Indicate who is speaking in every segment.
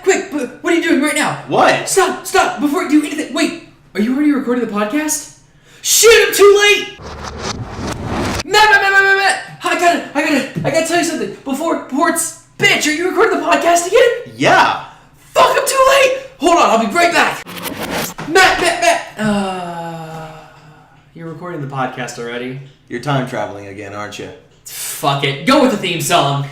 Speaker 1: Quick! What are you doing right now?
Speaker 2: What?
Speaker 1: Stop! Before you do anything, wait. Are you already recording the podcast? Shit! I'm too late. Matt! I gotta tell you something. Before it's bitch. Are you recording the podcast again?
Speaker 2: Yeah.
Speaker 1: Fuck! I'm too late. Hold on. I'll be right back. Matt. You're recording the podcast already?
Speaker 2: You're time traveling again, aren't you?
Speaker 1: Fuck it. Go with the theme song.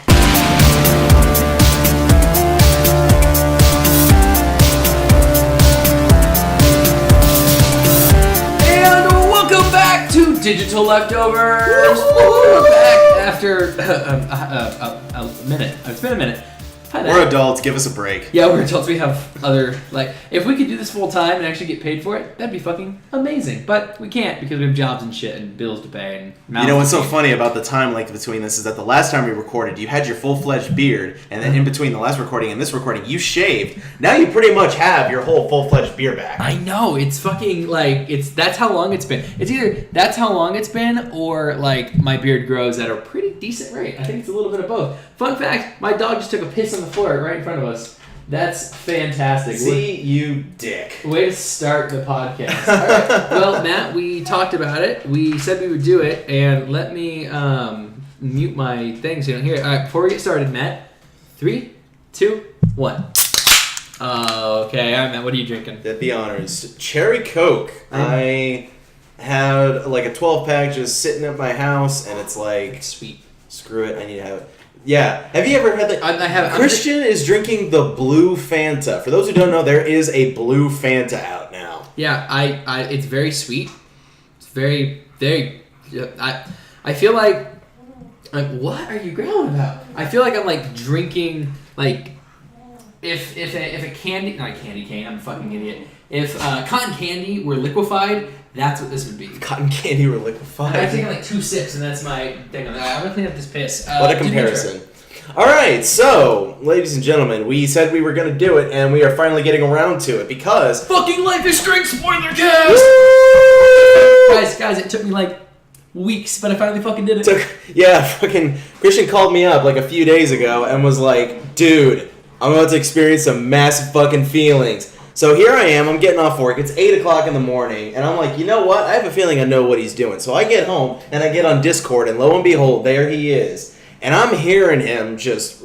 Speaker 1: And welcome back to Digital Leftovers. We're back after a minute. It's been a minute.
Speaker 2: We're adults, give us a break.
Speaker 1: Yeah, we're adults. We have other, if we could do this full time and actually get paid for it, that'd be fucking amazing. But we can't because we have jobs and shit and bills to pay. And
Speaker 2: you know what's so funny about the time length between this is that the last time we recorded, you had your full-fledged beard, and then in between the last recording and this recording, you shaved. Now you pretty much have your whole full-fledged beard back.
Speaker 1: I know. It's fucking, that's how long it's been. It's either that's how long it's been or, my beard grows at a pretty decent rate. I think it's a little bit of both. Fun fact, my dog just took a piss on the floor right in front of us. That's fantastic.
Speaker 2: See, you dick.
Speaker 1: Way to start the podcast. All right. Well, Matt, we talked about it. We said we would do it, and let me mute my thing so you don't hear it. All right, before we get started, Matt, 3, 2, 1. Okay, all right, Matt, what are you drinking?
Speaker 2: Did the honors. Cherry Coke. I had a 12-pack just sitting at my house, and it's
Speaker 1: sweet.
Speaker 2: Screw it, I need to have it. Yeah. Have you ever had that?
Speaker 1: I have.
Speaker 2: Christian is drinking the blue Fanta. For those who don't know, there is a blue Fanta out now.
Speaker 1: Yeah, it's very sweet. It's very, very. I feel like what are you growling about? I feel like I'm drinking if a candy, not a candy cane. I'm a fucking idiot. If cotton candy were liquefied, that's what this would be.
Speaker 2: Cotton candy were liquefied.
Speaker 1: I've taken 2 sips, and that's my thing. I'm gonna clean up this piss.
Speaker 2: What a comparison. All right, so, ladies and gentlemen, we said we were going to do it, and we are finally getting around to it, because...
Speaker 1: Fucking Life is Strange SPOILERCAST! Guys, it took me, weeks, but I finally fucking did it.
Speaker 2: Fucking... Christian called me up, a few days ago, and was like, dude, I'm about to experience some massive fucking feelings. So here I am, I'm getting off work, it's 8 o'clock in the morning, and I'm like, you know what, I have a feeling I know what he's doing. So I get home, and I get on Discord, and lo and behold, there he is. And I'm hearing him just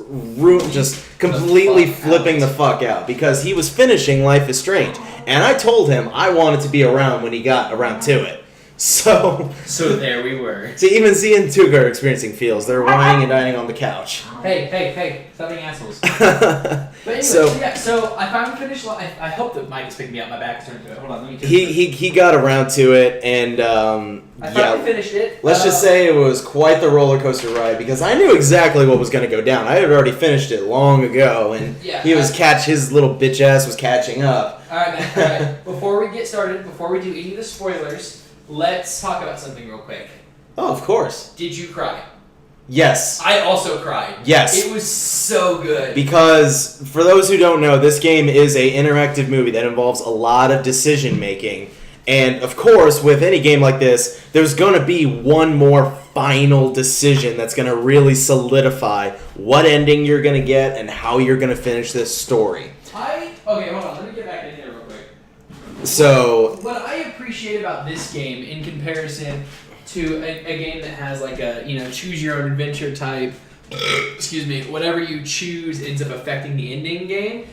Speaker 2: completely flipping the fuck out, because he was finishing Life is Strange. And I told him I wanted to be around when he got around to it. So
Speaker 1: there we were.
Speaker 2: So even Z and Tuga are experiencing feels. They're whining and dining on the couch.
Speaker 1: Hey, stop being assholes. But anyway, so I finally finished. I hope the mic is picking me up. My back is turned to it. Hold on, let me.
Speaker 2: He got around to it, and
Speaker 1: I finally finished it.
Speaker 2: Let's just say it was quite the roller coaster ride, because I knew exactly what was going to go down. I had already finished it long ago, and his little bitch ass was catching up.
Speaker 1: All right, man. All right. Before we get started, before we do any of the spoilers. Let's talk about something real quick.
Speaker 2: Oh, of course.
Speaker 1: Did you cry?
Speaker 2: Yes.
Speaker 1: I also cried.
Speaker 2: Yes.
Speaker 1: It was so good.
Speaker 2: Because, for those who don't know, this game is an interactive movie that involves a lot of decision making. And, of course, with any game like this, there's going to be one more final decision that's going to really solidify what ending you're going to get and how you're going to finish this story.
Speaker 1: Okay, hold on. Let me get back in here real quick.
Speaker 2: So,
Speaker 1: what I appreciate about this game in comparison to a game that has a choose your own adventure type, excuse me, whatever you choose ends up affecting the ending game,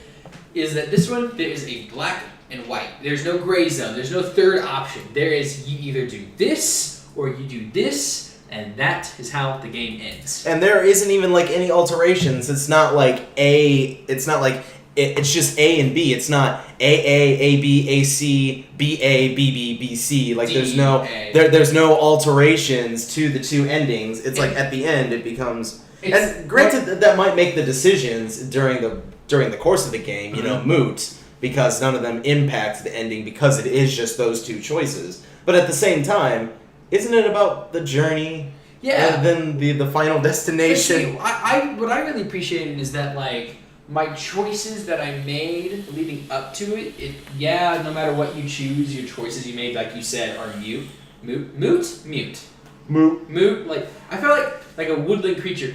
Speaker 1: is that this one there is a black and white. There's no gray zone. There's no third option. There is you either do this or you do this, and that is how the game ends.
Speaker 2: And there isn't even any alterations. It's not it's just A and B. It's not A, B, A, C, B, A, B, B, B, C. There's no alterations to the two endings. It's at the end it becomes. And granted, that might make the decisions during the course of the game, moot, because none of them impact the ending, because it is just those two choices. But at the same time, isn't it about the journey?
Speaker 1: Yeah.
Speaker 2: And then the final destination.
Speaker 1: What I really appreciated is that my choices that I made leading up to it, no matter what you choose, your choices you made, like you said, are mute. I feel like a woodland creature.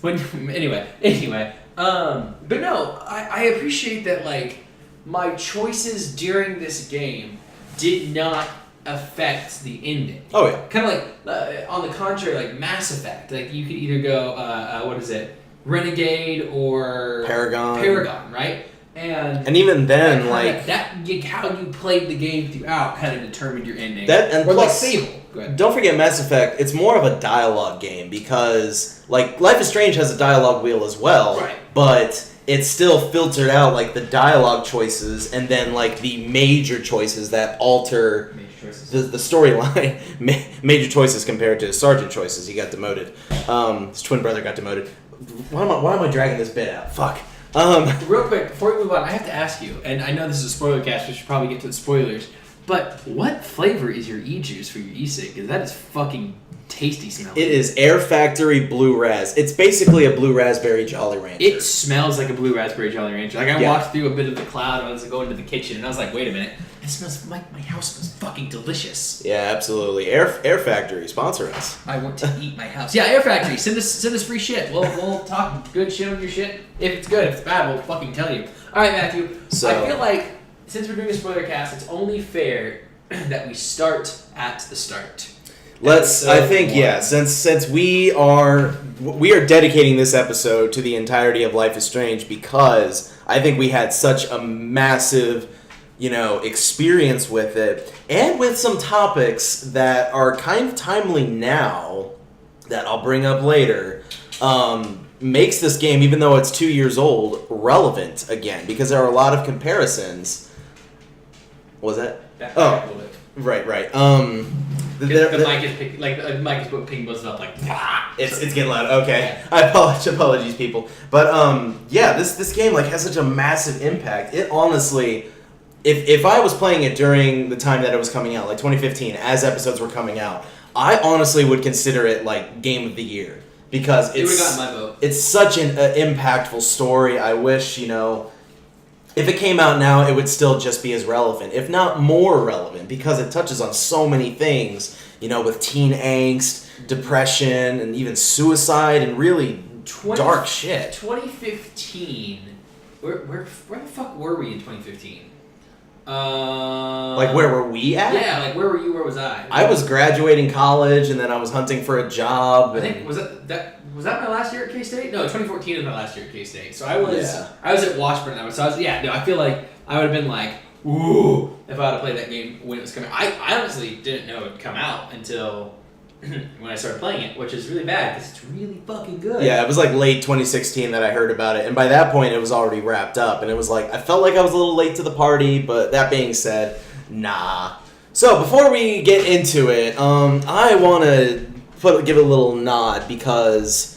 Speaker 1: Anyway. But no, I appreciate that. Like, my choices during this game did not affect the ending.
Speaker 2: Oh yeah.
Speaker 1: Kind of like on the contrary, like Mass Effect. Like you could either go what is it, Renegade or Paragon, right? And
Speaker 2: even then, like
Speaker 1: that, how you played the game throughout kind of determined your ending.
Speaker 2: And
Speaker 1: or
Speaker 2: plus,
Speaker 1: like Fable. Go ahead.
Speaker 2: Don't forget Mass Effect. It's more of a dialogue game because like Life is Strange has a dialogue wheel as well,
Speaker 1: right?
Speaker 2: But it's still filtered out like the dialogue choices and then like the major choices that alter the storyline. Major choices compared to Sergeant choices. He got demoted. His twin brother got demoted. Why am I dragging this bit out? Fuck.
Speaker 1: Real quick, before we move on, I have to ask you, and I know this is a spoiler cast, we should probably get to the spoilers, but what flavor is your e-juice for your e-cig? Because that is fucking tasty smelling.
Speaker 2: It is Air Factory Blue Raz. It's basically a Blue Raspberry Jolly Rancher.
Speaker 1: It smells like a Blue Raspberry Jolly Rancher. Like, I walked through a bit of the cloud and I was going to the kitchen, and I was like, wait a minute, it smells like my house smells fucking delicious.
Speaker 2: Yeah, absolutely. Air Factory, sponsor us.
Speaker 1: I want to eat my house. Yeah, Air Factory, send us free shit. We'll talk good shit on your shit. If it's good, if it's bad, we'll fucking tell you. All right, Matthew. So, I feel like since we're doing a spoiler cast, it's only fair that we start at the start. Since we are dedicating this episode to the entirety of Life is Strange because I think we had such a massive, experience with it, and with some topics that are kind of timely now that I'll bring up later, makes this game, even though it's 2 years old, relevant again because there are a lot of comparisons. What was that? Back a little bit.
Speaker 2: Right.
Speaker 1: The mic is picking, the mic is picking both up like.
Speaker 2: It's getting loud. Okay, yeah. Apologies, people. But this game has such a massive impact. It honestly, if I was playing it during the time that it was coming out, like 2015, as episodes were coming out, I honestly would consider it like game of the year because
Speaker 1: it would have gotten my vote.
Speaker 2: It's such an impactful story. I wish if it came out now, it would still just be as relevant, if not more relevant, because it touches on so many things, with teen angst, depression, and even suicide, and really dark shit.
Speaker 1: 2015, where the fuck were we in 2015?
Speaker 2: Where were we at?
Speaker 1: Yeah, where were you, where was I?
Speaker 2: I was graduating college, and then I was hunting for a job.
Speaker 1: I think, was that my last year at K-State? No, 2014 was my last year at K-State. So I was at Washburn. I feel like I would have been like, ooh, if I would have played that game when it was coming out. I honestly didn't know it would come out until when I started playing it, which is really bad because it's really fucking good.
Speaker 2: Yeah, it was late 2016 that I heard about it, and by that point it was already wrapped up, and it was I felt like I was a little late to the party, but that being said, nah. So before we get into it, I want to give a little nod because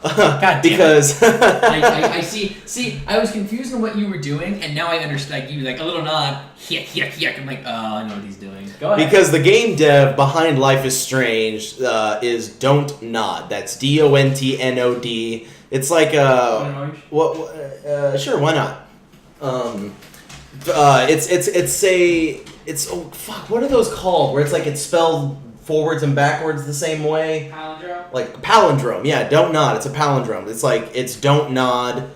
Speaker 1: God
Speaker 2: because
Speaker 1: I see. I was confused on what you were doing, and now I understand. You a little nod. Yuck. I'm like, oh, I know what he's doing. Go ahead.
Speaker 2: Because the game dev behind Life is Strange is Don't Nod. That's DONTNOD. It's like sure, why not? What are those called? Where it's spelled forwards and backwards the same way.
Speaker 1: Palindrome?
Speaker 2: Palindrome, yeah, Don't Nod. It's a palindrome. It's Don't Nod,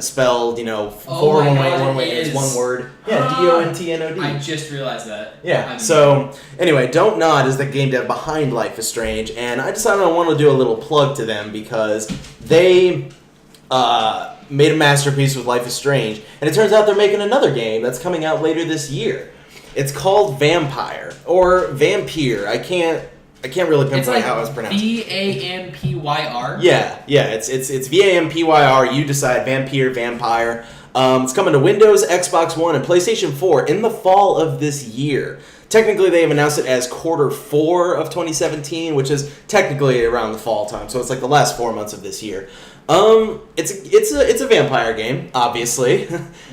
Speaker 2: spelled, forward one way, it's one word. Yeah, DONTNOD.
Speaker 1: I just realized that.
Speaker 2: Yeah, so, anyway, Don't Nod is the game dev behind Life is Strange, and I decided I want to do a little plug to them because they made a masterpiece with Life is Strange, and it turns out they're making another game that's coming out later this year. It's called Vampire or Vampire. I can't really pinpoint how it's pronounced.
Speaker 1: VAMPYR.
Speaker 2: Yeah. It's VAMPYR. You decide. Vampire. It's coming to Windows, Xbox One, and PlayStation 4 in the fall of this year. Technically, they have announced it as Q4 of 2017, which is technically around the fall time. So it's the last 4 months of this year. It's a vampire game, obviously.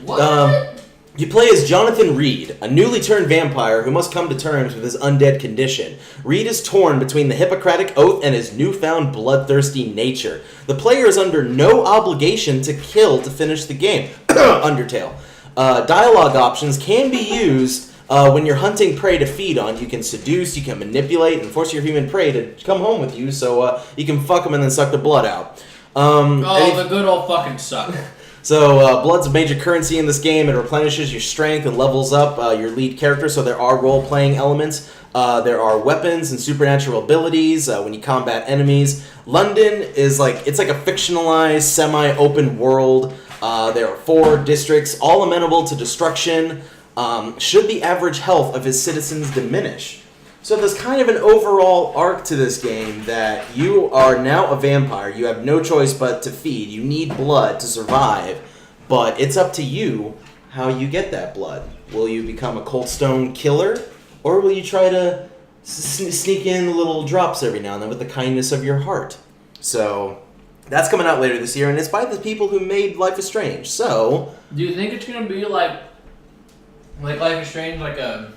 Speaker 1: What?
Speaker 2: You play as Jonathan Reed, a newly turned vampire who must come to terms with his undead condition. Reed is torn between the Hippocratic Oath and his newfound bloodthirsty nature. The player is under no obligation to kill to finish the game. Undertale. Dialogue options can be used When you're hunting prey to feed on, you can seduce, you can manipulate, and force your human prey to come home with you so you can fuck them and then suck the blood out.
Speaker 1: The good old fucking suck.
Speaker 2: So, blood's a major currency in this game. It replenishes your strength and levels up your lead character, so there are role-playing elements. There are weapons and supernatural abilities when you combat enemies. London is it's like a fictionalized, semi-open world. There are 4 districts, all amenable to destruction, should the average health of his citizens diminish. So there's kind of an overall arc to this game that you are now a vampire. You have no choice but to feed. You need blood to survive, but it's up to you how you get that blood. Will you become a cold stone killer, or will you try to sneak in little drops every now and then with the kindness of your heart? So that's coming out later this year, and it's by the people who made Life is Strange. So
Speaker 1: do you think it's gonna be like Life is Strange, like a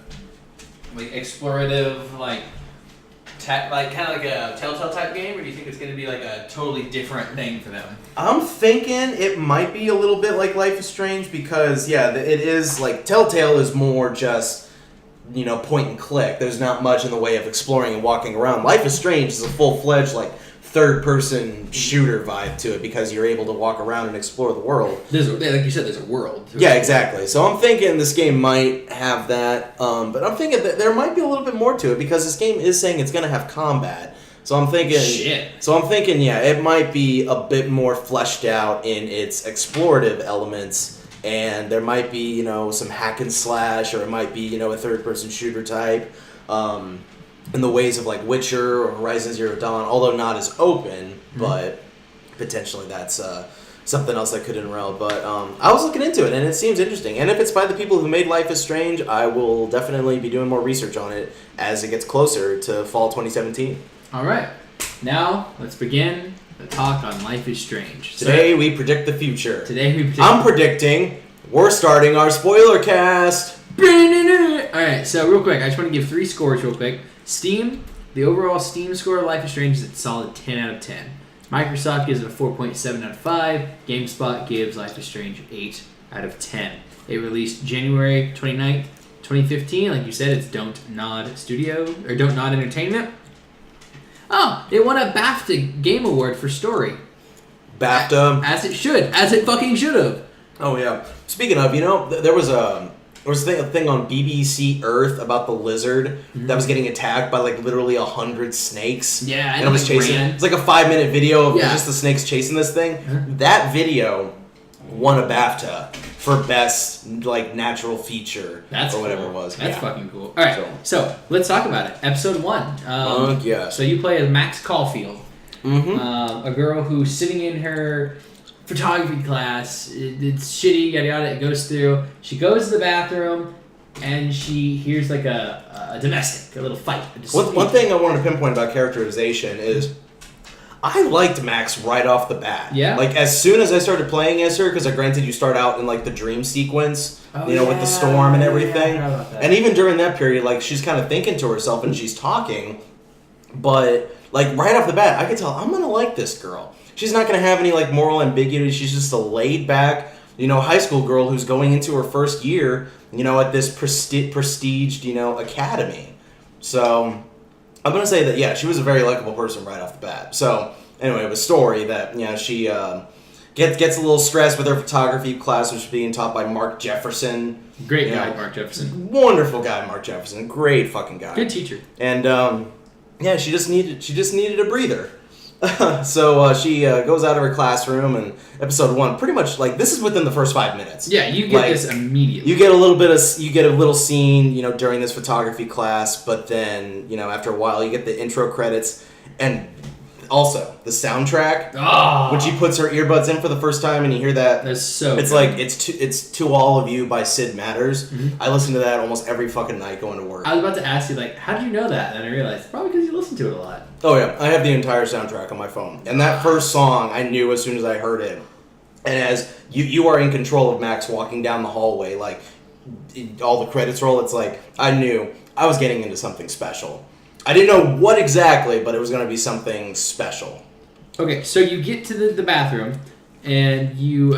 Speaker 1: explorative, kind of like a Telltale type game, or do you think it's going to be like a totally different thing for them?
Speaker 2: I'm thinking it might be a little bit like Life is Strange because, it is Telltale is more just, point and click. There's not much in the way of exploring and walking around. Life is Strange is a full-fledged, third-person shooter vibe to it because you're able to walk around and explore the world.
Speaker 1: Like you said, there's a world.
Speaker 2: Yeah, exactly. So I'm thinking this game might have that, but I'm thinking that there might be a little bit more to it because this game is saying it's going to have combat. So I'm thinking, it might be a bit more fleshed out in its explorative elements, and there might be, some hack and slash, or it might be, a third-person shooter type. In the ways of Witcher or Horizon Zero Dawn, although not as open, but potentially that's something else that could enroll. But I was looking into it, and it seems interesting. And if it's by the people who made Life is Strange, I will definitely be doing more research on it as it gets closer to fall 2017.
Speaker 1: All right. Now, let's begin the talk on Life is Strange.
Speaker 2: Today, we predict the future.
Speaker 1: I'm
Speaker 2: predicting we're starting our spoiler cast.
Speaker 1: Alright, so real quick, I just want to give 3 scores real quick. Steam, the overall Steam score of Life is Strange is a solid 10 out of 10. Microsoft gives it a 4.7 out of 5. GameSpot gives Life is Strange 8 out of 10. It released January 29th, 2015. Like you said, it's Don't Nod Entertainment. Oh, it won a BAFTA Game Award for story.
Speaker 2: BAFTA?
Speaker 1: As it fucking should have.
Speaker 2: Oh, yeah. Speaking of, there was a thing on BBC Earth about the lizard that was getting attacked by literally 100 snakes.
Speaker 1: Yeah,
Speaker 2: and it was chasing. It's like a 5-minute video of just the snakes chasing this thing. That video won a BAFTA for best natural feature or whatever it was.
Speaker 1: That's fucking cool. All right, so let's talk about it. Episode 1.
Speaker 2: Yes.
Speaker 1: So you play as Max Caulfield,
Speaker 2: mm-hmm.
Speaker 1: A girl who's sitting in her photography class. It's shitty, yada yada. It goes through. She goes to the bathroom, and she hears a domestic, a little fight.
Speaker 2: One thing I wanted to pinpoint about characterization is I liked Max right off the bat.
Speaker 1: Yeah.
Speaker 2: As soon as I started playing as her, because granted you start out in the dream sequence, with the storm and everything, and even during that period, she's kind of thinking to herself and she's talking, but right off the bat, I could tell I'm gonna like this girl. She's not going to have any moral ambiguity. She's just a laid back, high school girl who's going into her first year, at this prestiged, academy. So I'm going to say that, she was a very likable person right off the bat. So anyway, the story that, she gets a little stressed with her photography class, which is being taught by Mark Jefferson.
Speaker 1: Great guy, Mark Jefferson.
Speaker 2: Wonderful guy, Mark Jefferson. Great fucking guy.
Speaker 1: Good teacher.
Speaker 2: And she just needed a breather. So she goes out of her classroom, and episode 1 pretty much this is within the first 5 minutes.
Speaker 1: Yeah, you get this immediately.
Speaker 2: You get a little scene, during this photography class, but then after a while you get the intro credits, and also the soundtrack. When she puts her earbuds in for the first time and you hear that.
Speaker 1: That's so.
Speaker 2: It's
Speaker 1: good.
Speaker 2: it's To All of You by Sid Matters. Mm-hmm. I listen to that almost every fucking night going to work.
Speaker 1: I was about to ask you how did you know that? And then I realized probably because you listen to it a lot.
Speaker 2: Oh yeah, I have the entire soundtrack on my phone. And that first song I knew as soon as I heard it. And as you are in control of Max walking down the hallway, all the credits roll, it's I knew I was getting into something special. I didn't know what exactly, but it was going to be something special.
Speaker 1: Okay, so you get to the bathroom, and you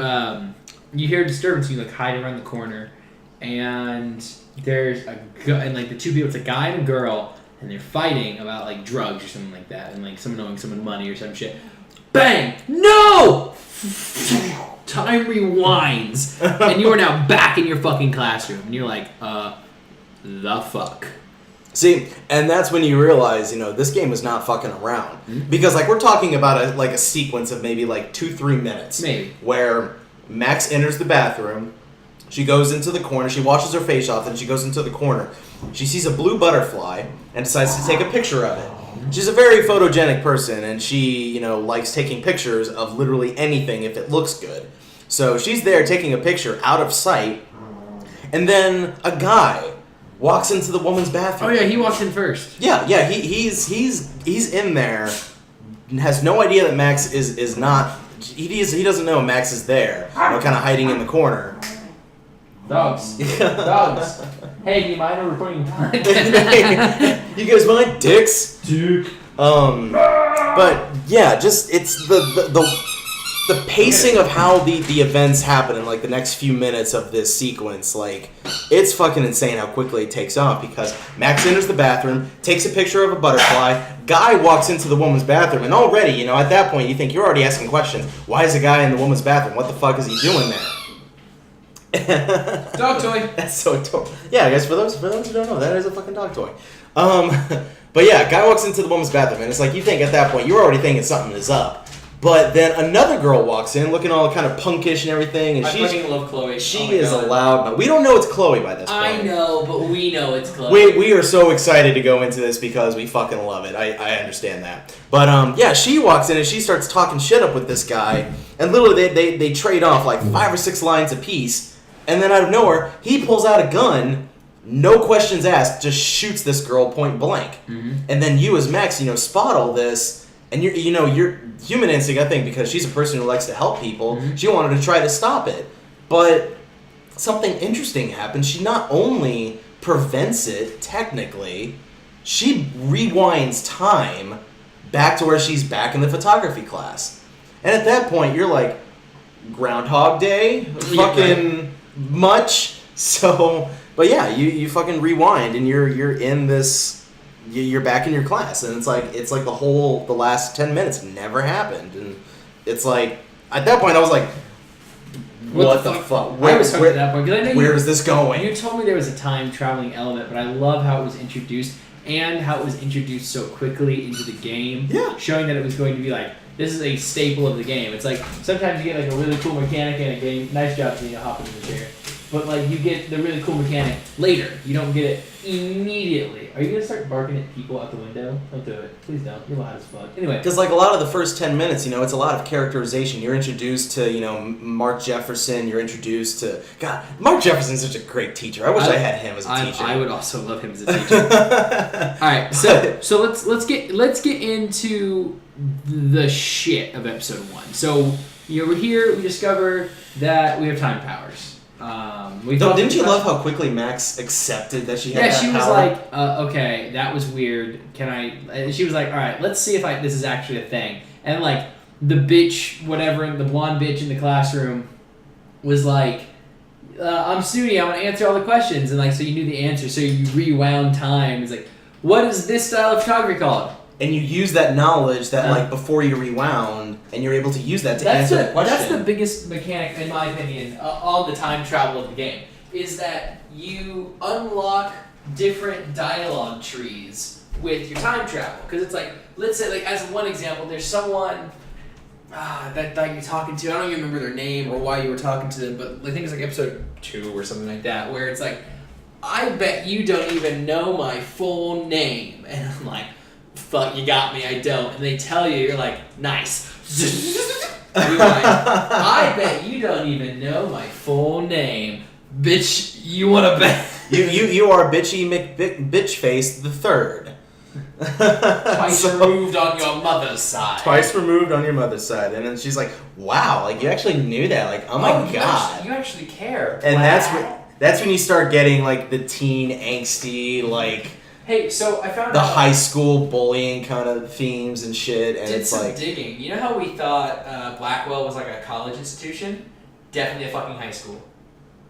Speaker 1: hear a disturbance, you hide around the corner, and there's and like the two people, it's a guy and a girl, and they're fighting about like drugs or something like that, and like someone owing someone money or some shit. Bang! No! Time rewinds, and you are now back in your fucking classroom, and you're like, the fuck.
Speaker 2: See, and that's when you realize, this game is not fucking around. Mm-hmm. Because, like, we're talking about a sequence of maybe, like, 2-3 minutes.
Speaker 1: Maybe.
Speaker 2: Where Max enters the bathroom, she goes into the corner, she washes her face off, and she goes into the corner. She sees a blue butterfly and decides to take a picture of it. She's a very photogenic person, and she, likes taking pictures of literally anything if it looks good. So she's there taking a picture out of sight, and then a guy walks into the woman's bathroom.
Speaker 1: Oh yeah, he walks in first.
Speaker 2: Yeah, he's in there, has no idea that Max is not. He doesn't know Max is there. Kind of hiding in the corner.
Speaker 1: Dogs. Dogs. Hey, do you mind recording time?
Speaker 2: You guys mind? Dicks?
Speaker 1: Dick.
Speaker 2: But yeah, just it's the pacing of how the events happen in like the next few minutes of this sequence, like it's fucking insane how quickly it takes off because Max enters the bathroom, takes a picture of a butterfly, guy walks into the woman's bathroom, and already, at that point you think you're already asking questions. Why is a guy in the woman's bathroom? What the fuck is he doing there?
Speaker 1: Dog toy.
Speaker 2: That's so toy. Yeah, I guess for those who don't know, that is a fucking dog toy. But yeah, guy walks into the woman's bathroom, and it's like you think at that point you're already thinking something is up. But then another girl walks in, looking all kind of punkish and everything, and
Speaker 1: I fucking love Chloe.
Speaker 2: She is a loud. We don't know it's Chloe by this point.
Speaker 1: I know, but we know it's Chloe.
Speaker 2: We are so excited to go into this because we fucking love it. I understand that. But yeah, she walks in and she starts talking shit up with this guy, and literally they trade off like 5 or 6 lines apiece, and then out of nowhere he pulls out a gun. No questions asked, just shoots this girl point blank. Mm-hmm. And then you as Max, spot all this. And you're human instinct, I think, because she's a person who likes to help people. Mm-hmm. She wanted to try to stop it, but something interesting happens. She not only prevents it technically, she rewinds time back to where she's back in the photography class. And at that point, you're like, Groundhog Day, fucking much. So, but yeah, you fucking rewind, and you're in this. You're back in your class, and it's like the last 10 minutes never happened, and it's like at that point I was like, what the fuck?
Speaker 1: I was hooked at that point because I know
Speaker 2: where is this going?
Speaker 1: You told me there was a time traveling element, but I love how it was introduced and how it was introduced so quickly into the game.
Speaker 2: Yeah,
Speaker 1: showing that it was going to be like this is a staple of the game. It's like sometimes you get like a really cool mechanic in a game. Nice job, hopping in the chair. But like you get the really cool mechanic later. You don't get it immediately. Are you gonna start barking at people out the window? Don't do it. Please don't. You're loud as fuck. Anyway.
Speaker 2: Because like a lot of the first 10 minutes, it's a lot of characterization. You're introduced to, Mark Jefferson. You're introduced to Mark Jefferson's such a great teacher. I wish I had him as a teacher.
Speaker 1: I would also love him as a teacher. All right, so let's get into the shit of episode 1. So we're here. We discover that we have time powers.
Speaker 2: Didn't you love how quickly Max accepted that she had that power?
Speaker 1: Yeah, she was like, okay, that was weird. She was like, all right, let's see if this is actually a thing. And like the bitch, whatever, the blonde bitch in the classroom was like, I'm Suni, I want to answer all the questions. And like, so you knew the answer, so you rewound time. It's like, what is this style of photography called?
Speaker 2: And you use that knowledge that like before you rewound, and you're able to use that to answer the question.
Speaker 1: That's the biggest mechanic, in my opinion, on the time travel of the game, is that you unlock different dialogue trees with your time travel. Because it's like, let's say, like as one example, there's someone that you're talking to. I don't even remember their name or why you were talking to them, but I think it's like episode 2 or something like that, where it's like, I bet you don't even know my full name. And I'm like, fuck, you got me, I don't. And they tell you, you're like, nice. I bet you don't even know my full name. Bitch, you wanna bet?
Speaker 2: You are bitchy bitchface the third.
Speaker 1: Twice removed on your mother's side.
Speaker 2: Twice removed on your mother's side. And then she's like, wow, like you actually knew that. Like, oh my god.
Speaker 1: You actually care.
Speaker 2: And that's when you start getting like the teen angsty, like
Speaker 1: hey, so I found
Speaker 2: the
Speaker 1: out
Speaker 2: high school bullying kind of themes and shit, and
Speaker 1: did
Speaker 2: it's
Speaker 1: some
Speaker 2: like
Speaker 1: digging. You know how we thought Blackwell was like a college institution? Definitely a fucking high school.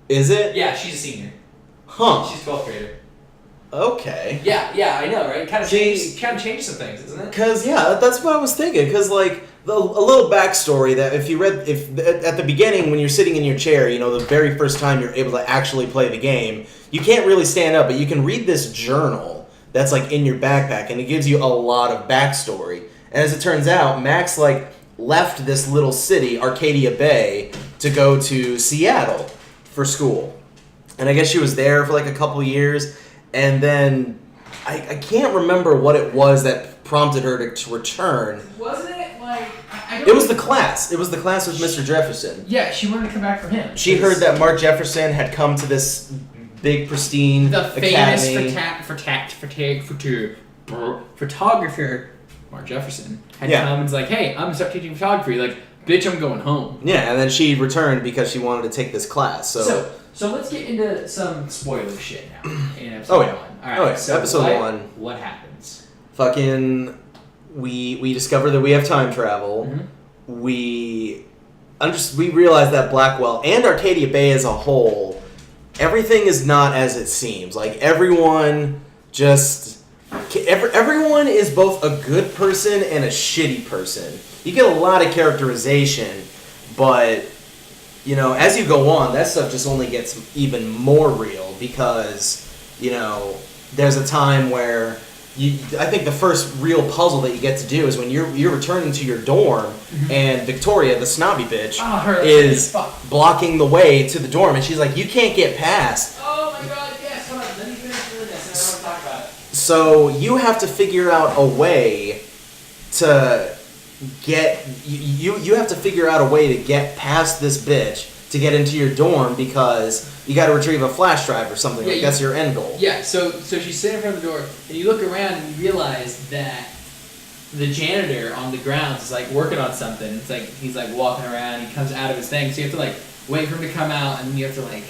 Speaker 2: Is it?
Speaker 1: Yeah, she's a senior.
Speaker 2: Huh.
Speaker 1: She's 12th grader.
Speaker 2: Okay.
Speaker 1: Yeah, I know, right? Kind of changes some things, isn't it?
Speaker 2: Because that's what I was thinking. Because like a little backstory that if at the beginning when you're sitting in your chair, the very first time you're able to actually play the game, you can't really stand up, but you can read this journal that's like in your backpack, and it gives you a lot of backstory. And as it turns out, Max like left this little city, Arcadia Bay, to go to Seattle for school, and I guess she was there for like a couple years. And then, I can't remember what it was that prompted her to return.
Speaker 1: Wasn't it like...
Speaker 2: It was the class. It was the class with Mr. Jefferson.
Speaker 1: Yeah, she wanted to come back for him.
Speaker 2: She heard that Mark Jefferson had come to this big, pristine academy.
Speaker 1: Photographer Mark Jefferson had come and was like, hey, I'm going to start teaching photography. Like, bitch, I'm going home.
Speaker 2: Yeah, and then she returned because she wanted to take this class.
Speaker 1: So let's get into some spoiler shit now in episode 1. All right, so
Speaker 2: episode 1.
Speaker 1: What happens?
Speaker 2: Fucking, we discover that we have time travel.
Speaker 1: Mm-hmm.
Speaker 2: We realize that Blackwell and Arcadia Bay as a whole, everything is not as it seems. Like everyone is both a good person and a shitty person. You get a lot of characterization, but as you go on, that stuff just only gets even more real because, there's a time where I think the first real puzzle that you get to do is when you're returning to your dorm and Victoria, the snobby bitch, is blocking the way to the dorm, and she's like, you can't get past.
Speaker 1: Oh my god, yes, hold on, let me finish doing this and I want to talk about it.
Speaker 2: So you have to figure out a way to you have to figure out a way to get past this bitch to get into your dorm because you got to retrieve a flash drive or something. That's your end goal.
Speaker 1: Yeah, so she's sitting in front of the door, and you look around and you realize that the janitor on the grounds is like working on something. It's like he's like walking around, he comes out of his thing, so you have to like wait for him to come out, and you have to like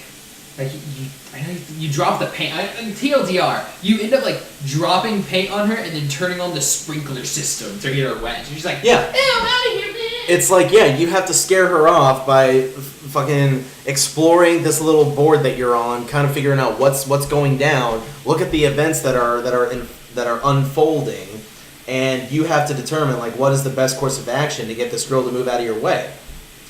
Speaker 1: you drop the paint. TLDR, you end up like dropping paint on her and then turning on the sprinkler system to get her wet. She's like,
Speaker 2: yeah,
Speaker 1: ew, out of here, man.
Speaker 2: It's like, you have to scare her off by fucking exploring this little board that you're on, kind of figuring out what's going down. Look at the events that are unfolding, and you have to determine like what is the best course of action to get this girl to move out of your way.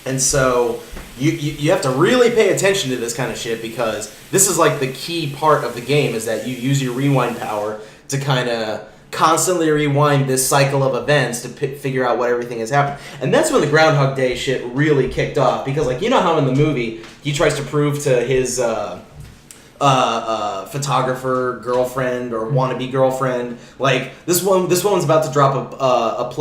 Speaker 2: And so you have to really pay attention to this kind of shit because this is like the key part of the game is that you use your rewind power to kind of constantly rewind this cycle of events to figure out what everything has happened. And that's when the Groundhog Day shit really kicked off because like how in the movie he tries to prove to his photographer girlfriend or wannabe girlfriend like this woman's about to drop a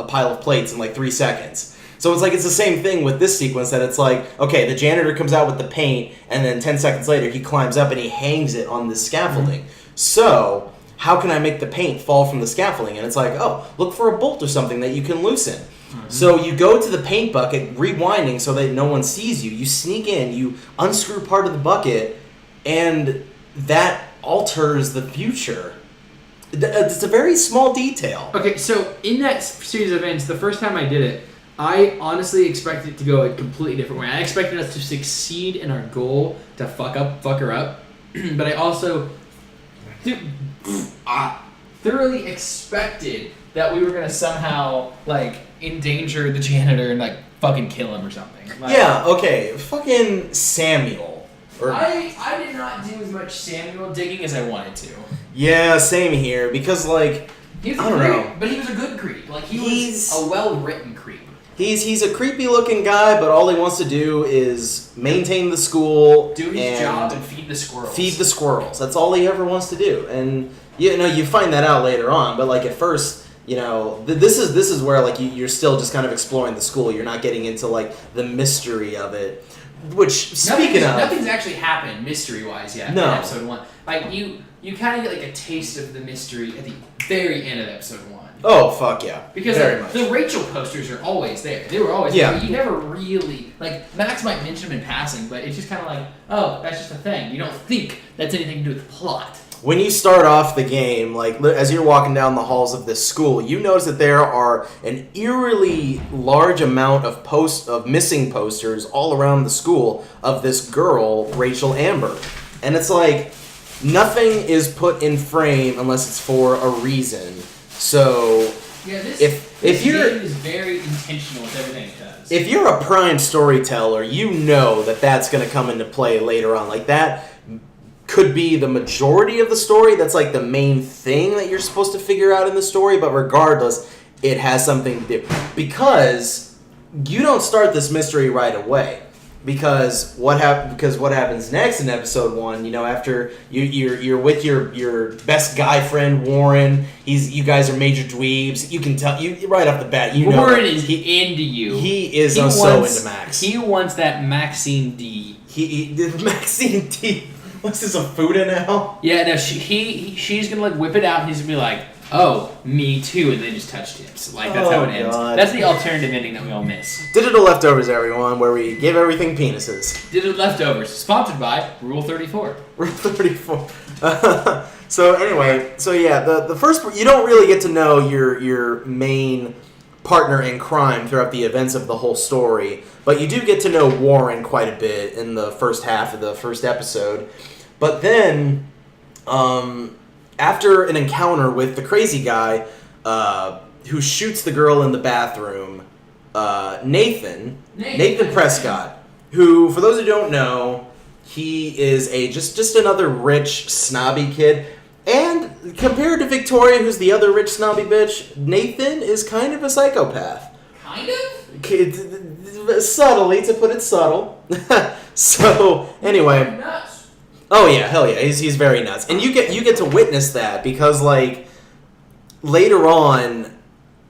Speaker 2: pile of plates in like 3 seconds. So it's like it's the same thing with this sequence that it's like, okay, the janitor comes out with the paint, and then 10 seconds later he climbs up and he hangs it on the scaffolding. Mm-hmm. So how can I make the paint fall from the scaffolding? And it's like, oh, look for a bolt or something that you can loosen. Mm-hmm. So you go to the paint bucket, rewinding so that no one sees you. You sneak in, you unscrew part of the bucket, and that alters the future. It's a very small detail.
Speaker 1: Okay, so in that series of events, the first time I did it, I honestly expected it to go a completely different way. I expected us to succeed in our goal to fuck her up, but I also thoroughly expected that we were gonna somehow like endanger the janitor and like fucking kill him or something. Like,
Speaker 2: yeah. Okay. Fucking Samuel.
Speaker 1: I did not do as much Samuel digging as I wanted to.
Speaker 2: Yeah, same here because like I don't know,
Speaker 1: but he was a good creep. Like he was a well-written creep.
Speaker 2: He's a creepy looking guy, but all he wants to do is maintain the school,
Speaker 1: do his job, and feed the squirrels.
Speaker 2: Feed the squirrels. That's all he ever wants to do, and you find that out later on. But like at first, this is where like you're still just kind of exploring the school. You're not getting into like the mystery of it. Which
Speaker 1: nothing's actually happened mystery wise yet.
Speaker 2: No.
Speaker 1: In episode 1, like you kind of get like a taste of the mystery at the very end of episode 1.
Speaker 2: Oh, fuck yeah.
Speaker 1: Because the Rachel posters are always there. They were always there. You never really... Like, Max might mention them in passing, but it's just kind of like, oh, that's just a thing. You don't think that's anything to do with the plot.
Speaker 2: When you start off the game, like, as you're walking down the halls of this school, you notice that there are an eerily large amount of missing posters all around the school of this girl, Rachel Amber. And it's like, nothing is put in frame unless it's for a reason. So,
Speaker 1: yeah, this
Speaker 2: if you're
Speaker 1: game is very intentional with everything it does.
Speaker 2: If you're a prime storyteller, you know that that's going to come into play later on. Like, that could be the majority of the story. That's like the main thing that you're supposed to figure out in the story. But regardless, it has something to do. Because you don't start this mystery right away. Because what happens next in episode 1? You know, after you're with your best guy friend Warren, you guys are major dweebs. You can tell you right off the bat. You know
Speaker 1: Warren is into you.
Speaker 2: He is so into Max.
Speaker 1: He wants that Maxine D.
Speaker 2: Maxine D. What's this, a Fuda now?
Speaker 1: Yeah, no. She's gonna like whip it out, and he's gonna be like, "Oh, me too," and they just touch tips. Like that's how it ends.
Speaker 2: God.
Speaker 1: That's the alternative ending that we all miss.
Speaker 2: Digital Leftovers, everyone, where we give everything penises.
Speaker 1: Digital Leftovers, sponsored by Rule 34.
Speaker 2: Rule 34. So anyway, the first, you don't really get to know your main partner in crime throughout the events of the whole story, but you do get to know Warren quite a bit in the first half of the first episode. But then, after an encounter with the crazy guy who shoots the girl in the bathroom, Nathan Prescott, who, for those who don't know, he is just another rich, snobby kid. And compared to Victoria, who's the other rich, snobby bitch, Nathan is kind of a psychopath.
Speaker 1: Kind of?
Speaker 2: Subtly, to put it subtle. So, anyway.
Speaker 1: Nuts.
Speaker 2: Oh yeah, hell yeah, he's very nuts. And you get to witness that because, like, later on,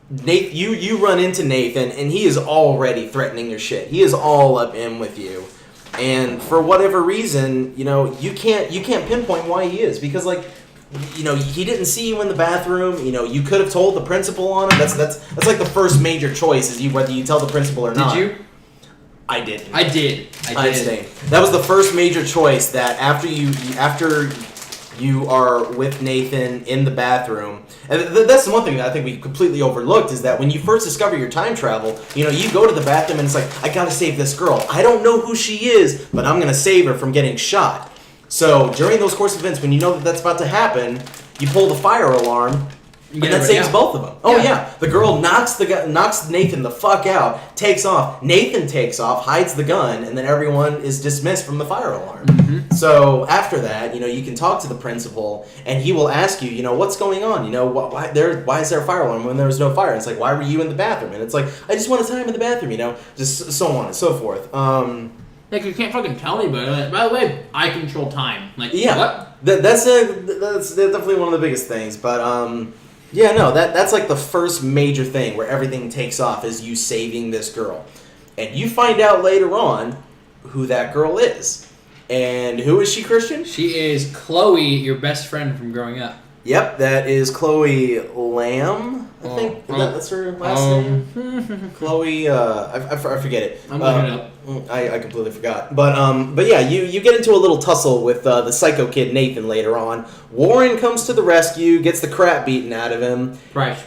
Speaker 2: you run into Nathan and he is already threatening your shit. He is all up in with you. And for whatever reason, you know, you can't pinpoint why he is, because, like, you know, he didn't see you in the bathroom. You know, you could have told the principal on him. That's like the first major choice is whether you tell the principal or not.
Speaker 1: Did you?
Speaker 2: I didn't.
Speaker 1: I did.
Speaker 2: That was the first major choice. That after you are with Nathan in the bathroom, and that's the one thing that I think we completely overlooked, is that when you first discover your time travel, you know, you go to the bathroom and it's like, I gotta save this girl. I don't know who she is, but I'm gonna save her from getting shot. So during those course events, when you know that that's about to happen, you pull the fire alarm, and that saves both of them. Oh yeah, the girl knocks Nathan the fuck out, takes off. Nathan takes off, hides the gun, and then everyone is dismissed from the fire alarm. Mm-hmm. So after that, you know, you can talk to the principal, and he will ask you, you know, what's going on? You know, why is there a fire alarm when there was no fire? And it's like, why were you in the bathroom? And it's like, I just wanted time in the bathroom. You know, just so on and so forth.
Speaker 1: Like, you can't fucking tell anybody. Like, by the way, I control time. Like,
Speaker 2: yeah,
Speaker 1: what?
Speaker 2: That's definitely one of the biggest things. But yeah, no, that's like the first major thing where everything takes off is you saving this girl, and you find out later on who that girl is. And who is she, Christian?
Speaker 1: She is Chloe, your best friend from growing up.
Speaker 2: Yep, that is Chloe Lamb. I think that's her last name. Chloe, I forget it.
Speaker 1: I'm looking it up.
Speaker 2: I completely forgot. But yeah, you get into a little tussle with the psycho kid Nathan later on. Warren comes to the rescue, gets the crap beaten out of him.
Speaker 1: Price.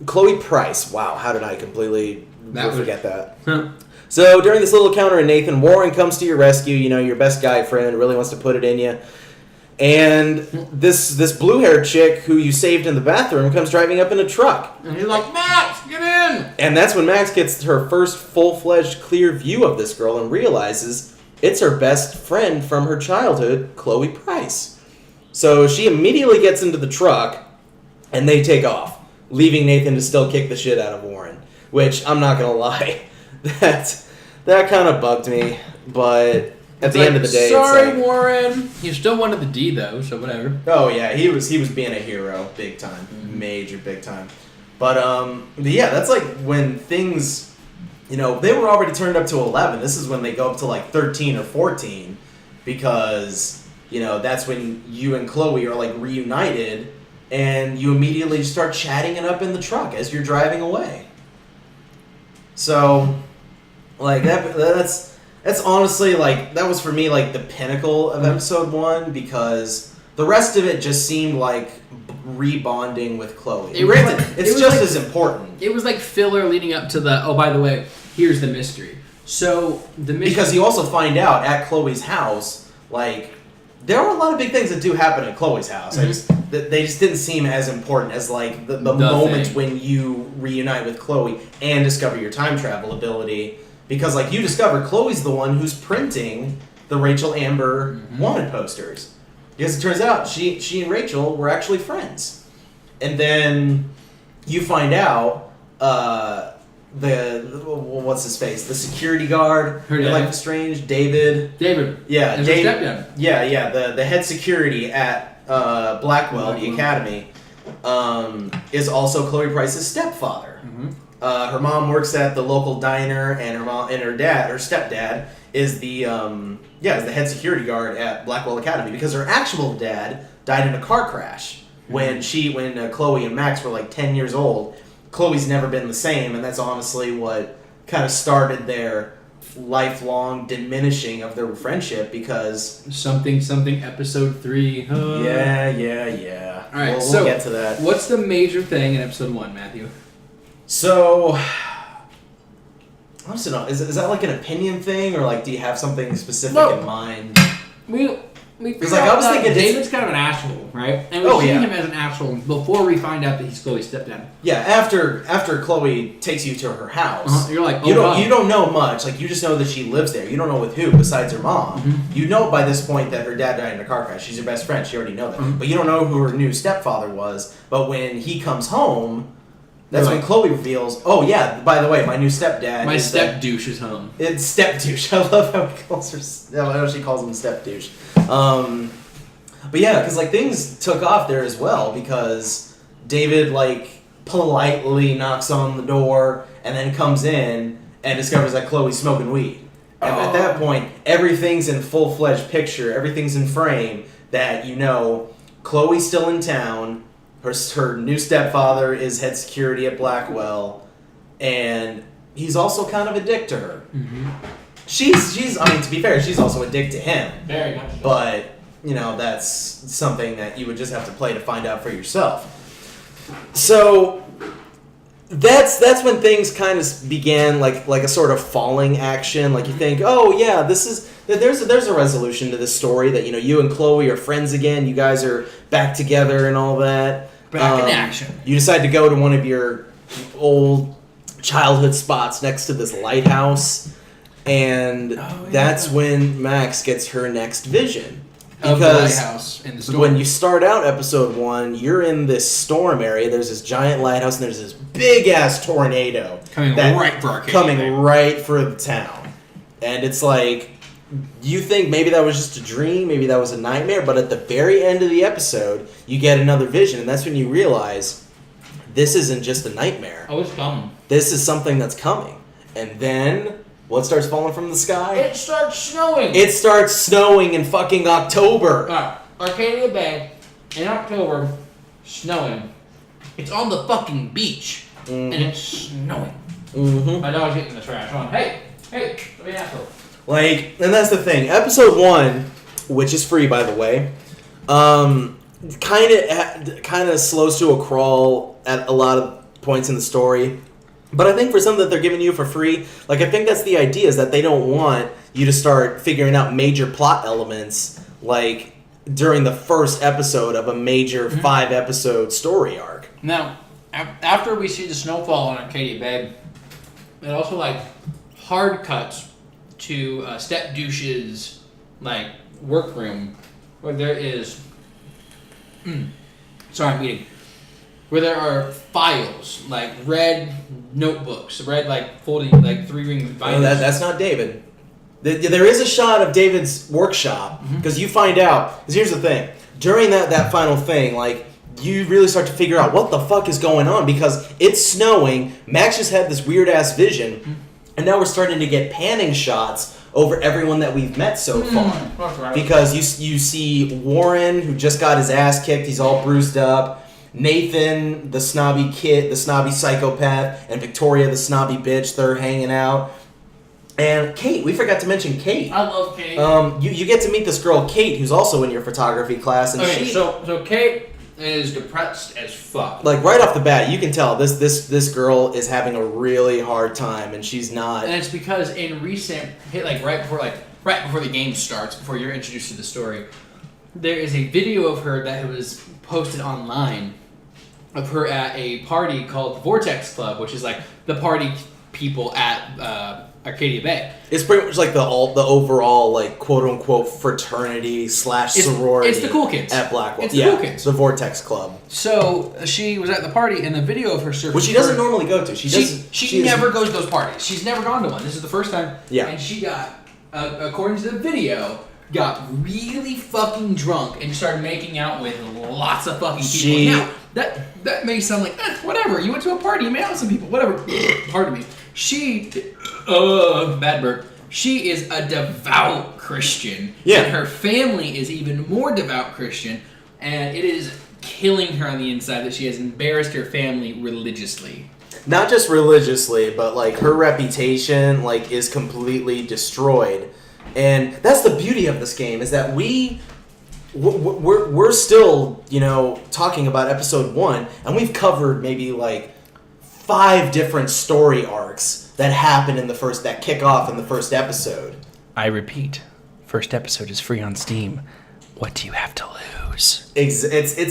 Speaker 2: Chloe Price. Wow, how did I completely forget that?
Speaker 1: Huh.
Speaker 2: So during this little encounter in Nathan, Warren comes to your rescue. You know, your best guy friend really wants to put it in you. And this blue-haired chick who you saved in the bathroom comes driving up in a truck.
Speaker 1: And he's like, Max, get in!
Speaker 2: And that's when Max gets her first full-fledged clear view of this girl and realizes it's her best friend from her childhood, Chloe Price. So she immediately gets into the truck, and they take off, leaving Nathan to still kick the shit out of Warren. Which, I'm not going to lie, that kind of bugged me, but at the end of the day,
Speaker 1: sorry,
Speaker 2: it's like,
Speaker 1: Warren. You still wanted the D though, so whatever.
Speaker 2: Oh yeah, he was being a hero, big time, major big time. But yeah, that's like when things, you know, they were already turned up to 11. This is when they go up to like 13 or 14, because you know that's when you and Chloe are like reunited, and you immediately start chatting it up in the truck as you're driving away. So, like that's honestly, like, that was for me, like, the pinnacle of episode 1, because the rest of it just seemed like rebonding with Chloe. It's just as important.
Speaker 1: It was like filler leading up to the, oh, by the way, here's the mystery. So, the mystery...
Speaker 2: Because you also find out at Chloe's house, like, there are a lot of big things that do happen at Chloe's house. They just didn't seem as important as like the moment
Speaker 1: thing.
Speaker 2: when you reunite with Chloe and discover your time travel ability. Because like you discover Chloe's the one who's printing the Rachel Amber wanted posters. Because it turns out she and Rachel were actually friends. And then you find out what's his face? The security guard in Life is Strange, David. Yeah, David. Yeah, the head security at Blackwell, the academy, is also Chloe Price's stepfather. Her mom works at the local diner, and her stepdad is the head security guard at Blackwell Academy because her actual dad died in a car crash when Chloe and Max were like 10 years old. Chloe's never been the same, and that's honestly what kind of started their lifelong diminishing of their friendship because
Speaker 1: something episode 3.
Speaker 2: Yeah.
Speaker 1: All right,
Speaker 2: we'll get to that.
Speaker 1: What's the major thing in episode 1, Matthew?
Speaker 2: So, I don't know. Is that like an opinion thing, or like do you have something specific in mind?
Speaker 1: We figured out
Speaker 2: I was thinking
Speaker 1: David's kind of an asshole, right? And we see him as an asshole before we find out that he's Chloe's stepdad.
Speaker 2: Yeah, after Chloe takes you to her house,
Speaker 1: you're like,
Speaker 2: you don't know much. Like you just know that she lives there. You don't know with who besides her mom. You know by this point that her dad died in a car crash. She's her best friend. She already know that. But you don't know who her new stepfather was. But when he comes home, that's when Chloe reveals, oh yeah, by the way, my new stepdad.
Speaker 1: My step douche is home.
Speaker 2: It's step douche. I love how he calls her. I know she calls him step douche. But yeah, because like things took off there as well because David like politely knocks on the door and then comes in and discovers that Chloe's smoking weed. And at that point, everything's in full-fledged picture. Everything's in frame that you know Chloe's still in town. Her new stepfather is head security at Blackwell, and he's also kind of a dick to her. She's I mean, to be fair, she's also a dick to him.
Speaker 1: Very much so.
Speaker 2: But, you know, that's something that you would just have to play to find out for yourself. So, that's when things kind of began like a sort of falling action. Like you think, oh yeah, there's a resolution to this story that, you know, you and Chloe are friends again. You guys are back together and all that.
Speaker 1: Back in action.
Speaker 2: You decide to go to one of your old childhood spots next to this lighthouse. And that's when Max gets her next vision.
Speaker 1: Of the lighthouse in the storm.
Speaker 2: When you start out episode 1, you're in this storm area. There's this giant lighthouse, and there's this big-ass tornado.
Speaker 1: Coming
Speaker 2: right for the town. And it's like, you think maybe that was just a dream, maybe that was a nightmare, but at the very end of the episode, you get another vision, and that's when you realize this isn't just a nightmare.
Speaker 1: Oh, it's coming.
Speaker 2: This is something that's coming. And then, what starts falling from the sky?
Speaker 1: It starts snowing.
Speaker 2: It starts snowing in fucking October.
Speaker 1: Arcadia Bay, in October, snowing. It's on the fucking beach, and it's snowing. My dog's getting the trash on. Hey, let me asshole.
Speaker 2: Like, and that's the thing. Episode 1, which is free, by the way, kind of slows to a crawl at a lot of points in the story. But I think for something that they're giving you for free, like I think that's the idea, is that they don't want you to start figuring out major plot elements like during the first episode of a major 5-episode story arc.
Speaker 1: Now, after we see the snowfall on Arcadia Bay, it also like hard cuts to Step Douche's like workroom where there is sorry, I'm eating. Where there are files, like red notebooks, red like folding, like 3-ring binders.
Speaker 2: No, that's not David. There is a shot of David's workshop because you find out. Because here's the thing: during that final thing, like you really start to figure out what the fuck is going on because it's snowing. Max just had this weird ass vision, and now we're starting to get panning shots over everyone that we've met so far. Because you see Warren, who just got his ass kicked. He's all bruised up. Nathan, the snobby kid, the snobby psychopath, and Victoria, the snobby bitch, they're hanging out. And Kate, we forgot to mention Kate.
Speaker 1: I love Kate.
Speaker 2: You get to meet this girl, Kate, who's also in your photography class. And
Speaker 1: so Kate is depressed as fuck.
Speaker 2: Like, right off the bat, you can tell this girl is having a really hard time, and she's not.
Speaker 1: And it's because in recent, right before the game starts, before you're introduced to the story, there is a video of her that was posted online of her at a party called the Vortex Club, which is like the party people at Arcadia Bay.
Speaker 2: It's pretty much like the overall like quote unquote fraternity / sorority.
Speaker 1: It's the cool kids
Speaker 2: at Blackwell.
Speaker 1: It's the cool kids.
Speaker 2: The Vortex Club.
Speaker 1: So she was at the party, and the video of her surfing,
Speaker 2: which she doesn't normally go to.
Speaker 1: She never goes to those parties. She's never gone to one. This is the first time.
Speaker 2: Yeah.
Speaker 1: And she got, according to the video, got really fucking drunk and started making out with lots of fucking people. Now, that may sound like, whatever. You went to a party, you made out with some people, whatever. Pardon me. Bad burp. She is a devout Christian.
Speaker 2: Yeah.
Speaker 1: And her family is even more devout Christian. And it is killing her on the inside that she has embarrassed her family religiously.
Speaker 2: Not just religiously, but like her reputation like is completely destroyed. And that's the beauty of this game, is that we're still, talking about episode 1, and we've covered maybe like 5 different story arcs that happen that kick off in the first episode.
Speaker 1: I repeat, first episode is free on Steam. What do you have to lose?
Speaker 2: It's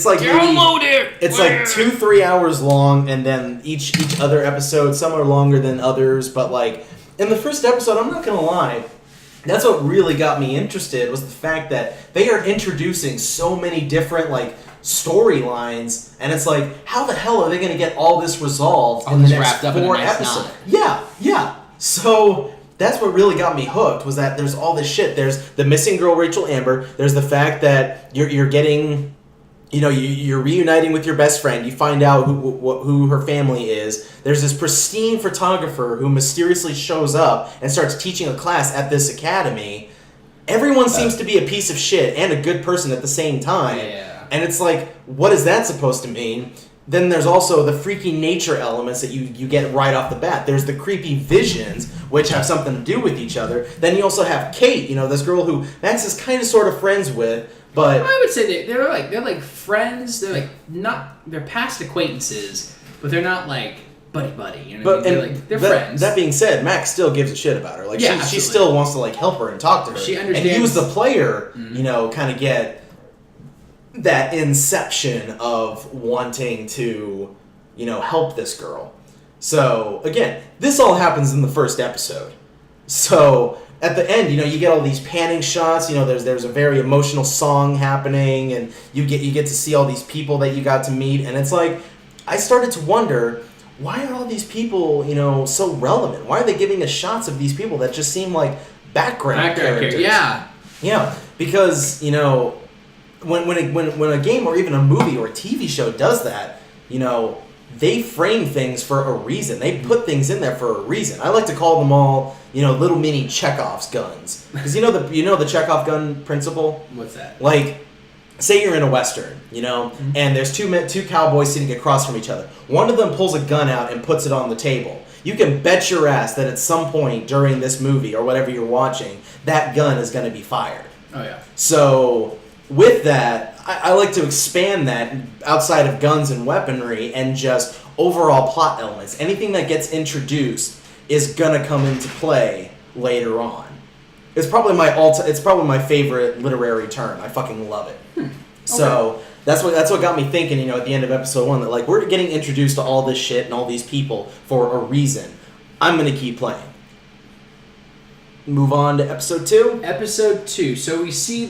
Speaker 2: like
Speaker 1: download it.
Speaker 2: It's like 2-3 hours long, and then each other episode, some are longer than others, but like in the first episode, I'm not gonna lie, that's what really got me interested, was the fact that they are introducing so many different like storylines, and it's like, how the hell are they going to get all this resolved in the next 4 episodes? Yeah. So that's what really got me hooked, was that there's all this shit. There's the missing girl, Rachel Amber. There's the fact that you're getting, you're reuniting with your best friend. You find out who her family is. There's this pristine photographer who mysteriously shows up and starts teaching a class at this academy. Everyone seems to be a piece of shit and a good person at the same time.
Speaker 1: Yeah.
Speaker 2: And it's like, what is that supposed to mean? Then there's also the freaky nature elements that you get right off the bat. There's the creepy visions, which have something to do with each other. Then you also have Kate, this girl who Max is kind of sort of friends with, but
Speaker 1: I would say they're like friends. They're like they're past acquaintances, but they're not like buddy. You know what I mean? They're friends.
Speaker 2: That being said, Max still gives a shit about her. Like she still wants to like help her and talk to her.
Speaker 1: She understands.
Speaker 2: And you as the player, kind of get that inception of wanting to, help this girl. So, again, this all happens in the first episode. So, at the end, you get all these panning shots, there's a very emotional song happening, and you get to see all these people that you got to meet, and it's like, I started to wonder, why are all these people, so relevant? Why are they giving us shots of these people that just seem like background characters?
Speaker 1: Yeah.
Speaker 2: Yeah, because, when a game or even a movie or a TV show does that, they frame things for a reason. They put things in there for a reason. I like to call them all, little mini Chekhov's guns. Because the Chekhov gun principle?
Speaker 1: What's that?
Speaker 2: Like, say you're in a Western, and there's two cowboys sitting across from each other. One of them pulls a gun out and puts it on the table. You can bet your ass that at some point during this movie or whatever you're watching, that gun is going to be fired.
Speaker 1: Oh, yeah.
Speaker 2: So with that, I like to expand that outside of guns and weaponry and just overall plot elements. Anything that gets introduced is gonna come into play later on. It's probably my favorite literary term. I fucking love it.
Speaker 1: Okay.
Speaker 2: So that's what got me thinking. At the end of episode 1, that like we're getting introduced to all this shit and all these people for a reason. I'm gonna keep playing. Move on to episode 2.
Speaker 1: Episode 2. So we see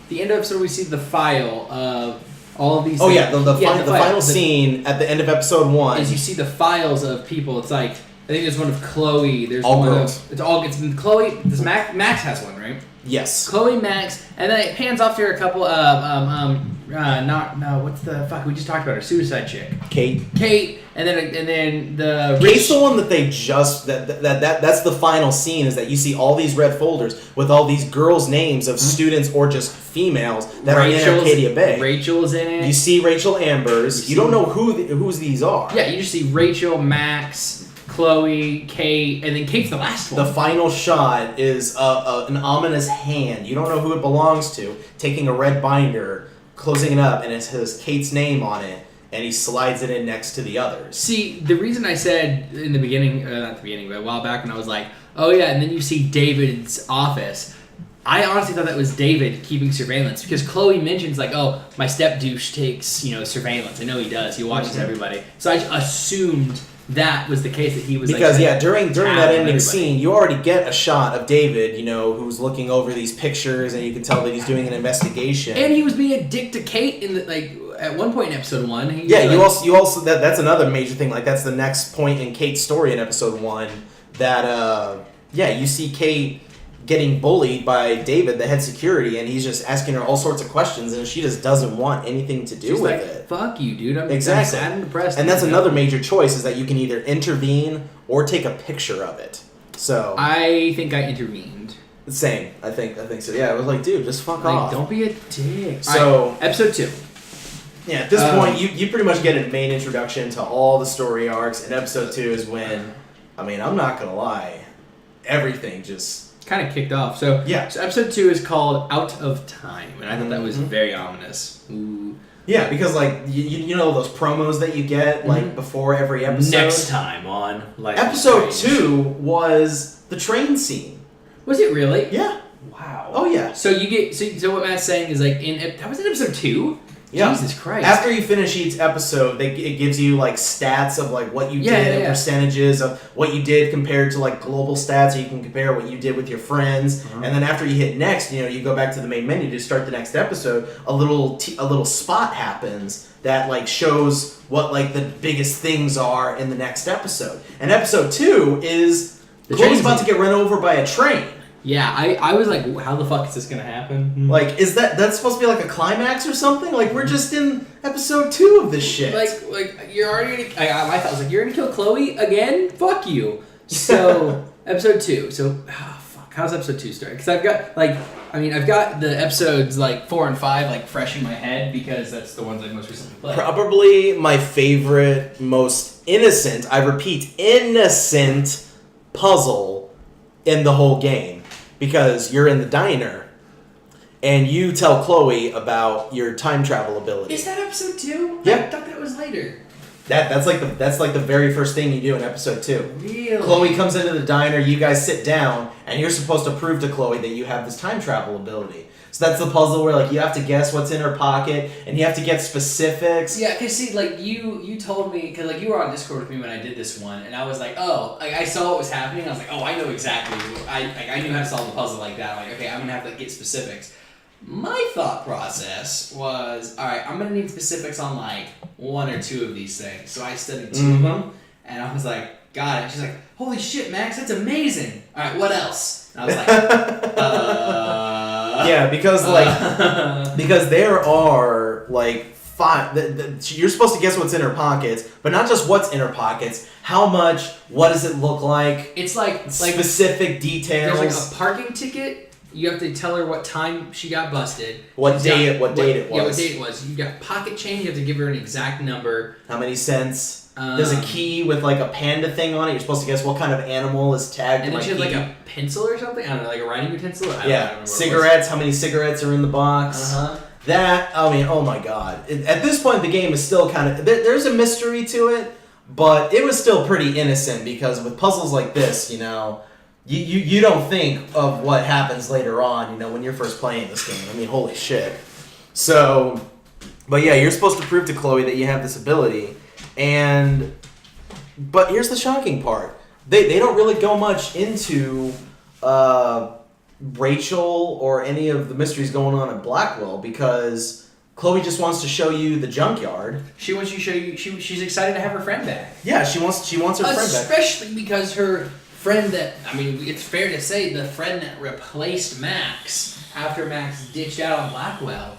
Speaker 1: the end of episode. We see the file of all of these.
Speaker 2: Oh yeah, the final
Speaker 1: files.
Speaker 2: scene at the end of episode 1
Speaker 1: is you see the files of people. It's like, I think there's one of Chloe. There's
Speaker 2: all
Speaker 1: one
Speaker 2: girls.
Speaker 1: It's Chloe. This Max has one, right?
Speaker 2: Yes.
Speaker 1: Chloe, Max, and then it pans off to a couple what's the fuck we just talked about, her suicide chick.
Speaker 2: Kate,
Speaker 1: and then the
Speaker 2: Kate's the one that they just that's the final scene, is that you see all these red folders with all these girls' names of students or just females that are in Arcadia Bay.
Speaker 1: Rachel's in it.
Speaker 2: You see Rachel Ambers. You don't know who these are.
Speaker 1: Yeah, you just see Rachel, Max, Chloe, Kate, and then Kate's the last one.
Speaker 2: The final shot is an ominous hand. You don't know who it belongs to, taking a red binder, closing it up, and it has Kate's name on it, and he slides it in next to the others.
Speaker 1: See, the reason I said in the beginning, not the beginning, but a while back when I was like, oh yeah, and then you see David's office, I honestly thought that was David keeping surveillance because Chloe mentions like, oh, my step douche takes surveillance. I know he does. He watches everybody. So I assumed that was the case that he was
Speaker 2: because
Speaker 1: like,
Speaker 2: during that ending
Speaker 1: everybody.
Speaker 2: scene, you already get a shot of David, who's looking over these pictures, and you can tell that he's doing an investigation.
Speaker 1: And he was being a dick to Kate in at one point in episode 1.
Speaker 2: You also that's another major thing. Like that's the next point in Kate's story in episode 1 that you see Kate getting bullied by David, the head security, and he's just asking her all sorts of questions, and she just doesn't want anything to do with it.
Speaker 1: Fuck you, dude. I'm
Speaker 2: exactly.
Speaker 1: sad and depressed.
Speaker 2: And that's another major choice is that you can either intervene or take a picture of it. So
Speaker 1: I think I intervened.
Speaker 2: Same. I think so. Yeah, I was like, dude, just fuck off.
Speaker 1: Don't be a dick.
Speaker 2: So
Speaker 1: right, episode 2.
Speaker 2: Yeah, at this point, you pretty much get a main introduction to all the story arcs, and episode 2 is when, I'm not gonna lie, everything just
Speaker 1: kind of kicked off. So episode 2 is called Out of Time, and I thought that was very ominous. Ooh.
Speaker 2: Yeah, because you know those promos that you get before every episode.
Speaker 1: Next time on
Speaker 2: episode 2 was the train scene.
Speaker 1: Was it really?
Speaker 2: Yeah.
Speaker 1: Wow.
Speaker 2: Oh yeah.
Speaker 1: So you get so what Matt's saying is that was in episode 2.
Speaker 2: Yeah.
Speaker 1: Jesus Christ.
Speaker 2: After you finish each episode, it gives you stats of what you did and percentages of what you did compared to global stats, so you can compare what you did with your friends. And then after you hit next, you go back to the main menu to start the next episode. A little spot happens that shows what the biggest things are in the next episode. And episode 2 is Chloe's about to get run over by a train.
Speaker 1: Yeah, I was like, how the fuck is this gonna happen?
Speaker 2: Is that's supposed to be a climax or something? We're just in episode 2 of this shit.
Speaker 1: You're already gonna... my thought was you're gonna kill Chloe again? Fuck you. So, episode 2. So, fuck, how's episode 2 start? Because I've got, I've got the episodes, 4 and 5, fresh in my head, because that's the ones I most recently played.
Speaker 2: Probably my favorite, most innocent, I repeat, innocent puzzle in the whole game. Because you're in the diner, and you tell Chloe about your time travel ability.
Speaker 1: Is that episode 2?
Speaker 2: Yeah.
Speaker 1: I thought that was later.
Speaker 2: That's the very first thing you do in episode 2.
Speaker 1: Really?
Speaker 2: Chloe comes into the diner, you guys sit down, and you're supposed to prove to Chloe that you have this time travel ability. So that's the puzzle where you have to guess what's in her pocket, and you have to get specifics.
Speaker 1: Yeah, because see, you told me, because you were on Discord with me when I did this one, and I was like, oh, I saw what was happening, I was like, oh, I know exactly, I knew how to solve the puzzle like that, okay, I'm gonna have to get specifics. My thought process was, alright, I'm gonna need specifics on 1 or 2 of these things, so I studied 2 of them, and I was like, got it. She's like, holy shit, Max, that's amazing. Alright, what else? And I was like,
Speaker 2: yeah, because because there are 5. You're supposed to guess what's in her pockets, but not just what's in her pockets. How much? What does it look like?
Speaker 1: It's
Speaker 2: specific details.
Speaker 1: There's a parking ticket. You have to tell her what time she got busted.
Speaker 2: What date it was.
Speaker 1: Yeah, what date it was. You got pocket change. You have to give her an exact number.
Speaker 2: How many cents? There's a key with a panda thing on it. You're supposed to guess what kind of animal is tagged.
Speaker 1: And then she had a pencil or something. I don't know, a writing utensil. I don't know
Speaker 2: cigarettes. How many cigarettes are in the box? That oh my god. At this point, the game is still kind of there's a mystery to it, but it was still pretty innocent because with puzzles like this, you don't think of what happens later on. When you're first playing this game. Holy shit. So, but yeah, you're supposed to prove to Chloe that you have this ability. But here's the shocking part. They don't really go much into Rachel or any of the mysteries going on at Blackwell because Chloe just wants to show you the junkyard.
Speaker 1: She wants to show you. She's excited to have her friend back.
Speaker 2: Yeah, she wants her friend back.
Speaker 1: Especially because her friend it's fair to say the friend that replaced Max after Max ditched out on Blackwell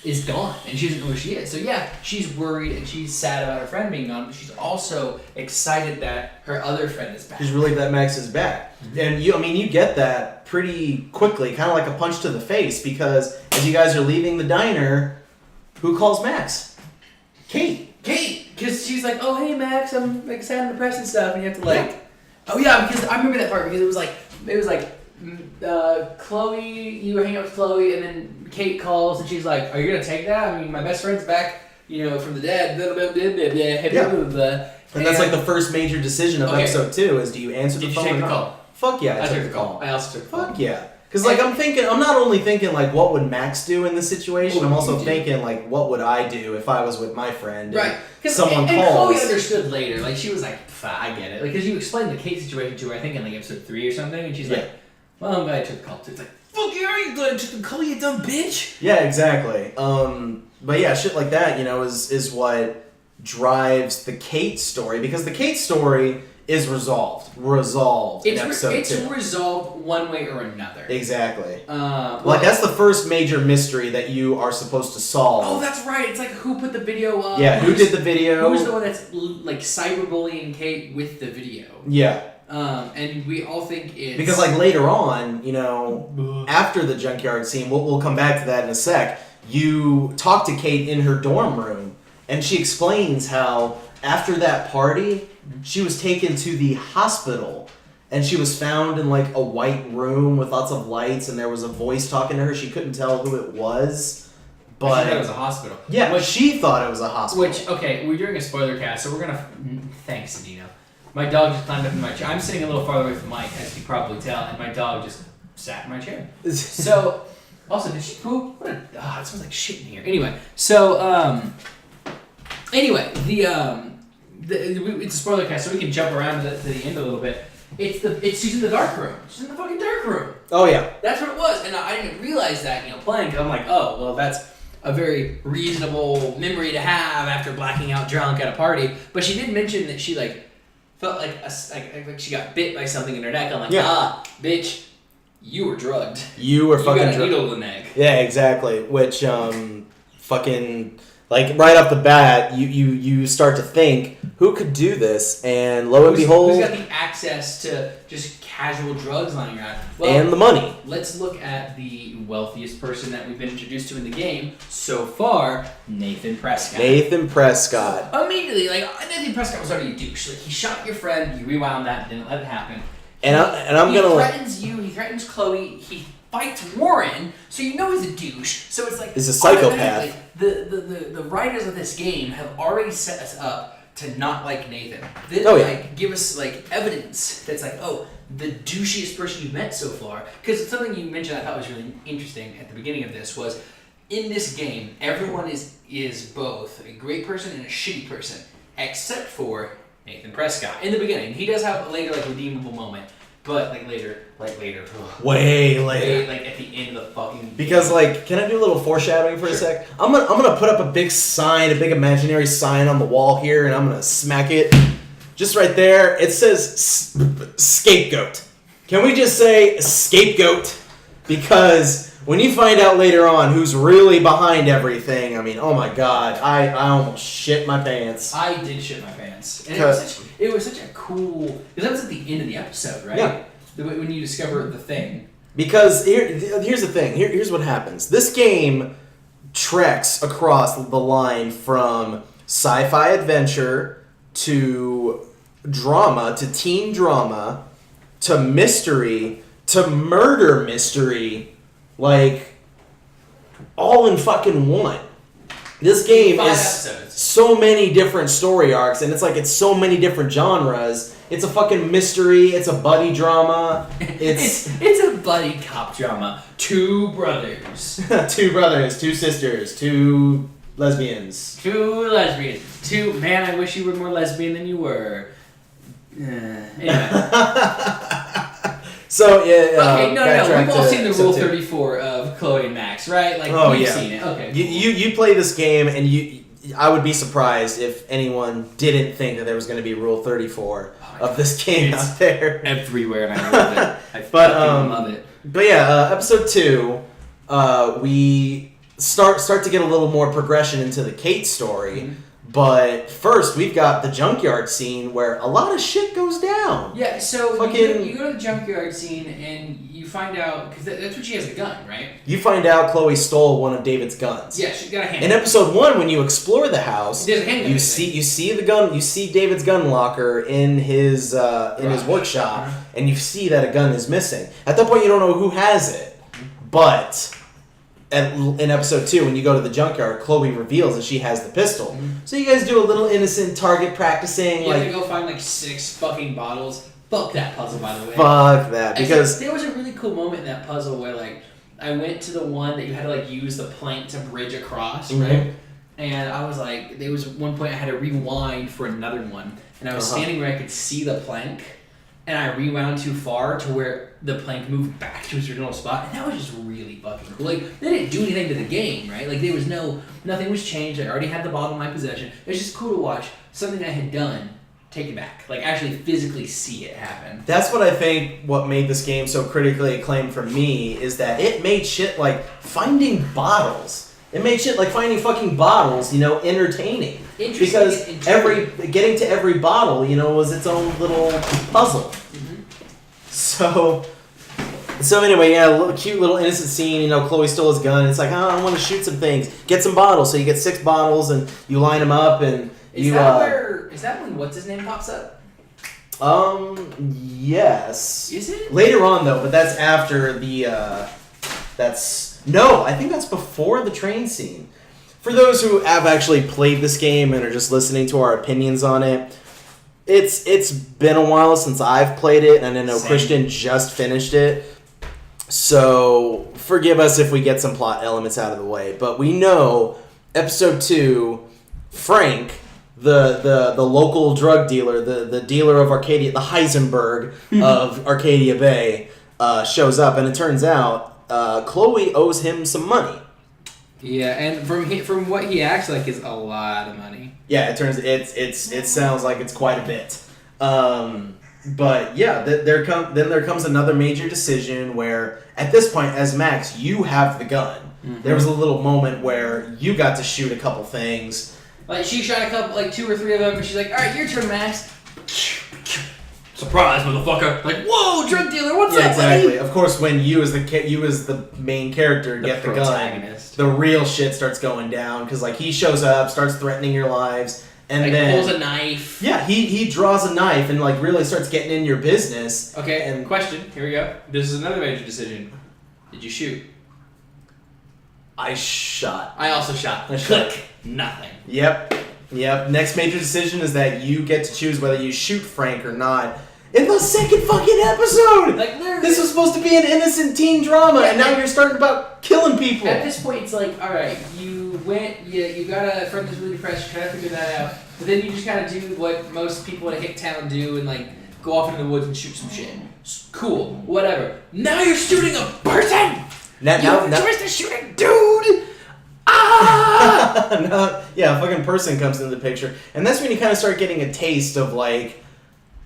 Speaker 1: is gone, and she doesn't know where she is. So yeah, she's worried and she's sad about her friend being gone, but she's also excited that her other friend is back.
Speaker 2: She's relieved that Max is back. And you get that pretty quickly, kind of like a punch to the face, because as you guys are leaving the diner, who calls Max? Kate,
Speaker 1: because she's like, oh hey Max, I'm sad and depressed and stuff, and you have to oh yeah, because I remember that part because it was Chloe, you were hanging out with Chloe, and then Kate calls and she's like, are you gonna take that? My best friend's back, from the dead.
Speaker 2: And that's the first major decision of episode 2 is do you answer the phone or not?
Speaker 1: Call?
Speaker 2: Fuck yeah, I took the call.
Speaker 1: I also took the call.
Speaker 2: Fuck yeah. Because, like, I'm not only thinking, like, what would Max do in this situation, I'm also
Speaker 1: do?
Speaker 2: thinking, like, what would I do if I was with my friend?
Speaker 1: Right.
Speaker 2: Someone
Speaker 1: and
Speaker 2: calls.
Speaker 1: Chloe understood later. Like, she was like, I get it. Like, because you explained the Kate situation to her, I think, in, like, episode 3 or something, and she's like, well, I'm glad I took the call, too. It's like, fuck you, you glad I took the call, you dumb bitch?
Speaker 2: Yeah, exactly. But yeah, shit like that, you know, is what drives the Kate story, because the Kate story is resolved in episode 2.
Speaker 1: It's resolved one way or another.
Speaker 2: Exactly. That's the first major mystery that you are supposed to solve.
Speaker 1: Oh, that's right. It's like, who put the video up?
Speaker 2: Yeah, who did the video?
Speaker 1: Who's the one that's like cyberbullying Kate with the video?
Speaker 2: Yeah.
Speaker 1: And we all think it's...
Speaker 2: Because, like, later on, you know, after the junkyard scene, we'll come back to that in a sec, you talk to Kate in her dorm room, and she explains how after that party, she was taken to the hospital, and she was found in, like, a white room with lots of lights, and there was a voice talking to her. She couldn't tell who it was, but...
Speaker 1: She thought it was a hospital.
Speaker 2: Yeah, she thought it was a hospital.
Speaker 1: Which, okay, we're doing a spoiler cast, so we're gonna... Thanks, Adino. My dog just climbed up in my chair. I'm sitting a little farther away from Mike, as you can probably tell, and my dog just sat in my chair. So, also, did she poop? What it smells like shit in here. Anyway, so, it's a spoiler cast, so we can jump around to the end a little bit. She's in the dark room. She's in the fucking dark room.
Speaker 2: Oh, yeah.
Speaker 1: That's what it was, and I didn't realize that, playing, because I'm like, oh, well, that's a very reasonable memory to have after blacking out drunk at a party. But she did mention that she, like, felt like she got bit by something in her neck. I'm like, bitch, you were drugged.
Speaker 2: You were fucking drugged.
Speaker 1: You got a needle in the neck.
Speaker 2: Yeah, exactly. Which, fucking... Like, right off the bat, you start to think, who could do this? And lo and behold...
Speaker 1: Who's got the access to just casual drugs lying around? Well,
Speaker 2: and the money.
Speaker 1: Let's look at the wealthiest person that we've been introduced to in the game so far, Nathan Prescott. Immediately, Nathan Prescott was already a douche. Like, he shot your friend, you rewound that, didn't let it happen.
Speaker 2: He
Speaker 1: threatens you, he threatens Chloe, he fights Warren, so you know he's a douche. So it's like...
Speaker 2: He's a psychopath.
Speaker 1: The writers of this game have already set us up to not like Nathan. Give us, like, evidence that's like, oh, the douchiest person you've met so far. Because something you mentioned I thought was really interesting at the beginning of this was, in this game, everyone is both a great person and a shitty person, except for Nathan Prescott. In the beginning, he does have a later, like, redeemable moment. But, later.
Speaker 2: Way later.
Speaker 1: At the end of the fucking...
Speaker 2: Because, can I do a little foreshadowing for a sec? I'm gonna put up a big imaginary sign on the wall here, and I'm gonna smack it. Just right there. It says scapegoat. Can we just say scapegoat? Because when you find out later on who's really behind everything, I mean, oh my god, I almost shit my pants.
Speaker 1: I did shit my pants. And it was such a cool... Because that was at the end of the episode, right?
Speaker 2: Yeah.
Speaker 1: When you discover the thing.
Speaker 2: Because here's the thing. Here's what happens. This game treks across the line from sci-fi adventure to drama to teen drama to mystery to murder mystery, all in fucking one. This game is so many different story arcs, and it's so many different genres. It's a fucking mystery. It's a buddy drama. It's
Speaker 1: a buddy cop drama. Two brothers.
Speaker 2: Two sisters, two lesbians.
Speaker 1: Man, I wish you were more lesbian than you were. Anyway.
Speaker 2: So, yeah.
Speaker 1: Okay, no. We've all seen the Rule 34 of Chloe and Max, right? We've seen it. Okay.
Speaker 2: You play this game, and I would be surprised if anyone didn't think that there was going to be Rule 34 of this game out there.
Speaker 1: Everywhere, and I love it. I fucking love it.
Speaker 2: But yeah, episode 2, we start to get a little more progression into the Kate story. Mm-hmm. But first, we've got the junkyard scene where a lot of shit goes down.
Speaker 1: Yeah, so you go to the junkyard scene and you find out, because that's when she has a gun, right?
Speaker 2: You find out Chloe stole one of David's guns.
Speaker 1: Yeah, she's got a handgun.
Speaker 2: In episode 1, when you explore the house,
Speaker 1: there's a handgun.
Speaker 2: You see the gun. You see David's gun locker in his workshop, and you see that a gun is missing. At that point, you don't know who has it, but in episode 2, when you go to the junkyard, Chloe reveals that she has the pistol. So you guys do a little innocent target practicing.
Speaker 1: You
Speaker 2: like,
Speaker 1: have to go find like 6 fucking bottles. Fuck that puzzle, by the way.
Speaker 2: Fuck that, because
Speaker 1: there was a really cool moment in that puzzle where like I went to the one that you had to like use the plank to bridge across, right? And I was like, there was one point I had to rewind for another one, and I was standing where I could see the plank, and I rewound too far to where the plank moved back to its original spot, and that was just really fucking cool. Like, they didn't do anything to the game, right? Like, there was nothing was changed. I already had the bottle in my possession. It was just cool to watch something I had done take it back. Like, actually physically see it happen.
Speaker 2: That's what I think what made this game so critically acclaimed for me, is that it made shit like finding bottles. It made shit like finding fucking bottles, entertaining. Because getting to every bottle, was its own little puzzle. So anyway, a little cute little innocent scene. Chloe stole his gun. It's like, I want to shoot some things. Get some bottles. So you get 6 bottles and you line them up and
Speaker 1: Is that when what's his name pops up?
Speaker 2: Yes.
Speaker 1: Is it?
Speaker 2: Later on though, but that's after the No, I think that's before the train scene. For those who have actually played this game and are just listening to our opinions on it, it's been a while since I've played it, and I know Christian just finished it. So forgive us if we get some plot elements out of the way. But we know episode 2, Frank, the local drug dealer, the dealer of Arcadia, the Heisenberg of Arcadia Bay, shows up, and it turns out Chloe owes him some money.
Speaker 1: Yeah, and from what he acts like is a lot of money.
Speaker 2: Yeah, it sounds like it's quite a bit. But yeah, there comes another major decision where at this point, as Max, you have the gun. There was a little moment where you got to shoot a couple things.
Speaker 1: Like she shot a couple, like 2 or 3 of them, and she's like, "All right, your turn, Max." Surprise, motherfucker! Like, whoa, drug dealer, what's up,
Speaker 2: exactly.
Speaker 1: buddy?
Speaker 2: Of course, when you as the main character get the gun, the real shit starts going down, because like he shows up, starts threatening your lives, and
Speaker 1: like,
Speaker 2: then
Speaker 1: pulls a knife.
Speaker 2: Yeah, he draws a knife and like really starts getting in your business.
Speaker 1: Okay.
Speaker 2: And
Speaker 1: question. Here we go. This is another major decision. Did you shoot?
Speaker 2: I shot.
Speaker 1: I also shot. Click. Nothing.
Speaker 2: Yep. Next major decision is that you get to choose whether you shoot Frank or not. In the second fucking episode!
Speaker 1: Like, literally.
Speaker 2: This was supposed to be an innocent teen drama, and now you're starting about killing people.
Speaker 1: At this point, it's like, alright, you got a friend that's really depressed, you try to figure that out, but then you just kind of do what most people in a hick town do and, like, go off into the woods and shoot some shit. Cool. Whatever. Now you're shooting a person! You have the choice to shoot a dude! Ah!
Speaker 2: Yeah, a fucking person comes into the picture. And that's when you kind of start getting a taste of, like,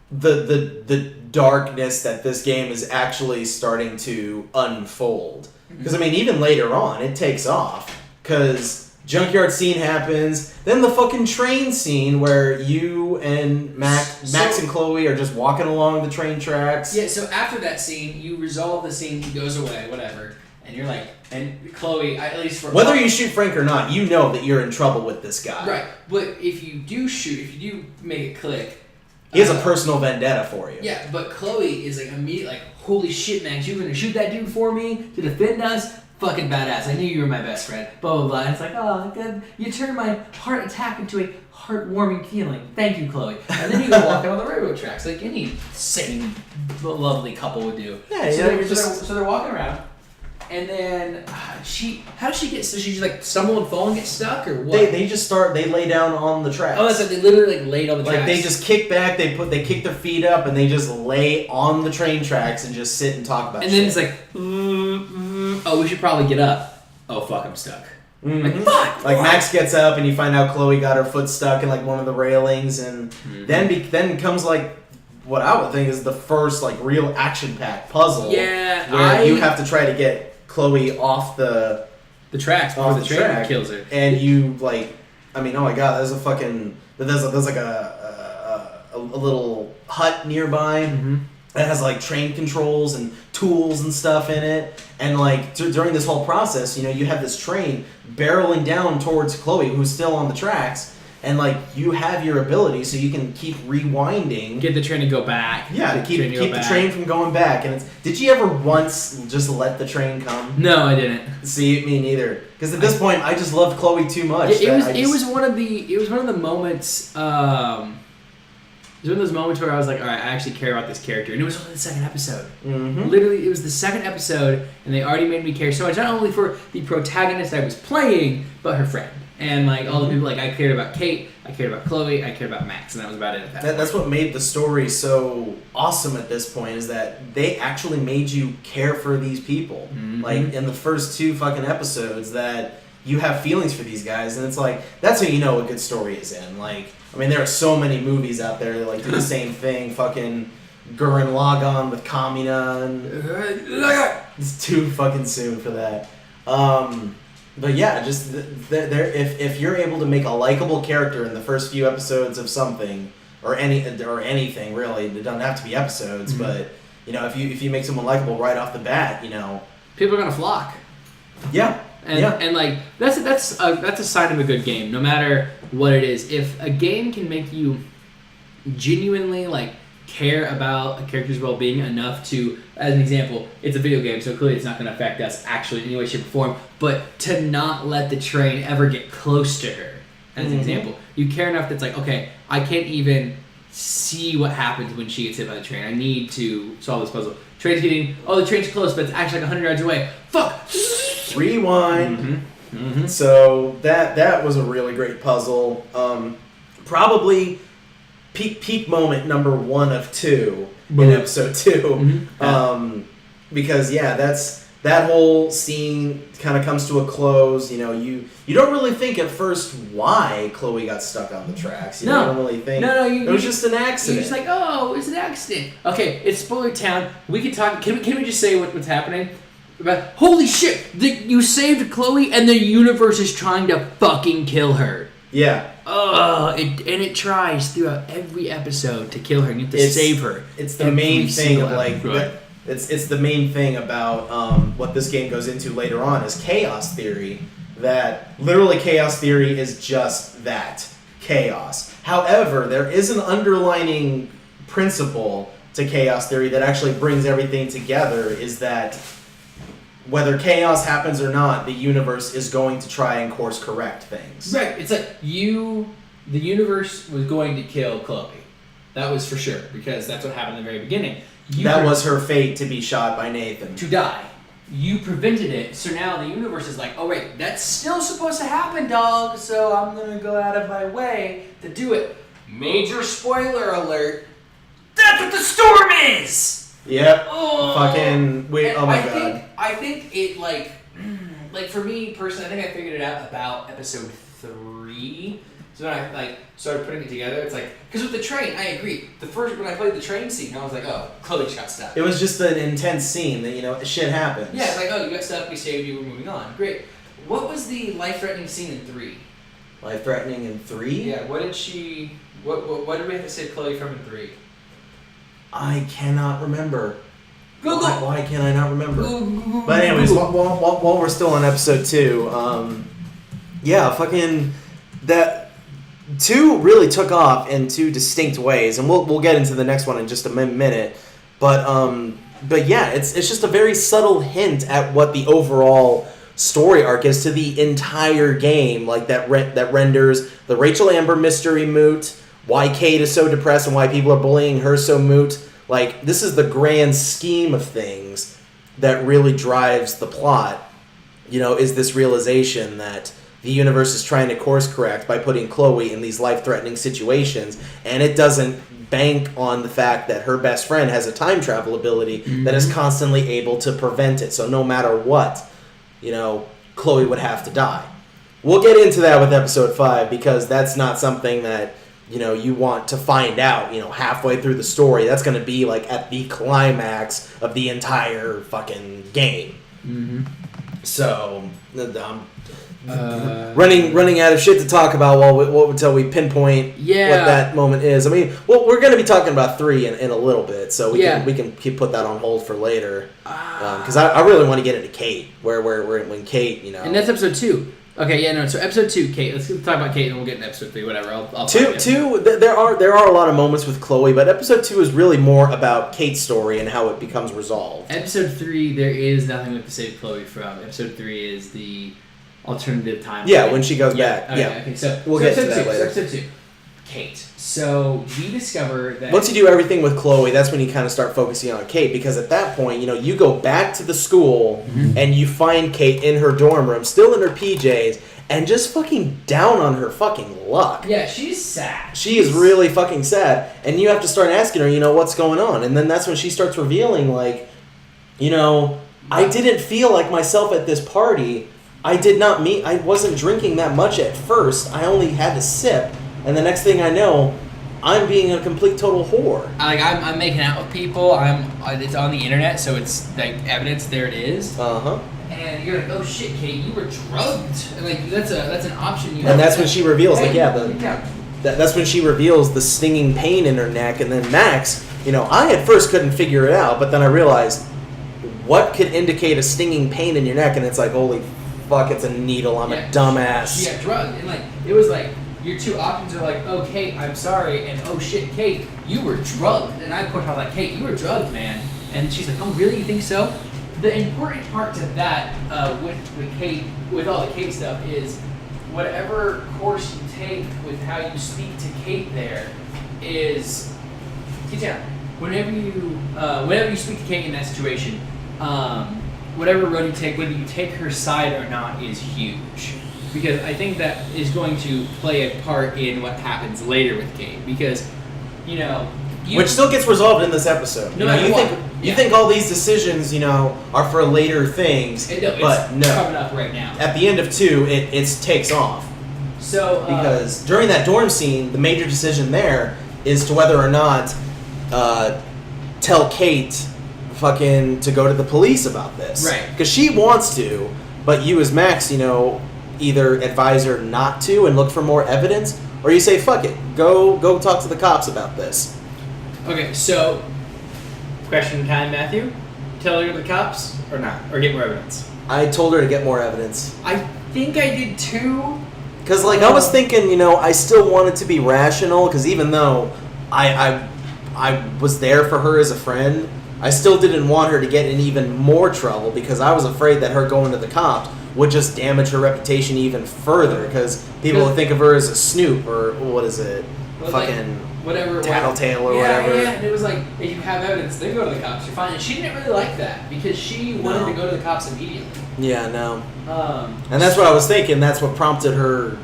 Speaker 2: the darkness that this game is actually starting to unfold. Because, I mean, even later on, it takes off. Because junkyard scene happens, then the fucking train scene where you and Max and Chloe are just walking along the train tracks.
Speaker 1: Yeah, so after that scene, you resolve the scene, he goes away, whatever. And you're like, and Chloe, at least for...
Speaker 2: Whether you shoot Frank or not, you know that you're in trouble with this guy.
Speaker 1: Right, but if you do make it click...
Speaker 2: He has a personal vendetta for you.
Speaker 1: Yeah, but Chloe is like immediately like, holy shit, Max, you're gonna shoot that dude for me to defend us? Fucking badass. I knew you were my best friend. Blah, blah, blah. And it's like, oh, good. You turned my heart attack into a heartwarming feeling. Thank you, Chloe. And then you go walking on the railroad tracks like any sane, lovely couple would do.
Speaker 2: Yeah,
Speaker 1: so they're walking around. And then how does she get? So she's like stumble and fall and get stuck, or what?
Speaker 2: They lay down on the tracks.
Speaker 1: Oh, that's like they literally like laid on the tracks.
Speaker 2: Like they just kick back, they kick their feet up, and they just lay on the train tracks and just sit and talk about.
Speaker 1: And
Speaker 2: shit.
Speaker 1: then it's like, oh, we should probably get up. Oh fuck, I'm stuck. Like fuck.
Speaker 2: Like Max gets up, and you find out Chloe got her foot stuck in like one of the railings, and then comes like what I would think is the first like real action-packed puzzle.
Speaker 1: Yeah,
Speaker 2: where you have to try to get Chloe off the
Speaker 1: tracks before the train kills her,
Speaker 2: and you like, I mean, oh my god, there's like a little hut nearby that has like train controls and tools and stuff in it, and like during this whole process, you have this train barreling down towards Chloe, who's still on the tracks, and like you have your ability, so you can keep rewinding.
Speaker 1: Get the train to go back.
Speaker 2: Yeah, to keep the train from going back. And did you ever once just let the train come?
Speaker 1: No, I didn't.
Speaker 2: See, me neither. Because at this point, I just loved Chloe too much.
Speaker 1: It was one of the moments. It was one of those moments where I was like, all right, I actually care about this character. And it was only the second episode.
Speaker 2: Mm-hmm.
Speaker 1: Literally, it was the second episode, and they already made me care so much, not only for the protagonist I was playing, but her friend. And like all the people, like I cared about Kate, I cared about Chloe, I cared about Max, and that was about it at that point.
Speaker 2: That's what made the story so awesome at this point, is that they actually made you care for these people.
Speaker 1: Mm-hmm.
Speaker 2: Like in the first 2 fucking episodes, that you have feelings for these guys, and it's like, that's how you know a good story is in. Like, I mean, there are so many movies out there that like do the same thing. Fucking Gurren Lagann with Kamina, and it's too fucking soon for that. But yeah, just if you're able to make a likable character in the first few episodes of something, or anything really, it doesn't have to be episodes, mm-hmm. but you know, if you make someone likable right off the bat, you know,
Speaker 1: people are gonna flock.
Speaker 2: Yeah.
Speaker 1: And like that's a sign of a good game, no matter what it is. If a game can make you genuinely like care about a character's well-being enough to, as an example, it's a video game, so clearly it's not going to affect us actually in any way, shape, or form, but to not let the train ever get close to her, as an example. You care enough that's like, okay, I can't even see what happens when she gets hit by the train. I need to solve this puzzle. The train's close, but it's actually like 100 yards away. Fuck!
Speaker 2: Rewind.
Speaker 1: Mm-hmm. Mm-hmm.
Speaker 2: So that was a really great puzzle. Probably peak moment number 1 of 2 in episode 2.
Speaker 1: Mm-hmm.
Speaker 2: Because that whole scene kind of comes to a close. You know, you don't really think at first why Chloe got stuck on the tracks. You don't really think.
Speaker 1: No,
Speaker 2: it was just an accident.
Speaker 1: You're just like, oh, it's an accident. Okay, it's Spoiler Town. We can talk. Can we just say what's happening? About, holy shit! You saved Chloe, and the universe is trying to fucking kill her.
Speaker 2: Yeah.
Speaker 1: It tries throughout every episode to kill her, and you have to save her.
Speaker 2: It's the main thing of like. It's the main thing about what this game goes into later on is chaos theory. That literally chaos theory is just that, chaos. However, there is an underlining principle to chaos theory that actually brings everything together, is that whether chaos happens or not, the universe is going to try and course correct things.
Speaker 1: Right. It's like the universe was going to kill Chloe. That was for sure, because that's what happened in the very beginning.
Speaker 2: That was her fate, to be shot by Nathan.
Speaker 1: To die. You prevented it, so now the universe is like, oh wait, that's still supposed to happen, dog, so I'm going to go out of my way to do it. Major spoiler alert. That's what the storm is!
Speaker 2: Yep.
Speaker 1: Oh
Speaker 2: my god.
Speaker 1: I think it, like for me personally, I think I figured it out about episode 3. So when I like started putting it together, it's like, because with the train, I agree. When I played the train scene, I was like, oh, Chloe just got stuck.
Speaker 2: It was just an intense scene that, you know, shit happens.
Speaker 1: Yeah, it's like, oh, you got stuck, we saved you, we're moving on. Great. What was the life-threatening scene in 3?
Speaker 2: Life-threatening in 3?
Speaker 1: Yeah, what did we have to save Chloe from in 3?
Speaker 2: I cannot remember.
Speaker 1: Google.
Speaker 2: Why can't I not remember?
Speaker 1: Google.
Speaker 2: But anyways, while we're still on episode 2, fucking that 2 really took off in 2 distinct ways, and we'll get into the next one in just a minute. But yeah, it's just a very subtle hint at what the overall story arc is to the entire game, like that renders the Rachel Amber mystery moot, why Kate is so depressed and why people are bullying her so moot. Like, this is the grand scheme of things that really drives the plot, you know, is this realization that the universe is trying to course correct by putting Chloe in these life-threatening situations, and it doesn't bank on the fact that her best friend has a time travel ability that is constantly able to prevent it. So no matter what, you know, Chloe would have to die. We'll get into that with episode 5, because that's not something that, you know, you want to find out, you know, halfway through the story. That's going to be, like, at the climax of the entire fucking game. Mm-hmm. So, running out of shit to talk about until we pinpoint what that moment is. I mean, well, we're going to be talking about 3 in a little bit, so we can put that on hold for later. Because I really want to get into Kate, where when Kate, you know,
Speaker 1: and that's episode 2. Okay, yeah, no. So episode 2, Kate. Let's talk about Kate, and we'll get into episode 3. Whatever. I'll
Speaker 2: two. There are a lot of moments with Chloe, but episode 2 is really more about Kate's story and how it becomes resolved.
Speaker 1: Episode 3, there is nothing we have to save Chloe from. Episode 3 is the alternative time.
Speaker 2: Yeah, when she goes back.
Speaker 1: Okay. So
Speaker 2: we'll get to that later.
Speaker 1: Episode 2, Kate. So we discover that
Speaker 2: once you do everything with Chloe, that's when you kind of start focusing on Kate, because at that point, you go back to the school and you find Kate in her dorm room, still in her PJs, and just fucking down on her fucking luck.
Speaker 1: Yeah, she's sad.
Speaker 2: She is really fucking sad, and you have to start asking her, what's going on, and then that's when she starts revealing, like, I didn't feel like myself at this party. I wasn't drinking that much at first. I only had a sip. And the next thing I know, I'm being a complete total whore.
Speaker 1: I'm making out with people. It's on the internet, so it's like evidence. There it is. And you're like, oh shit, Kate, you were drugged. And like that's an option.
Speaker 2: And that's when she reveals, that's when she reveals the stinging pain in her neck. And then Max, I at first couldn't figure it out, but then I realized what could indicate a stinging pain in your neck, and it's like, holy fuck, it's a needle. I'm a dumbass.
Speaker 1: She got drugged, and like it was like. Your two options are like, oh, Kate, I'm sorry, and oh, shit, Kate, you were drugged. And I of course, I was like, Kate, you were drugged, man. And she's like, oh, really, you think so? The important part to that with Kate, with all the Kate stuff, is whatever course you take with how you speak to Kate there is, whenever you speak to Kate in that situation, whatever road you take, whether you take her side or not, is huge. Because I think that is going to play a part in what happens later with Kate. Because,
Speaker 2: which still gets resolved in this episode. You think all these decisions, are for later things, but no.
Speaker 1: Coming up right now.
Speaker 2: At the end of 2, it takes off.
Speaker 1: So
Speaker 2: because during that dorm scene, the major decision there is to whether or not tell Kate fucking to go to the police about this.
Speaker 1: Right.
Speaker 2: Because she wants to, but you as Max, either advise her not to and look for more evidence, or you say, fuck it, go talk to the cops about this.
Speaker 1: Okay, so, question time, Matthew. Tell her to the cops, or not? Or get more evidence?
Speaker 2: I told her to get more evidence.
Speaker 1: I think I did too.
Speaker 2: Because, I was thinking, I still wanted to be rational, because even though I was there for her as a friend, I still didn't want her to get in even more trouble, because I was afraid that her going to the cops would just damage her reputation even further, because people would think of her as a snoop, or what is it? Fucking
Speaker 1: whatever,
Speaker 2: tattletale or whatever.
Speaker 1: Yeah, and it was like, if you have evidence, then go to the cops, you're fine. And she didn't really like that, because she wanted to go to the cops immediately.
Speaker 2: Yeah, no. And that's what I was thinking, that's what prompted her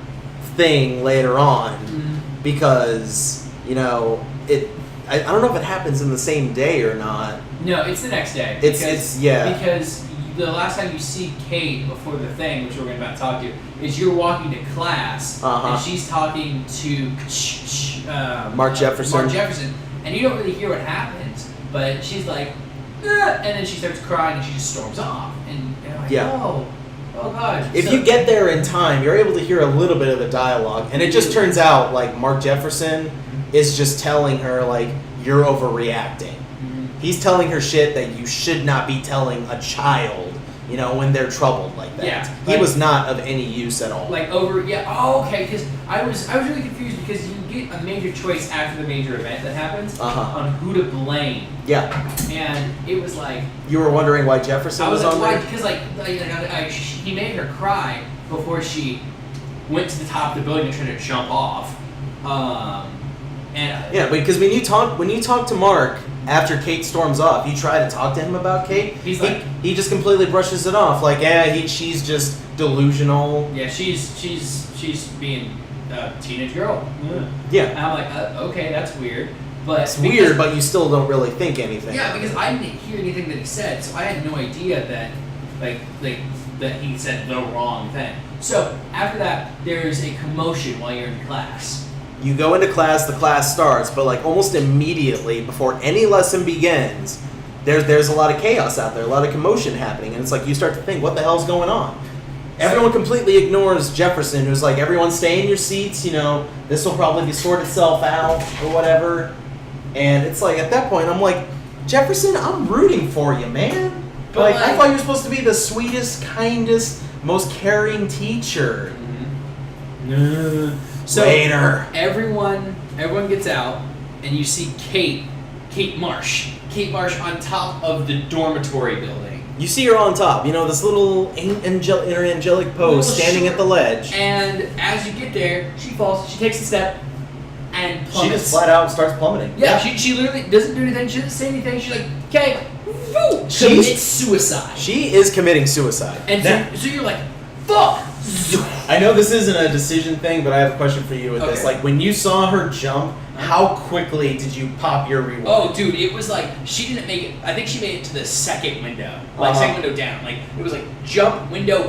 Speaker 2: thing later on, because, I don't know if it happens in the same day or not.
Speaker 1: No, it's the next day. Because the last time you see Kate before the thing, which we're going to about to talk to, is you're walking to class, and she's talking to
Speaker 2: Mark Jefferson.
Speaker 1: And you don't really hear what happens, but she's like, and then she starts crying, and she just storms off. And you're like, oh God.
Speaker 2: If you get there in time, you're able to hear a little bit of the dialogue, and it just turns out, like, Mark Jefferson is just telling her, like, you're overreacting. He's telling her shit that you should not be telling a child, when they're troubled like that.
Speaker 1: Yeah,
Speaker 2: he was not of any use at all.
Speaker 1: Okay, because I was really confused, because you get a major choice after the major event that happens on who to blame.
Speaker 2: Yeah.
Speaker 1: And it was like...
Speaker 2: You were wondering why Jefferson was on there?
Speaker 1: Because, he made her cry before she went to the top of the building and tried to jump off.
Speaker 2: Because when you talk to Mark after Kate storms off, you try to talk to him about Kate. He just completely brushes it off, like, she's just delusional.
Speaker 1: Yeah, she's being a teenage girl.
Speaker 2: Yeah.
Speaker 1: And I'm like, okay, that's weird. But
Speaker 2: it's weird, but you still don't really think anything.
Speaker 1: Yeah, because I didn't hear anything that he said, so I had no idea that that he said the wrong thing. So after that, there's a commotion while you're in class.
Speaker 2: You go into class, the class starts, but like almost immediately before any lesson begins, there's a lot of chaos out there, a lot of commotion happening, and it's like you start to think, what the hell's going on? Everyone completely ignores Jefferson, who's like, everyone stay in your seats, this will probably sort itself out or whatever. And it's like, at that point, I'm like, Jefferson, I'm rooting for you, man. But I thought you were supposed to be the sweetest, kindest, most caring teacher.
Speaker 1: So
Speaker 2: Later.
Speaker 1: everyone gets out, and you see Kate Marsh on top of the dormitory building.
Speaker 2: You see her on top, this little angelic pose standing at the ledge.
Speaker 1: And as you get there, she falls, she takes a step, and plummets.
Speaker 2: She just flat out starts plummeting.
Speaker 1: Yeah, she literally doesn't do anything, she doesn't say anything, she's like, okay, commits suicide.
Speaker 2: She is committing suicide.
Speaker 1: And so you're like, fuck!
Speaker 2: I know this isn't a decision thing, but I have a question for you with this.
Speaker 1: Okay.
Speaker 2: Like, when you saw her jump, how quickly did you pop your reward?
Speaker 1: Oh, dude, it was like, she didn't make it, I think she made it to the second window. Like, second window down. Like, it was like, jump, window,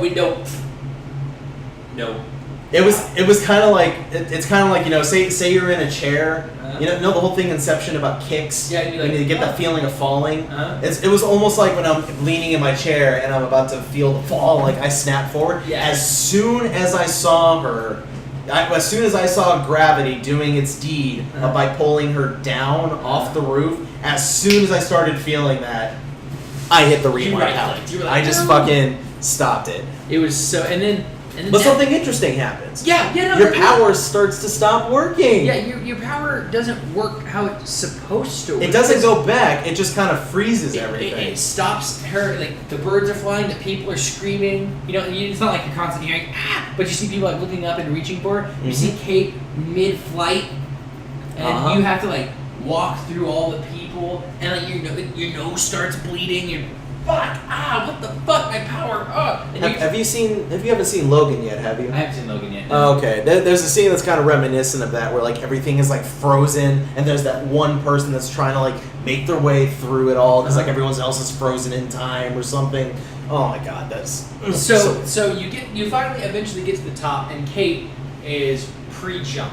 Speaker 1: no.
Speaker 2: It was kind of like, it's kind of like, say you're in a chair, the whole thing Inception about kicks,
Speaker 1: yeah,
Speaker 2: you need to get that feeling of falling.
Speaker 1: Uh-huh.
Speaker 2: It was almost like when I'm leaning in my chair and I'm about to feel the fall, like I snap forward.
Speaker 1: Yeah.
Speaker 2: As soon as I saw her, as soon as I saw gravity doing its deed by pulling her down off the roof, as soon as I started feeling that, I hit the rewind button. I just fucking stopped it.
Speaker 1: It was so, and then
Speaker 2: but something interesting happens.
Speaker 1: Yeah, no,
Speaker 2: your power starts to stop working.
Speaker 1: Yeah, your power doesn't work how it's supposed to.
Speaker 2: It doesn't go back. It just kind of freezes everything.
Speaker 1: It stops her. Like the birds are flying, the people are screaming. It's not like you're constantly hearing but you see people like looking up and reaching for her. You see Kate mid-flight, and you have to like walk through all the people, and like your nose starts bleeding. You're fuck! What the fuck? My power!
Speaker 2: Have you haven't seen Logan yet? Have you?
Speaker 1: I haven't seen Logan yet. No.
Speaker 2: Oh, okay. There's a scene that's kind of reminiscent of that, where like everything is like frozen, and there's that one person that's trying to like make their way through it all because like everyone else is frozen in time or something. Oh my god, that's
Speaker 1: so you finally eventually get to the top, and Kate is pre-jump.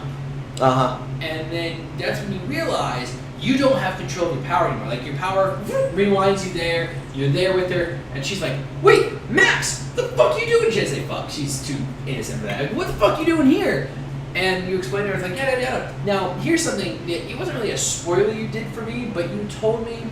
Speaker 1: And then that's when you realize you don't have control of your power anymore. Like, your power rewinds you there, you're there with her, and she's like, wait, Max, the fuck you doing? She doesn't say fuck, she's too innocent for that. Like, what the fuck you doing here? And you explain to her, it's like, yada, yada. Now, here's something that it wasn't really a spoiler you did for me, but you told me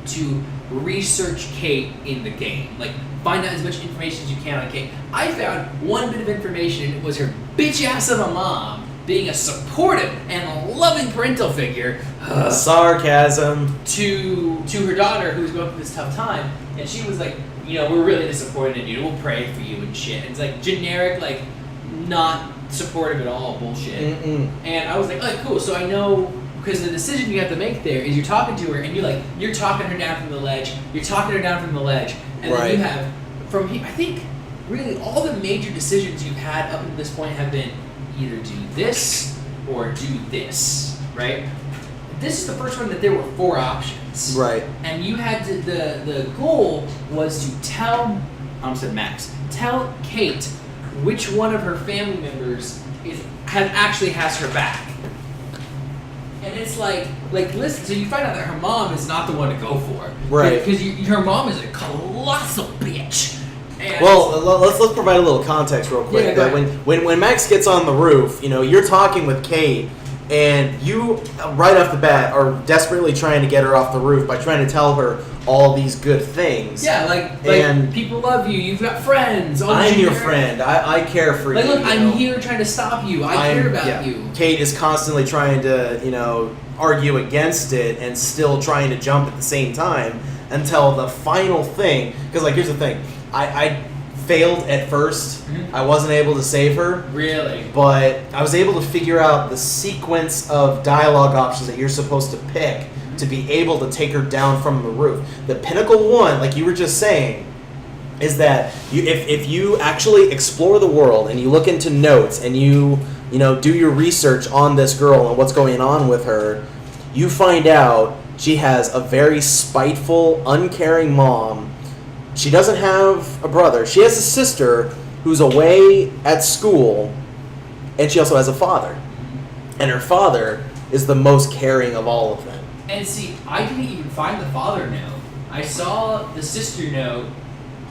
Speaker 1: to research Kate in the game. Like, find out as much information as you can on Kate. I found one bit of information, and it was her bitch ass of a mom being a supportive and loving parental figure.
Speaker 2: Sarcasm.
Speaker 1: To her daughter, who was going through this tough time, and she was like, we're really disappointed in you, we'll pray for you and shit. And it's like generic, like, not supportive at all bullshit. And I was like, oh, cool, so I know, because the decision you have to make there is you're talking to her, and you're talking her down from the ledge, and then you have, I think, really all the major decisions you've had up to this point have been either do this or do this, right? This is the first one that there were 4 options.
Speaker 2: Right.
Speaker 1: And you had to, the goal was to tell Kate which one of her family members actually has her back. And it's like listen, so you find out that her mom is not the one to go for.
Speaker 2: Right.
Speaker 1: Because her mom is a colossal bitch.
Speaker 2: Well, let's provide a little context real quick.
Speaker 1: Yeah,
Speaker 2: when Max gets on the roof, you're talking with Kate, and you right off the bat are desperately trying to get her off the roof by trying to tell her all these good things.
Speaker 1: Yeah, like people love you. You've got friends.
Speaker 2: I'm your friend. I care for you.
Speaker 1: Look, I'm here trying to stop you. I care about you.
Speaker 2: Kate is constantly trying to argue against it and still trying to jump at the same time until the final thing. Because here's the thing. I failed at first. I wasn't able to save her.
Speaker 1: Really?
Speaker 2: But I was able to figure out the sequence of dialogue options that you're supposed to pick to be able to take her down from the roof. The pinnacle one, like you were just saying, is that if you actually explore the world and you look into notes and you do your research on this girl and what's going on with her, you find out she has a very spiteful, uncaring mom. She doesn't have a brother. She has a sister who's away at school, and she also has a father. And her father is the most caring of all of them.
Speaker 1: And see, I didn't even find the father note. I saw the sister note,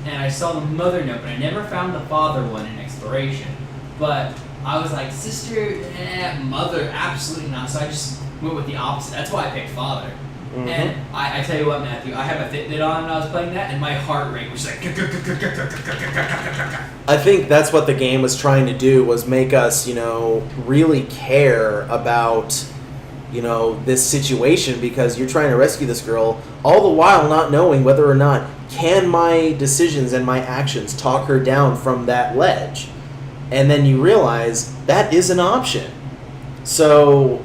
Speaker 1: and I saw the mother note, but I never found the father one in exploration. But I was like, sister, mother, absolutely not. So I just went with the opposite. That's why I picked father. And I tell you what, Matthew, I have a Fitbit on when I was playing that, and my heart rate was like...
Speaker 2: I think that's what the game was trying to do, was make us, really care about, this situation, because you're trying to rescue this girl, all the while not knowing whether or not can my decisions and my actions talk her down from that ledge. And then you realize that is an option. So...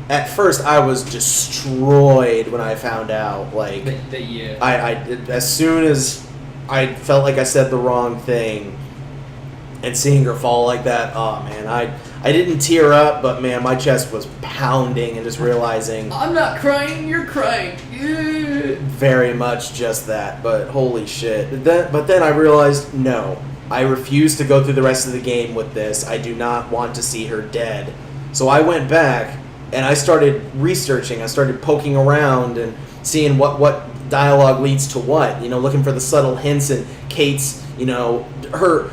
Speaker 2: At first, I was destroyed when I found out. Like, as soon as I felt like I said the wrong thing, and seeing her fall like that, oh man, I didn't tear up, but man, my chest was pounding, and just realizing
Speaker 1: I'm not crying, you're crying.
Speaker 2: Very much just that. But holy shit! But then I realized, no, I refuse to go through the rest of the game with this. I do not want to see her dead. So I went back. And I started researching. I started poking around and seeing what dialogue leads to what. Looking for the subtle hints in Kate's, her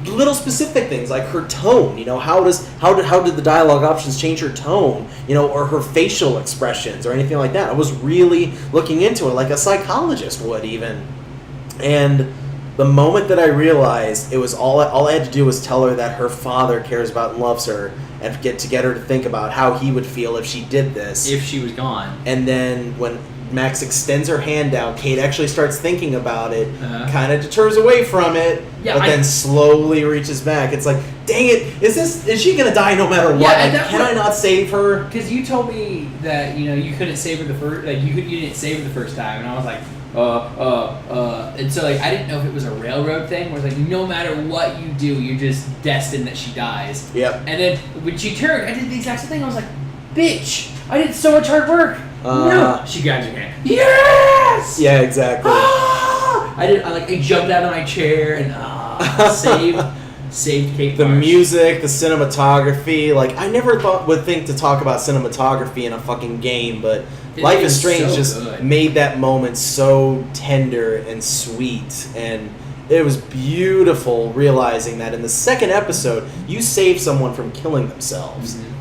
Speaker 2: little specific things like her tone. How did the dialogue options change her tone? Or her facial expressions or anything like that. I was really looking into it like a psychologist would even. And the moment that I realized it was all I had to do was tell her that her father cares about and loves her, and get her to think about how he would feel if she did this.
Speaker 1: If she was gone.
Speaker 2: And then when Max extends her hand down, Kate actually starts thinking about it, kind of deters away from it, then slowly reaches back. It's like, dang it, is she gonna die no matter what? Can I not save her?
Speaker 1: Because you told me that you couldn't save her the first, you didn't save her the first time, and I was like, and so I didn't know if it was a railroad thing where it's like no matter what you do, you're just destined that she dies.
Speaker 2: Yep.
Speaker 1: And then when she turned, I did the exact same thing. I was like, bitch, I did so much hard work. No, she grabs your hand. Yes.
Speaker 2: Yeah, exactly.
Speaker 1: I jumped out of my chair and saved Kate.
Speaker 2: The music, the cinematography, I never would think to talk about cinematography in a fucking game, but Life is Strange just made that moment so tender and sweet, and it was beautiful realizing that in the second episode you saved someone from killing themselves. Mm-hmm.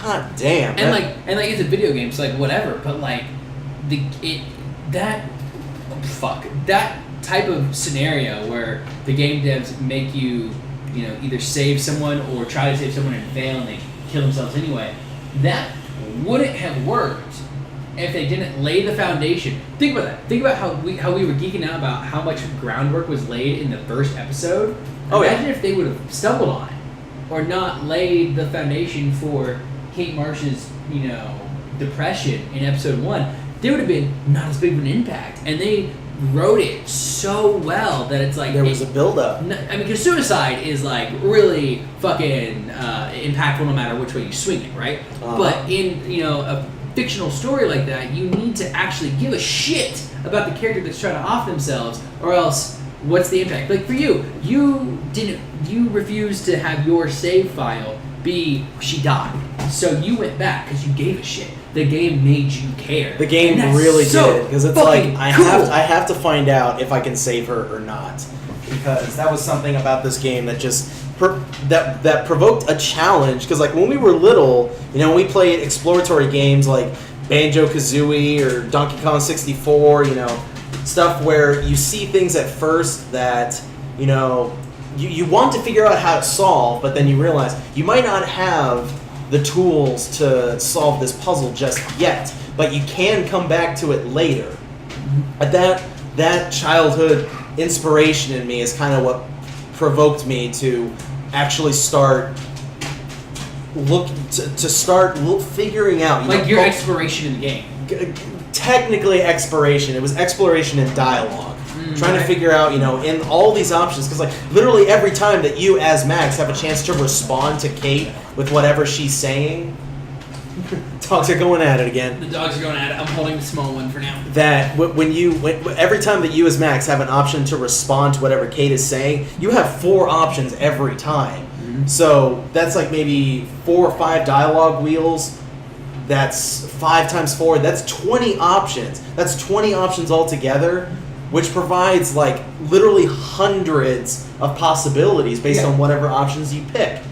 Speaker 2: God damn.
Speaker 1: And it's a video game, so whatever, but that type of scenario where the game devs make you either save someone or try to save someone and fail and they kill themselves anyway, that wouldn't have worked if they didn't lay the foundation. Think about that. Think about how we were geeking out about how much groundwork was laid in the first episode. Imagine if they would have stumbled on it or not laid the foundation for Kate Marsh's, depression in episode 1. There would have been not as big of an impact. And they wrote it so well that it's
Speaker 2: there was a build-up.
Speaker 1: Because suicide is really fucking impactful no matter which way you swing it, right? But in a fictional story like that, you need to actually give a shit about the character that's trying to off themselves, or else what's the impact? For you refused to have your save file be she died, so you went back because you gave a shit. The game made you care.
Speaker 2: The game really did, because it's I have to find out if I can save her or not, because that was something about this game that just that provoked a challenge. Because when we were little, we played exploratory games like Banjo-Kazooie or Donkey Kong 64, stuff where you see things at first that you want to figure out how to solve, but then you realize you might not have the tools to solve this puzzle just yet, but you can come back to it later. But that childhood inspiration in me is kind of what provoked me to actually start figuring out
Speaker 1: your exploration in the game.
Speaker 2: Technically exploration. It was exploration in dialogue. Trying to figure out, in all these options, because literally every time that you as Max have a chance to respond to Kate with whatever she's saying, dogs are going at it again.
Speaker 1: The dogs are going at it. I'm holding the small one for now.
Speaker 2: That every time that you as Max have an option to respond to whatever Kate is saying, you have 4 options every time. Mm-hmm. So that's maybe 4 or 5 dialogue wheels. That's 5 times 4. That's 20 options. That's 20 options altogether, which provides literally hundreds of possibilities based on whatever options you pick.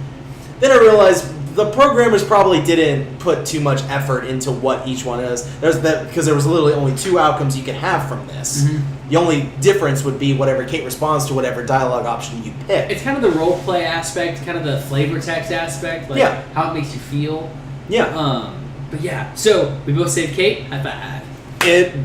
Speaker 2: Then I realized the programmers probably didn't put too much effort into what each one is. Because there was literally only 2 outcomes you could have from this. The only difference would be whatever Kate responds to whatever dialogue option you pick.
Speaker 1: It's kind of the role play aspect, kind of the flavor text aspect, like how it makes you feel.
Speaker 2: Yeah.
Speaker 1: But yeah, so we both saved Kate. High five.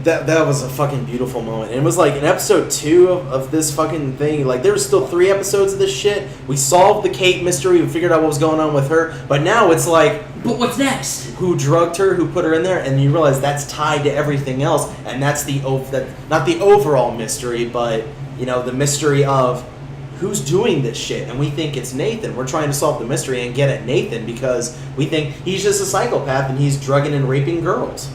Speaker 2: That was a fucking beautiful moment. And it was like in episode 2 of this fucking thing, like there was still 3 episodes of this shit. We solved the Kate mystery, we figured out what was going on with her, but now it's like,
Speaker 1: but what's next? Who
Speaker 2: drugged her, who put her in there, and you realize that's tied to everything else, and that's not the overall mystery, but you know, the mystery of who's doing this shit. And we think it's Nathan. We're trying to solve the mystery and get at Nathan because we think he's just a psychopath and he's drugging and raping girls.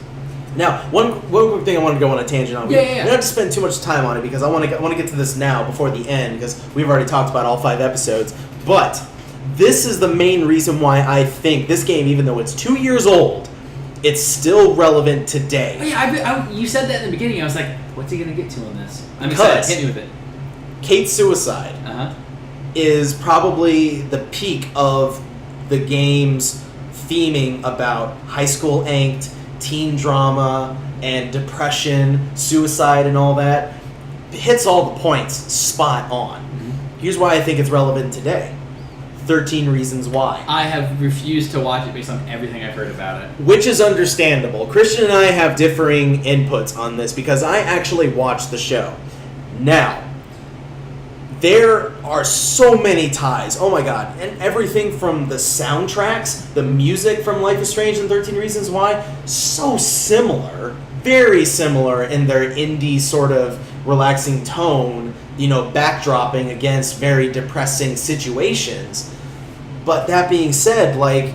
Speaker 2: Now, one quick thing I want to go on a tangent on. We don't have to spend too much time on it because I want to get to this now before the end because we've already talked about all 5 episodes. But this is the main reason why I think this game, even though it's 2 years old, it's still relevant today.
Speaker 1: Oh, yeah, you said that in the beginning. I was like, what's he going to get to on this? I'm excited. Hit me with it.
Speaker 2: Kate's suicide is probably the peak of the game's theming about high school angst, teen drama, and depression, suicide, and all that. It hits all the points spot on. Here's why I think it's relevant today. 13 Reasons Why.
Speaker 1: I have refused to watch it based on everything I've heard about it.
Speaker 2: Which is understandable. Christian and I have differing inputs on this because I actually watched the show. Now, there are so many ties. Oh my god. And everything from the soundtracks, the music from Life is Strange and 13 Reasons Why, so similar. Very similar in their indie sort of relaxing tone, you know, backdropping against very depressing situations. But that being said, like,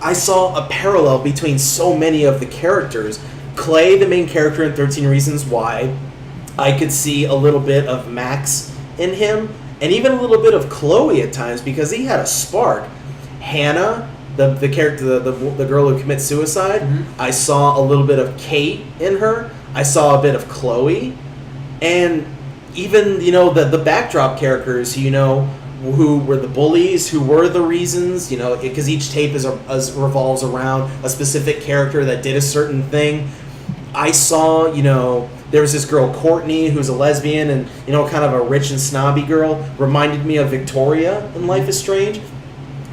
Speaker 2: I saw a parallel between so many of the characters. Clay, the main character in 13 Reasons Why, I could see a little bit of Max in him, and even a little bit of Chloe at times because he had a spark. Hannah, the character, the girl who commits suicide, I saw a little bit of Kate in her. I saw a bit of Chloe, and even, you know, the backdrop characters, you know, who were the bullies, who were the reasons, you know, because each tape revolves around a specific character that did a certain thing. I saw, you know, there was this girl, Courtney, who's a lesbian and, you know, kind of a rich and snobby girl. Reminded me of Victoria in Life is Strange.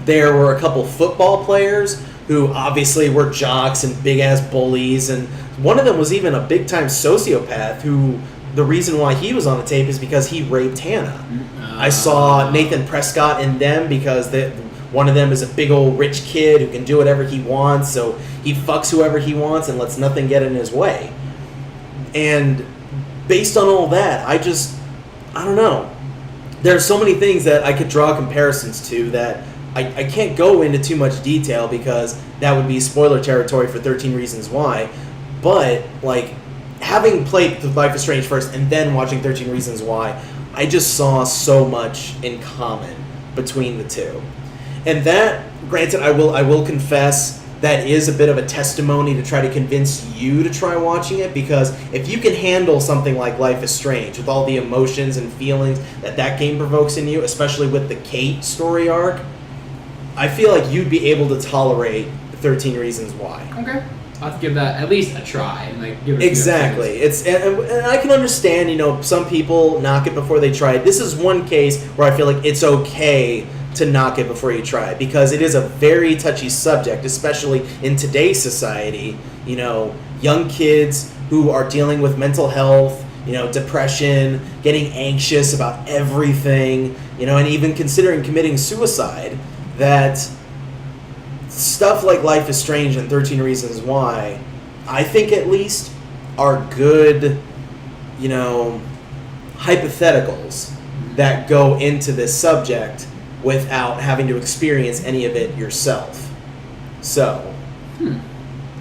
Speaker 2: There were a couple football players who obviously were jocks and big-ass bullies. And one of them was even a big-time sociopath who the reason why he was on the tape is because he raped Hannah. I saw Nathan Prescott in them because one of them is a big old rich kid who can do whatever he wants. So he fucks whoever he wants and lets nothing get in his way. And based on all that, I don't know. There are so many things that I could draw comparisons to that I can't go into too much detail because that would be spoiler territory for 13 Reasons Why. But, like, having played Life is Strange first and then watching 13 Reasons Why, I just saw so much in common between the two. And that, granted, I will confess, that is a bit of a testimony to try to convince you to try watching it, because if you can handle something like Life is Strange with all the emotions and feelings that game provokes in you, especially with the Kate story arc, I feel like you'd be able to tolerate 13 Reasons Why.
Speaker 1: Okay. I'll have to give that at least a try and like give it
Speaker 2: exactly. And I can understand, you know, some people knock it before they try it. This is one case where I feel like it's okay to knock it before you try it because it is a very touchy subject, especially in today's society. You know, young kids who are dealing with mental health, you know, depression, getting anxious about everything, you know, and even considering committing suicide. That stuff like Life is Strange and 13 Reasons Why, I think at least, are good, you know, hypotheticals that go into this subject without having to experience any of it yourself. So,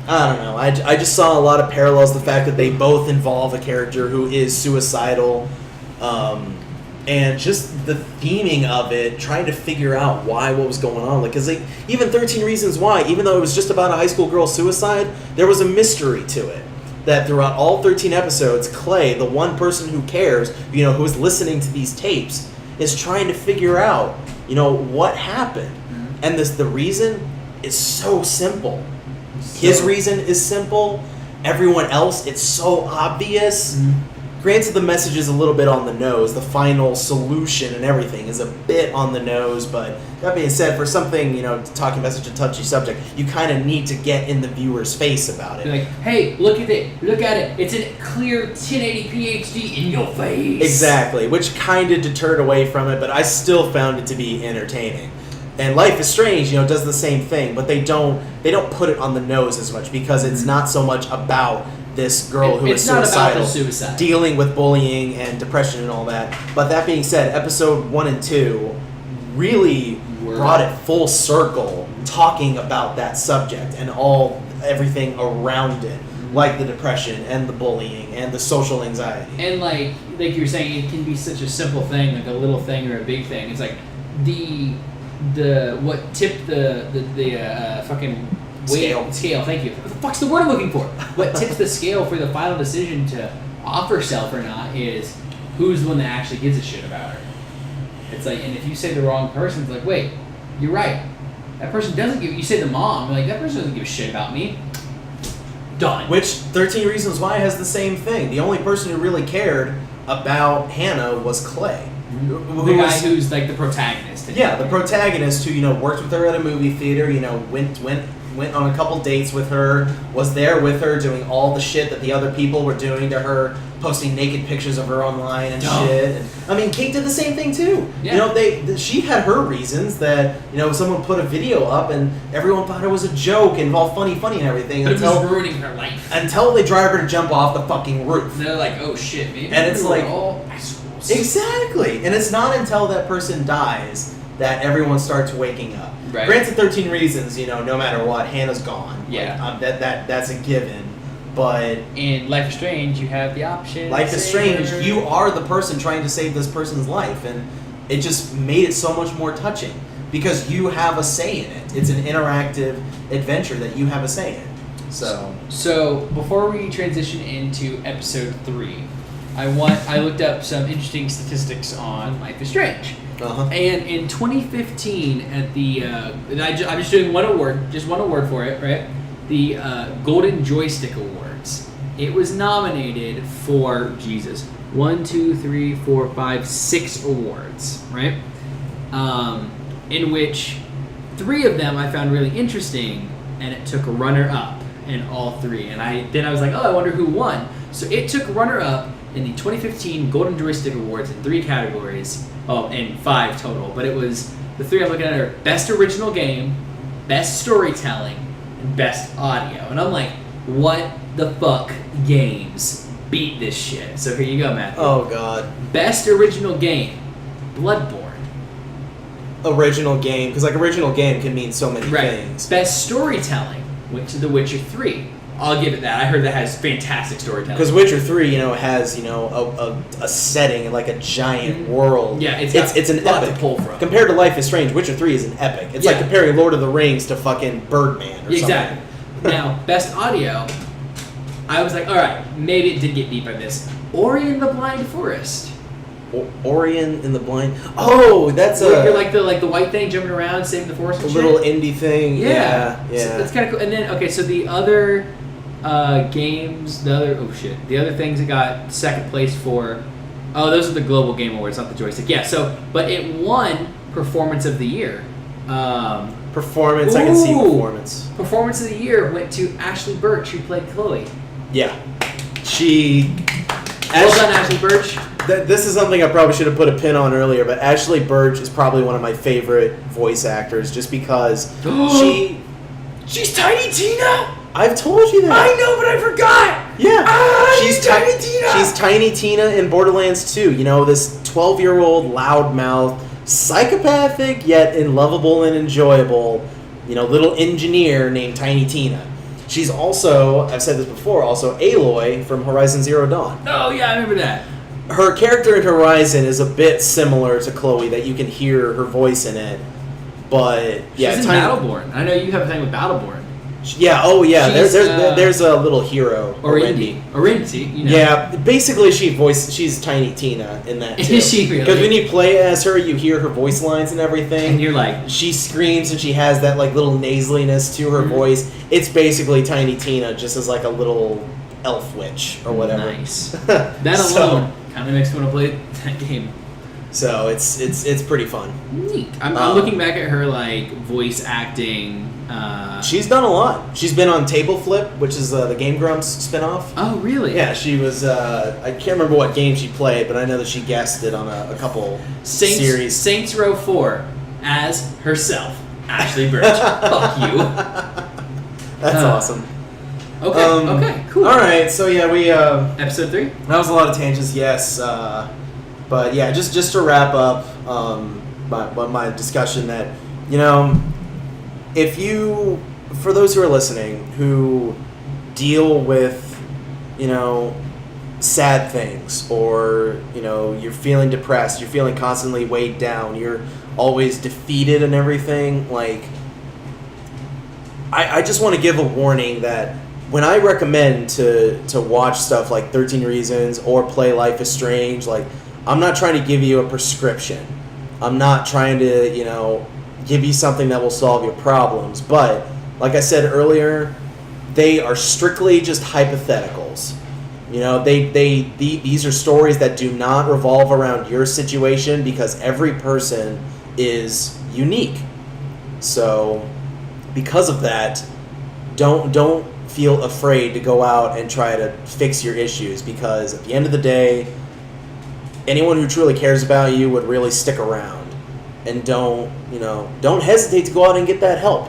Speaker 2: I don't know. I just saw a lot of parallels. The fact that they both involve a character who is suicidal, and just the theming of it, trying to figure out what was going on. Like, 'cause even 13 Reasons Why, even though it was just about a high school girl's suicide, there was a mystery to it. That throughout all 13 episodes, Clay, the one person who cares, you know, who is listening to these tapes, is trying to figure out, you know, what happened. And the reason is so simple. His reason is simple. Everyone else, it's so obvious. Granted, the message is a little bit on the nose. The final solution and everything is a bit on the nose, but that being said, for something, talking about such a touchy subject, you kind of need to get in the viewer's face about it.
Speaker 1: You're like, hey, look at it. Look at it. It's a clear 1080p HD in your face.
Speaker 2: Exactly, which kind of deterred away from it, but I still found it to be entertaining. And Life is Strange, does the same thing, but they don't put it on the nose as much because it's not so much about this girl who is suicidal,
Speaker 1: it's not about the suicide,
Speaker 2: dealing with bullying and depression and all that. But that being said, episode 1 and 2 really brought it full circle, talking about that subject and everything around it, like the depression and the bullying and the social anxiety.
Speaker 1: And like you were saying, it can be such a simple thing, like a little thing or a big thing. It's like what tipped the fucking scale. Thank you. What the fuck's the word I'm looking for? What tips the scale for the final decision to offer herself or not is who's the one that actually gives a shit about her. It's like, and if you say the wrong person, it's like, wait, you're right. That person doesn't give. You say the mom, like that person doesn't give a shit about me. Done.
Speaker 2: Which 13 Reasons Why has the same thing. The only person who really cared about Hannah was Clay.
Speaker 1: The guy who's like the protagonist.
Speaker 2: Yeah, the protagonist who worked with her at a movie theater. Went on a couple dates with her, was there with her, doing all the shit that the other people were doing to her, posting naked pictures of her online and shit. And, I mean, Kate did the same thing too. Yeah. She had her reasons that someone put a video up and everyone thought it was a joke and all funny and everything.
Speaker 1: But it was ruining her life.
Speaker 2: Until they drive her to jump off the fucking roof.
Speaker 1: And they're like, oh shit, maybe.
Speaker 2: And it's like,
Speaker 1: all assholes.
Speaker 2: Exactly. And it's not until that person dies that everyone starts waking up.
Speaker 1: Right.
Speaker 2: Granted, 13 Reasons, no matter what, Hannah's gone.
Speaker 1: Yeah.
Speaker 2: That's a given. But
Speaker 1: in Life is Strange, you have the option.
Speaker 2: Life is Strange, you are the person trying to save this person's life, and it just made it so much more touching because you have a say in it. It's an interactive adventure that you have a say in.
Speaker 1: So before we transition into episode 3, I looked up some interesting statistics on Life is Strange.
Speaker 2: Uh-huh.
Speaker 1: And in 2015, at the I'm just doing one award for it, right? The Golden Joystick Awards. It was nominated for 6 awards, right? In which 3 of them I found really interesting, and it took a runner-up in all 3. And I was like, oh, I wonder who won. So it took runner-up in the 2015 Golden Joystick Awards in 3 categories. Oh, and 5 total. But it was, the 3 I'm looking at are Best Original Game, Best Storytelling, and Best Audio. And I'm like, what the fuck games beat this shit? So here you go, Matthew.
Speaker 2: Oh, God.
Speaker 1: Best Original Game, Bloodborne.
Speaker 2: Original game, because original game can mean so many things.
Speaker 1: Best Storytelling went to The Witcher 3. I'll give it that. I heard that has fantastic storytelling.
Speaker 2: Because Witcher 3, has a setting, like a giant world.
Speaker 1: Yeah, it's
Speaker 2: an
Speaker 1: lot
Speaker 2: epic.
Speaker 1: to pull from.
Speaker 2: Compared to Life is Strange, Witcher 3 is an epic. It's like comparing Lord of the Rings to fucking Birdman or
Speaker 1: something. Now, Best Audio, I was like, all right, maybe it did get beat by this. Ori and the Blind Forest.
Speaker 2: Orion in the Blind. Oh, that's
Speaker 1: you're like the white thing jumping around, saving the forest. And
Speaker 2: little indie thing. Yeah.
Speaker 1: So that's kind of cool. And then so the other games, the other things that got second place for. Oh, those are the Global Game Awards, not the joystick. Yeah. So, but it won Performance of the Year.
Speaker 2: Performance. I can see performance.
Speaker 1: Performance of the Year went to Ashley Birch, who played Chloe.
Speaker 2: Yeah.
Speaker 1: Well done, Ashley Birch.
Speaker 2: This is something I probably should have put a pin on earlier, but Ashley Birch is probably one of my favorite voice actors just because
Speaker 1: she's Tiny Tina!
Speaker 2: I've told you that.
Speaker 1: I know, but I forgot!
Speaker 2: Yeah.
Speaker 1: She's Tiny Tina!
Speaker 2: She's Tiny Tina in Borderlands 2. This 12-year-old loudmouth, psychopathic, yet lovable and enjoyable, little engineer named Tiny Tina. She's also, I've said this before, Aloy from Horizon Zero Dawn.
Speaker 1: Oh, yeah, I remember that.
Speaker 2: Her character in Horizon is a bit similar to Chloe, that you can hear her voice in it. But, yeah.
Speaker 1: She's in Battleborn. I know you have a thing with Battleborn.
Speaker 2: Yeah. Oh, yeah.
Speaker 1: She's,
Speaker 2: There's a little hero.
Speaker 1: Orindy. You know.
Speaker 2: Yeah. Basically, she's Tiny Tina in that too.
Speaker 1: Is she really?
Speaker 2: Because when you play as her, you hear her voice lines and everything.
Speaker 1: And you're like,
Speaker 2: she screams and she has that like little nasaliness to her voice. It's basically Tiny Tina, just as like a little elf witch or whatever.
Speaker 1: Nice. That alone kind of makes me want to play that game.
Speaker 2: So it's pretty fun.
Speaker 1: Neat. I'm looking back at her like voice acting.
Speaker 2: She's done a lot. She's been on Table Flip, which is the Game Grumps spinoff.
Speaker 1: Oh, really?
Speaker 2: Yeah, she was. I can't remember what game she played, but I know that she guested on a couple series.
Speaker 1: Saints Row 4 as herself, Ashley Birch. Fuck you.
Speaker 2: That's awesome.
Speaker 1: Okay. Okay. Cool.
Speaker 2: All right. So yeah, we
Speaker 1: episode 3.
Speaker 2: That was a lot of tangents. Yes. But yeah, just to wrap up my discussion that, if you, for those who are listening, who deal with, sad things, or, you're feeling depressed, you're feeling constantly weighed down, you're always defeated and everything, like, I just want to give a warning that when I recommend to watch stuff like 13 Reasons or play Life is Strange, like, I'm not trying to give you a prescription. I'm not trying to, give you something that will solve your problems. But, like I said earlier, they are strictly just hypotheticals. These are stories that do not revolve around your situation because every person is unique. So, because of that, don't feel afraid to go out and try to fix your issues, because at the end of the day, anyone who truly cares about you would really stick around. And don't hesitate to go out and get that help.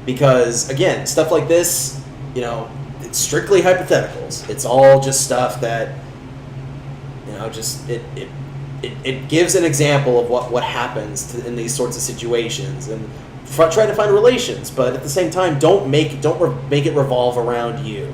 Speaker 2: Because, again, stuff like this, it's strictly hypotheticals. It's all just stuff that, it gives an example of what happens in these sorts of situations. And try to find relations, but at the same time, don't make it revolve around you.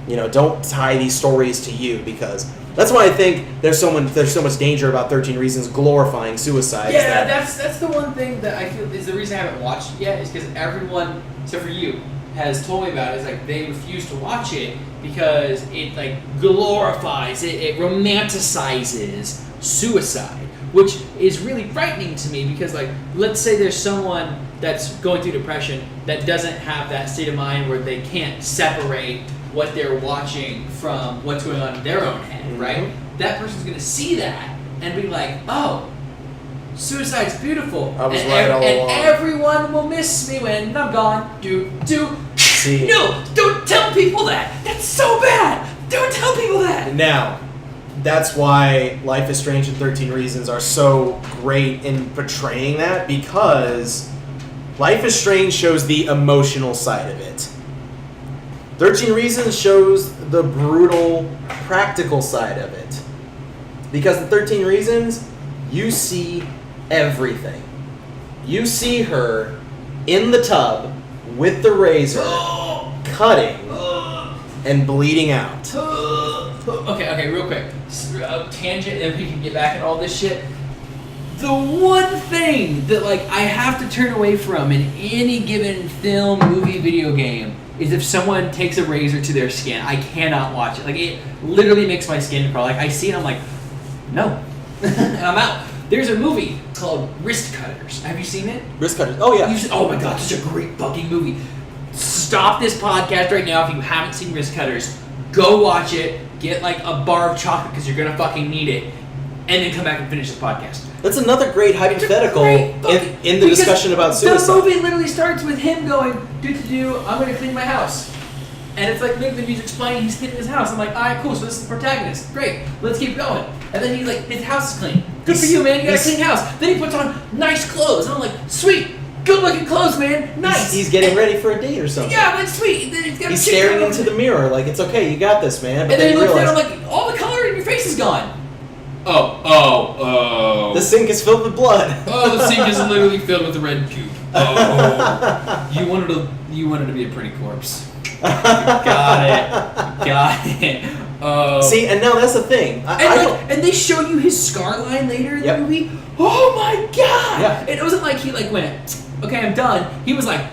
Speaker 2: Don't tie these stories to you, because that's why I think there's so much danger about 13 Reasons glorifying suicide.
Speaker 1: Yeah, that's the one thing that I feel is the reason I haven't watched it yet, is because everyone, except for you, has told me about it. It's like they refuse to watch it because it like glorifies it romanticizes suicide, which is really frightening to me, because like, let's say there's someone that's going through depression that doesn't have that state of mind where they can't separate what they're watching from what's going on in their own head, right? That person's going to see that and be like, oh, suicide's beautiful.
Speaker 2: I was right all along.
Speaker 1: And everyone will miss me when I'm gone.
Speaker 2: See.
Speaker 1: No, don't tell people that. That's so bad. Don't tell people that.
Speaker 2: Now, that's why Life is Strange and 13 Reasons are so great in portraying that, because Life is Strange shows the emotional side of it. 13 Reasons shows the brutal, practical side of it. Because in 13 Reasons, you see everything. You see her in the tub with the razor, cutting, and bleeding out.
Speaker 1: Okay, real quick. Tangent, and we can get back at all this shit. The one thing that like I have to turn away from in any given film, movie, video game is if someone takes a razor to their skin. I cannot watch it. Like, it literally makes my skin crawl. Like, I see it, I'm like, no. And I'm out. There's a movie called Wrist Cutters. Have you seen it?
Speaker 2: Wrist Cutters. Oh, yeah.
Speaker 1: Oh, my God. Such a great fucking movie. Stop this podcast right now if you haven't seen Wrist Cutters. Go watch it. Get, like, a bar of chocolate because you're going to fucking need it. And then come back and finish this podcast.
Speaker 2: That's another great hypothetical in the discussion about suicide.
Speaker 1: The movie literally starts with him going, I'm going to clean my house. And it's like, the music's playing, he's cleaning his house. I'm like, all right, cool, so this is the protagonist. Great, let's keep going. And then he's like, his house is clean. Good for you, man, you got a clean house. Then he puts on nice clothes. And I'm like, sweet, good looking clothes, man, nice.
Speaker 2: He's getting ready for a date or something.
Speaker 1: Yeah, like, sweet.
Speaker 2: He's staring into the mirror like, it's okay, you got this, man. But
Speaker 1: and then he looks down, I'm like, all the color in your face is gone. Oh.
Speaker 2: The sink is filled with blood.
Speaker 1: The sink is literally filled with red goop. Oh. You wanted to be a pretty corpse. Got it. Oh.
Speaker 2: See, and now that's the thing.
Speaker 1: And they show you his scar line later in the movie. Oh my God!
Speaker 2: Yeah.
Speaker 1: And it wasn't like he like went, okay, I'm done. He was like,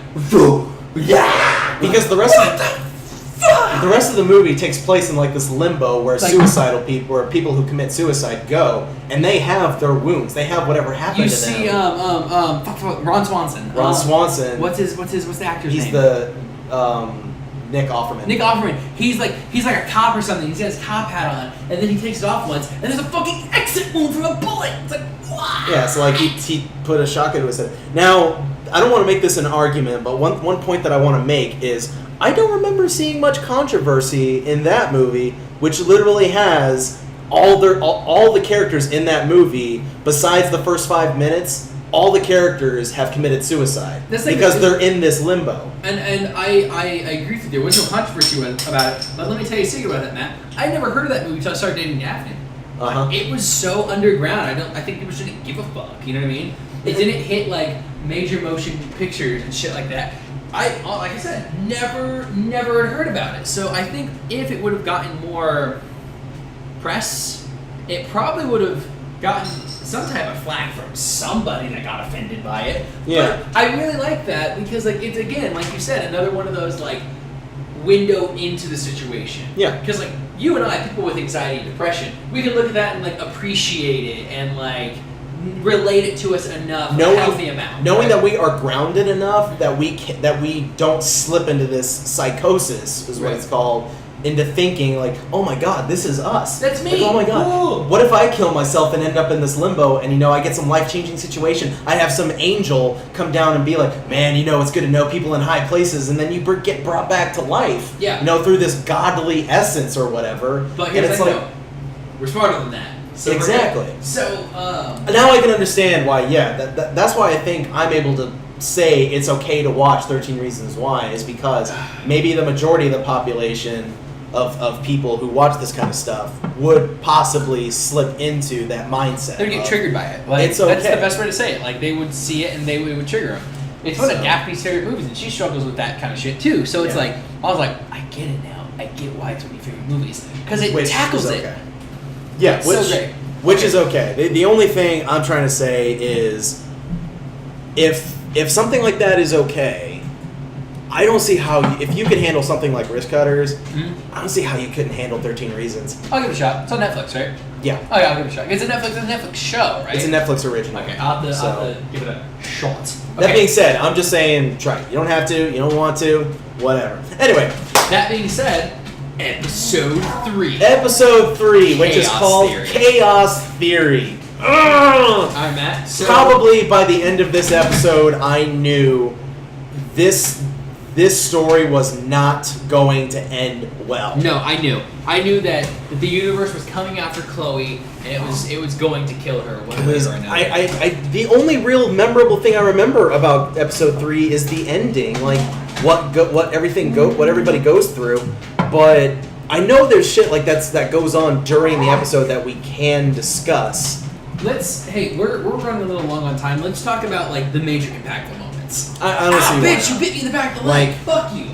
Speaker 1: yeah.
Speaker 2: Because the rest of the movie takes place in like this limbo where suicidal people, where people who commit suicide go, and they have their wounds. They have whatever happened to them.
Speaker 1: You see, Ron Swanson.
Speaker 2: Ron Swanson.
Speaker 1: What's the actor's name?
Speaker 2: He's the Nick Offerman.
Speaker 1: Nick Offerman. He's like a cop or something. He's got his cop hat on, and then he takes it off once, and there's a fucking exit wound from a bullet. It's like, wow.
Speaker 2: Yeah, so like he put a shotgun to his head. Now, I don't want to make this an argument, but one point that I want to make is I don't remember seeing much controversy in that movie, which literally has all the characters in that movie, besides the first 5 minutes, all the characters have committed suicide because they're in this limbo.
Speaker 1: And I agree with you. There was no controversy about it. But let me tell you a secret about it, Matt. I never heard of that movie until I started dating Daphne. It was so underground. I think people shouldn't give a fuck. You know what I mean? It didn't hit like major motion pictures and shit like that. Like I said, never had heard about it. So I think if it would have gotten more press, it probably would have gotten some type of flack from somebody that got offended by it.
Speaker 2: Yeah.
Speaker 1: But I really like that because like it's, again, like you said, another one of those like window into the situation.
Speaker 2: Yeah.
Speaker 1: Because like you and I, people with anxiety and depression, we can look at that and like appreciate it and like relate it to us enough, a healthy amount.
Speaker 2: Knowing that we are grounded enough that we don't slip into this psychosis, is what it's called, into thinking like, oh my god, this is us.
Speaker 1: That's me.
Speaker 2: Like, oh my god,
Speaker 1: Ooh.
Speaker 2: What if I kill myself and end up in this limbo and I get some life-changing situation? I have some angel come down and be like, man, it's good to know people in high places, and then you get brought back to life.
Speaker 1: Yeah.
Speaker 2: Through this godly essence or whatever.
Speaker 1: But here's
Speaker 2: it's
Speaker 1: the
Speaker 2: like,
Speaker 1: thing, we're smarter than that. So
Speaker 2: exactly.
Speaker 1: So
Speaker 2: now I can understand why. Yeah, that's why I think I'm able to say it's okay to watch 13 Reasons Why, is because maybe the majority of the population of people who watch this kind of stuff would possibly slip into that mindset.
Speaker 1: They'd get triggered by it. Like,
Speaker 2: it's okay.
Speaker 1: That's the best way to say it. Like, they would see it and it would trigger them. It's one of Daphne's favorite movies, and she struggles with that kind of shit too. So it's like, I was like, I get it now. I get why it's one of your favorite movies. Because it tackles it.
Speaker 2: Yeah,
Speaker 1: so great.
Speaker 2: Which is okay. The only thing I'm trying to say is, if something like that is okay, I don't see how if you can handle something like Wrist Cutters, I don't see how you couldn't handle 13 Reasons.
Speaker 1: I'll give it a shot. It's on Netflix, right?
Speaker 2: Yeah.
Speaker 1: Oh yeah, I'll give it a shot. It's a Netflix show, right?
Speaker 2: It's a Netflix original.
Speaker 1: Okay, I'll have to give it a shot.
Speaker 2: That being said, I'm just saying, try it. You don't have to. You don't want to. Whatever. Anyway.
Speaker 1: That being said, Episode 3.
Speaker 2: Episode 3, which is called Chaos Theory.
Speaker 1: Alright, Matt. So
Speaker 2: probably by the end of this episode, I knew this story was not going to end well.
Speaker 1: No, I knew. I knew that the universe was coming after Chloe, and it was going to kill her.
Speaker 2: The only real memorable thing I remember about episode 3 is the ending, like what everybody goes through. But I know there's shit like that goes on during the episode that we can discuss.
Speaker 1: We're running a little long on time. Let's talk about like the major impactful moments.
Speaker 2: I honestly
Speaker 1: bitch, you bit me in the back of the leg. Fuck you. She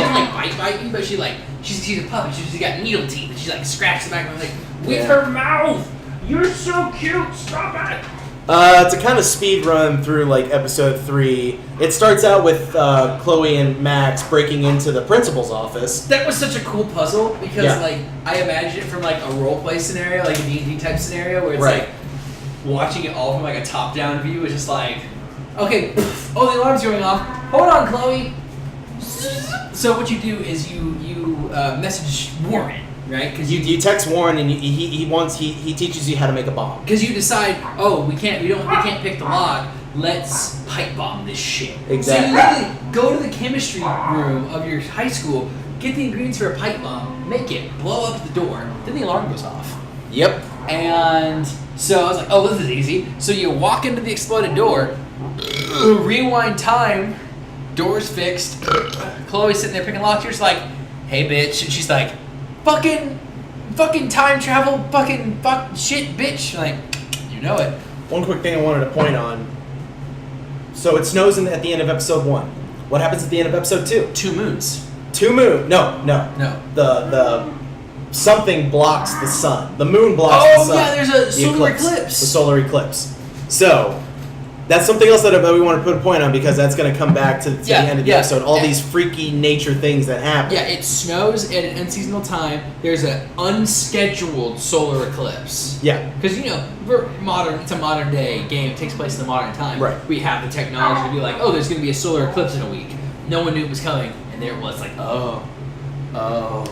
Speaker 1: doesn't like bite you, but she's a puppy. She's got needle teeth, and she like scratches the back of my leg with her mouth. You're so cute. Stop it.
Speaker 2: To kind of speed run through like episode 3, it starts out with Chloe and Max breaking into the principal's office.
Speaker 1: That was such a cool puzzle because like I imagined it from like a role play scenario, like a D&D type scenario where it's like watching it all from like a top down view is just like, okay, the alarm's going off. Hold on, Chloe. So what you do is you message Warren. Right? Because
Speaker 2: you text Warren and he teaches you how to make a bomb.
Speaker 1: Because you decide, we can't pick the lock. Let's pipe bomb this shit.
Speaker 2: Exactly.
Speaker 1: So you literally go to the chemistry room of your high school, get the ingredients for a pipe bomb, make it, blow up the door, then the alarm goes off.
Speaker 2: Yep.
Speaker 1: And so I was like, this is easy. So you walk into the exploded door, rewind time, door's fixed. Chloe's sitting there picking locks. You're just like, hey bitch, and she's like, fucking time travel, fuck shit, bitch. Like, you know it.
Speaker 2: One quick thing I wanted to point on. So it snows at the end of episode 1. What happens at the end of episode 2?
Speaker 1: 2 moons.
Speaker 2: 2 moons. No. The something blocks the sun. The moon blocks the sun.
Speaker 1: Oh yeah, there's a solar eclipse.
Speaker 2: The solar eclipse. So That's something else that we want to put a point on because that's going to come back to the end of the episode. All these freaky nature things that happen.
Speaker 1: Yeah, it snows at an unseasonal time. There's an unscheduled solar eclipse.
Speaker 2: Yeah.
Speaker 1: Because, it's a modern day game. It takes place in the modern time.
Speaker 2: Right.
Speaker 1: We have the technology to be like, there's going to be a solar eclipse in a week. No one knew it was coming. And there it was like, oh.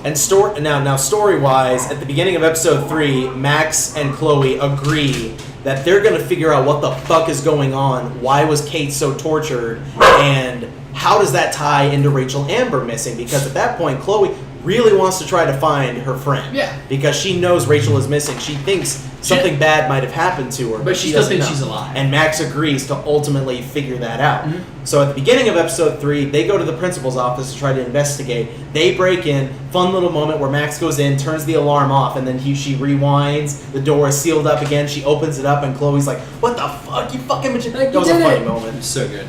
Speaker 2: And story-wise, at the beginning of episode 3, Max and Chloe agree that they're going to figure out what the fuck is going on, why was Kate so tortured, and how does that tie into Rachel Amber missing? Because at that point, Chloe really wants to try to find her friend.
Speaker 1: Yeah.
Speaker 2: Because she knows Rachel is missing. She thinks something bad might have happened to her.
Speaker 1: But she still thinks she's alive.
Speaker 2: And Max agrees to ultimately figure that out.
Speaker 1: Mm-hmm.
Speaker 2: So at the beginning of episode 3, they go to the principal's office to try to investigate. They break in. Fun little moment where Max goes in, turns the alarm off, and then she rewinds. The door is sealed up again. She opens it up, and Chloe's like, "What the fuck? You fucking..." That was a funny moment.
Speaker 1: It's so good.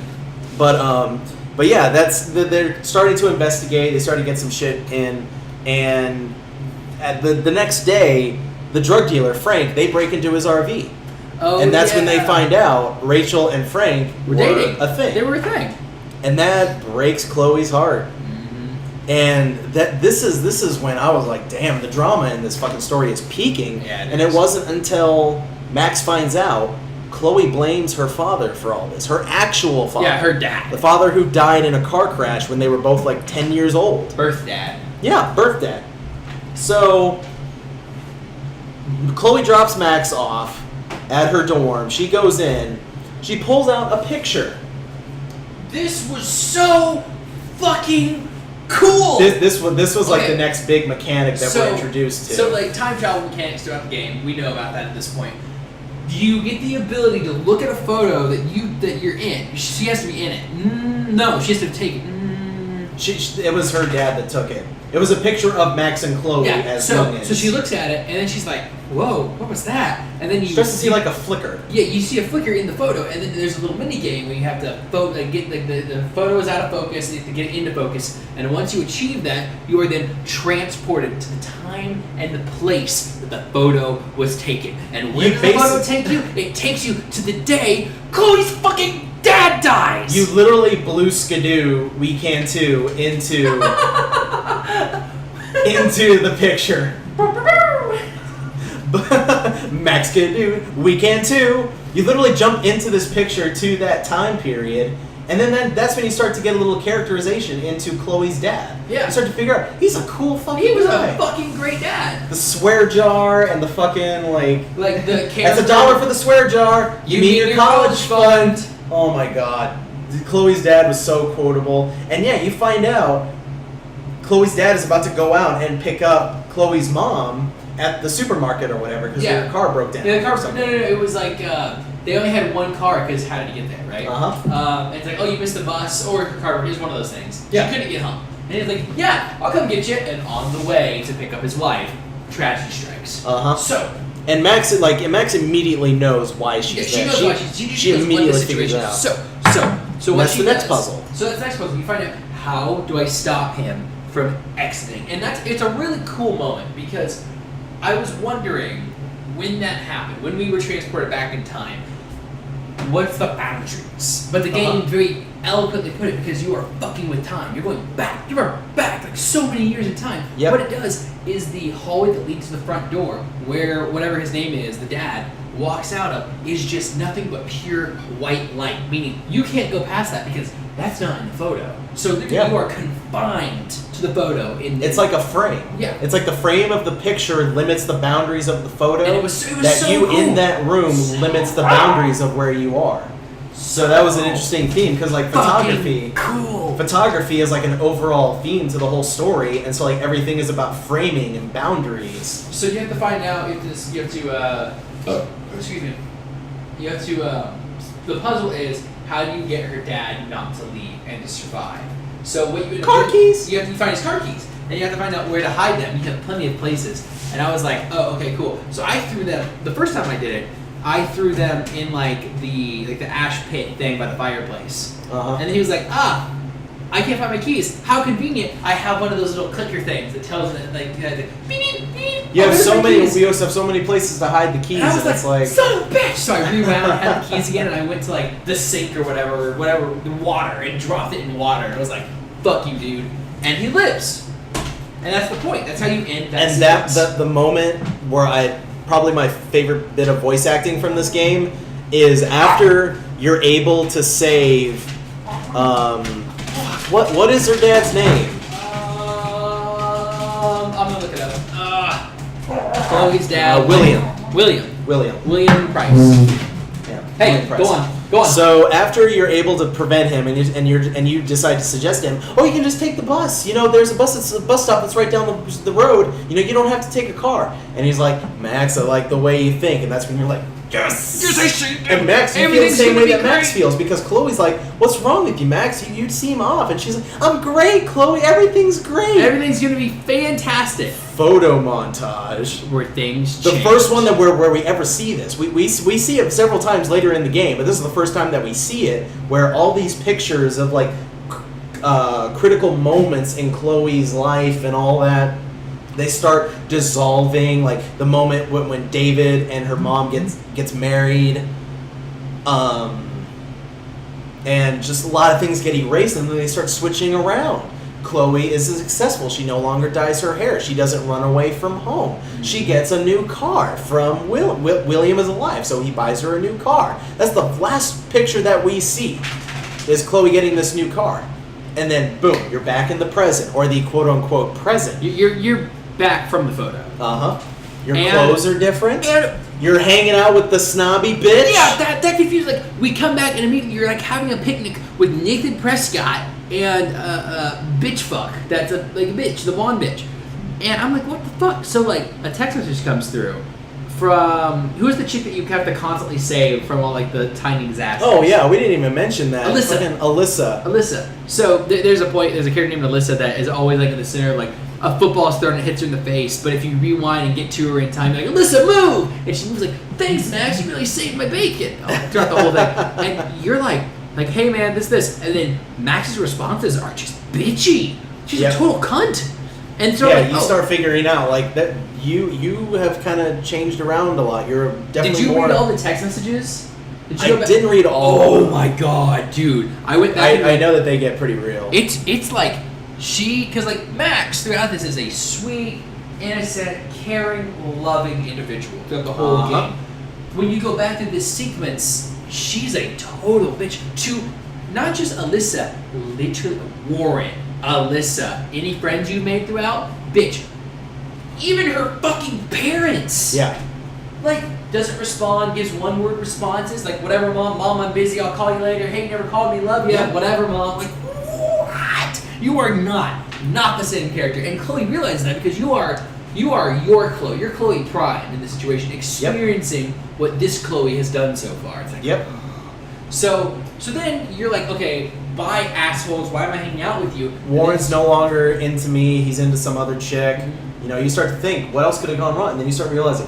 Speaker 2: But yeah, they're starting to investigate. They start to get some shit in, and at the next day, the drug dealer Frank, they break into his RV, and that's when they find out Rachel and Frank were
Speaker 1: dating.
Speaker 2: a thing.
Speaker 1: They were a thing,
Speaker 2: and that breaks Chloe's heart. And this is when I was like, damn, the drama in this fucking story is peaking.
Speaker 1: Yeah,
Speaker 2: it wasn't until Max finds out. Chloe blames her father for all this. Her actual father.
Speaker 1: Yeah, her dad.
Speaker 2: The father who died in a car crash when they were both like 10 years old.
Speaker 1: Birth dad.
Speaker 2: Yeah, birth dad. So, Chloe drops Max off at her dorm. She goes in. She pulls out a picture.
Speaker 1: This was so fucking cool!
Speaker 2: This was like the next big mechanic that we're introduced to.
Speaker 1: So, like, time travel mechanics throughout the game, we know about that at this point. You get the ability to look at a photo that you're in. She has to be in it. No, she has to take it.
Speaker 2: It was her dad that took it. It was a picture of Max and Chloe as youngins.
Speaker 1: So she looks at it, and then she's like, whoa, what was that? And then you
Speaker 2: starts to see like a flicker.
Speaker 1: Yeah, you see a flicker in the photo, and then there's a little mini game where you have to get the photo is out of focus, and you have to get it into focus. And once you achieve that, you are then transported to the time and the place that the photo was taken. And where does the photo take you? It takes you to the day Chloe's fucking dad dies!
Speaker 2: You literally blew Skidoo, We Can Too, into the picture. Max Skidoo, We Can Too. You literally jump into this picture to that time period, and then that's when you start to get a little characterization into Chloe's dad.
Speaker 1: Yeah.
Speaker 2: You start to figure out, he's a cool fucking
Speaker 1: He was
Speaker 2: guy.
Speaker 1: a fucking great dad.
Speaker 2: The swear jar and the fucking, like
Speaker 1: the
Speaker 2: that's $1 for the swear jar. You mean your college fund. Oh my god. Chloe's dad was so quotable. And yeah, you find out Chloe's dad is about to go out and pick up Chloe's mom at the supermarket or whatever because their car broke down.
Speaker 1: Yeah, the car. No. It was like they only had one car because how did you get there, right? And it's like, oh, you missed the bus or your car. It was one of those things.
Speaker 2: Yeah.
Speaker 1: You couldn't get home. And he's like, yeah, I'll come get you. And on the way to pick up his wife, tragedy strikes. So.
Speaker 2: And Max immediately knows why she's there.
Speaker 1: She knows why she immediately figures it out. So
Speaker 2: that's the next puzzle.
Speaker 1: So that's the next puzzle. You find out, how do I stop him from exiting? And it's a really cool moment because I was wondering when that happened, when we were transported back in time, what's the boundaries? But the game very eloquently put it because you are fucking with time. You're going back. You are back like so many years in time.
Speaker 2: Yep.
Speaker 1: What it does is the hallway that leads to the front door, where whatever his name is, the dad, walks out of, is just nothing but pure white light. Meaning you can't go past that because that's not in the photo. So you are confined to the photo. It's
Speaker 2: like a frame.
Speaker 1: Yeah.
Speaker 2: It's like the frame of the picture limits the boundaries of the photo.
Speaker 1: And it was so
Speaker 2: you
Speaker 1: cool.
Speaker 2: in that room limits the boundaries of where you are. So that was an interesting theme because like photography is like an overall theme to the whole story, and so like everything is about framing and boundaries.
Speaker 1: So you have to find out if this. You have to. Excuse me. You have to. The puzzle is how do you get her dad not to leave and to survive. So what you
Speaker 2: car keys.
Speaker 1: You have to find his car keys, and you have to find out where to hide them. You have plenty of places, and I was like, oh, okay, cool. So I threw them the first time I did it. I threw them in like the ash pit thing by the fireplace, and then he was like, I can't find my keys. How convenient! I have one of those little clicker things that tells it like, beep, beep, beep.
Speaker 2: You have
Speaker 1: Where's
Speaker 2: so
Speaker 1: my
Speaker 2: many.
Speaker 1: keys?
Speaker 2: We also have so many places to hide the keys,
Speaker 1: And I was
Speaker 2: and it's like,
Speaker 1: son of a bitch! So I rewound, had the keys again, and I went to like the sink or whatever, the water, and dropped it in water. And I was like, "Fuck you, dude!" And he lives. And that's the point. That's how you end that.
Speaker 2: and
Speaker 1: sequence.
Speaker 2: the moment where probably my favorite bit of voice acting from this game is after you're able to save. What is her dad's name?
Speaker 1: I'm gonna look it up. Chloe's dad.
Speaker 2: William.
Speaker 1: William Price.
Speaker 2: Yeah,
Speaker 1: Hey,
Speaker 2: William Price.
Speaker 1: go on.
Speaker 2: So after you're able to prevent him, and you decide to suggest to him, oh, you can just take the bus. You know, there's a bus stop that's right down the road. You know, you don't have to take a car. And he's like, Max, I like the way you think. And that's when you're like, yes. And Max, you feel the same way that Max feels because Chloe's like, what's wrong with you, Max? You seem off. And she's like, I'm great, Chloe. Everything's great.
Speaker 1: Everything's gonna be fantastic.
Speaker 2: Photo montage.
Speaker 1: Where things
Speaker 2: The
Speaker 1: change.
Speaker 2: first one where we ever see this. We see it several times later in the game, but this is the first time that we see it where all these pictures of like critical moments in Chloe's life and all that, they start dissolving. Like the moment when David and her mom gets married, and just a lot of things get erased, and then they start switching around. Chloe is successful. She no longer dyes her hair. She doesn't run away from home. She gets a new car from William is alive, so he buys her a new car. That's the last picture that we see, is Chloe getting this new car. And then, boom, you're back in the present, or the quote-unquote present.
Speaker 1: You're back from the photo.
Speaker 2: Uh-huh. Your
Speaker 1: And-
Speaker 2: clothes are different.
Speaker 1: And
Speaker 2: You're hanging out with the snobby bitch.
Speaker 1: yeah, that confused. Like we come back and immediately you're like having a picnic with Nathan Prescott and bitch fuck. That's like a bitch, the blonde bitch. And I'm like, what the fuck? So like a text message comes through from who's the chick that you have to constantly save from all like the tiny disasters?
Speaker 2: Oh yeah, we didn't even mention that.
Speaker 1: Alyssa.
Speaker 2: Fucking Alyssa.
Speaker 1: Alyssa. So there's a character named Alyssa that is always like in the center of like a football is thrown and it hits her in the face, but if you rewind and get to her in time, you're like, Alyssa, move! And she moves like, thanks, Max, you really saved my bacon. Throughout the whole thing. And you're like, hey man, this. And then Max's responses are just bitchy. She's
Speaker 2: Yep.
Speaker 1: a total cunt. And so
Speaker 2: Yeah,
Speaker 1: like,
Speaker 2: you start figuring out like that. You have kind of changed around a lot. You're definitely
Speaker 1: Did you
Speaker 2: more.
Speaker 1: read all the text messages? Did you
Speaker 2: I
Speaker 1: go back-
Speaker 2: didn't read all.
Speaker 1: Oh my god, dude! I went back. and
Speaker 2: I know that they get pretty real.
Speaker 1: It's like because like Max throughout this is a sweet, innocent, caring, loving individual throughout the whole
Speaker 2: Uh-huh.
Speaker 1: game. When you go back to this sequence, she's a total bitch to not just Alyssa, literally Warren, Alyssa, any friends you made throughout, bitch. Even her fucking parents.
Speaker 2: Yeah.
Speaker 1: Like, doesn't respond, gives one-word responses, like, whatever, Mom, I'm busy, I'll call you later, hey, you never called me, love you,
Speaker 2: Yeah.
Speaker 1: whatever, Mom. Like, what? You are not the same character. And Chloe realizes that because you are your Chloe, you're Chloe Prime in this situation, experiencing what this Chloe has done so far. It's like,
Speaker 2: Yep.
Speaker 1: So then you're like, okay, bye, assholes, why am I hanging out with you?
Speaker 2: Warren's no longer into me. He's into some other chick. You know, you start to think, what else could have gone wrong? And then you start realizing,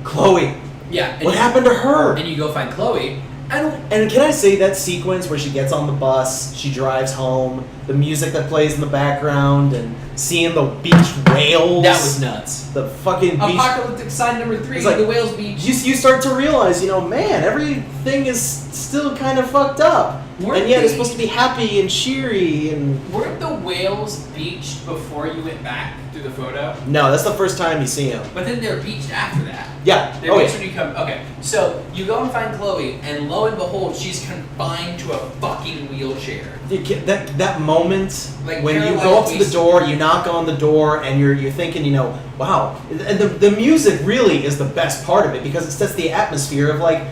Speaker 2: Chloe.
Speaker 1: Yeah. And
Speaker 2: What happened to her?
Speaker 1: And you go find Chloe.
Speaker 2: And can I say that sequence where she gets on the bus, she drives home, the music that plays in the background, and seeing the beach whales.
Speaker 1: That was nuts.
Speaker 2: The fucking beach.
Speaker 1: Apocalyptic sign number 3,
Speaker 2: It's like-
Speaker 1: the whales beach.
Speaker 2: You start to realize, man, everything is still kind of fucked up.
Speaker 1: Weren't
Speaker 2: And yet it's
Speaker 1: they-
Speaker 2: supposed to be happy and cheery and...
Speaker 1: Weren't the whales beached before you went back through the photo?
Speaker 2: No, that's the first time you see him.
Speaker 1: But then they're beached after that.
Speaker 2: Yeah.
Speaker 1: They're
Speaker 2: Oh,
Speaker 1: beached
Speaker 2: yeah.
Speaker 1: when you come. Okay, so you go and find Chloe, and lo and behold, she's confined to a fucking wheelchair.
Speaker 2: That moment
Speaker 1: Like
Speaker 2: when you
Speaker 1: paralyzed
Speaker 2: go up to the
Speaker 1: waist-
Speaker 2: door, you knock on the door, and you're thinking, wow. And the music really is the best part of it because it sets the atmosphere of like,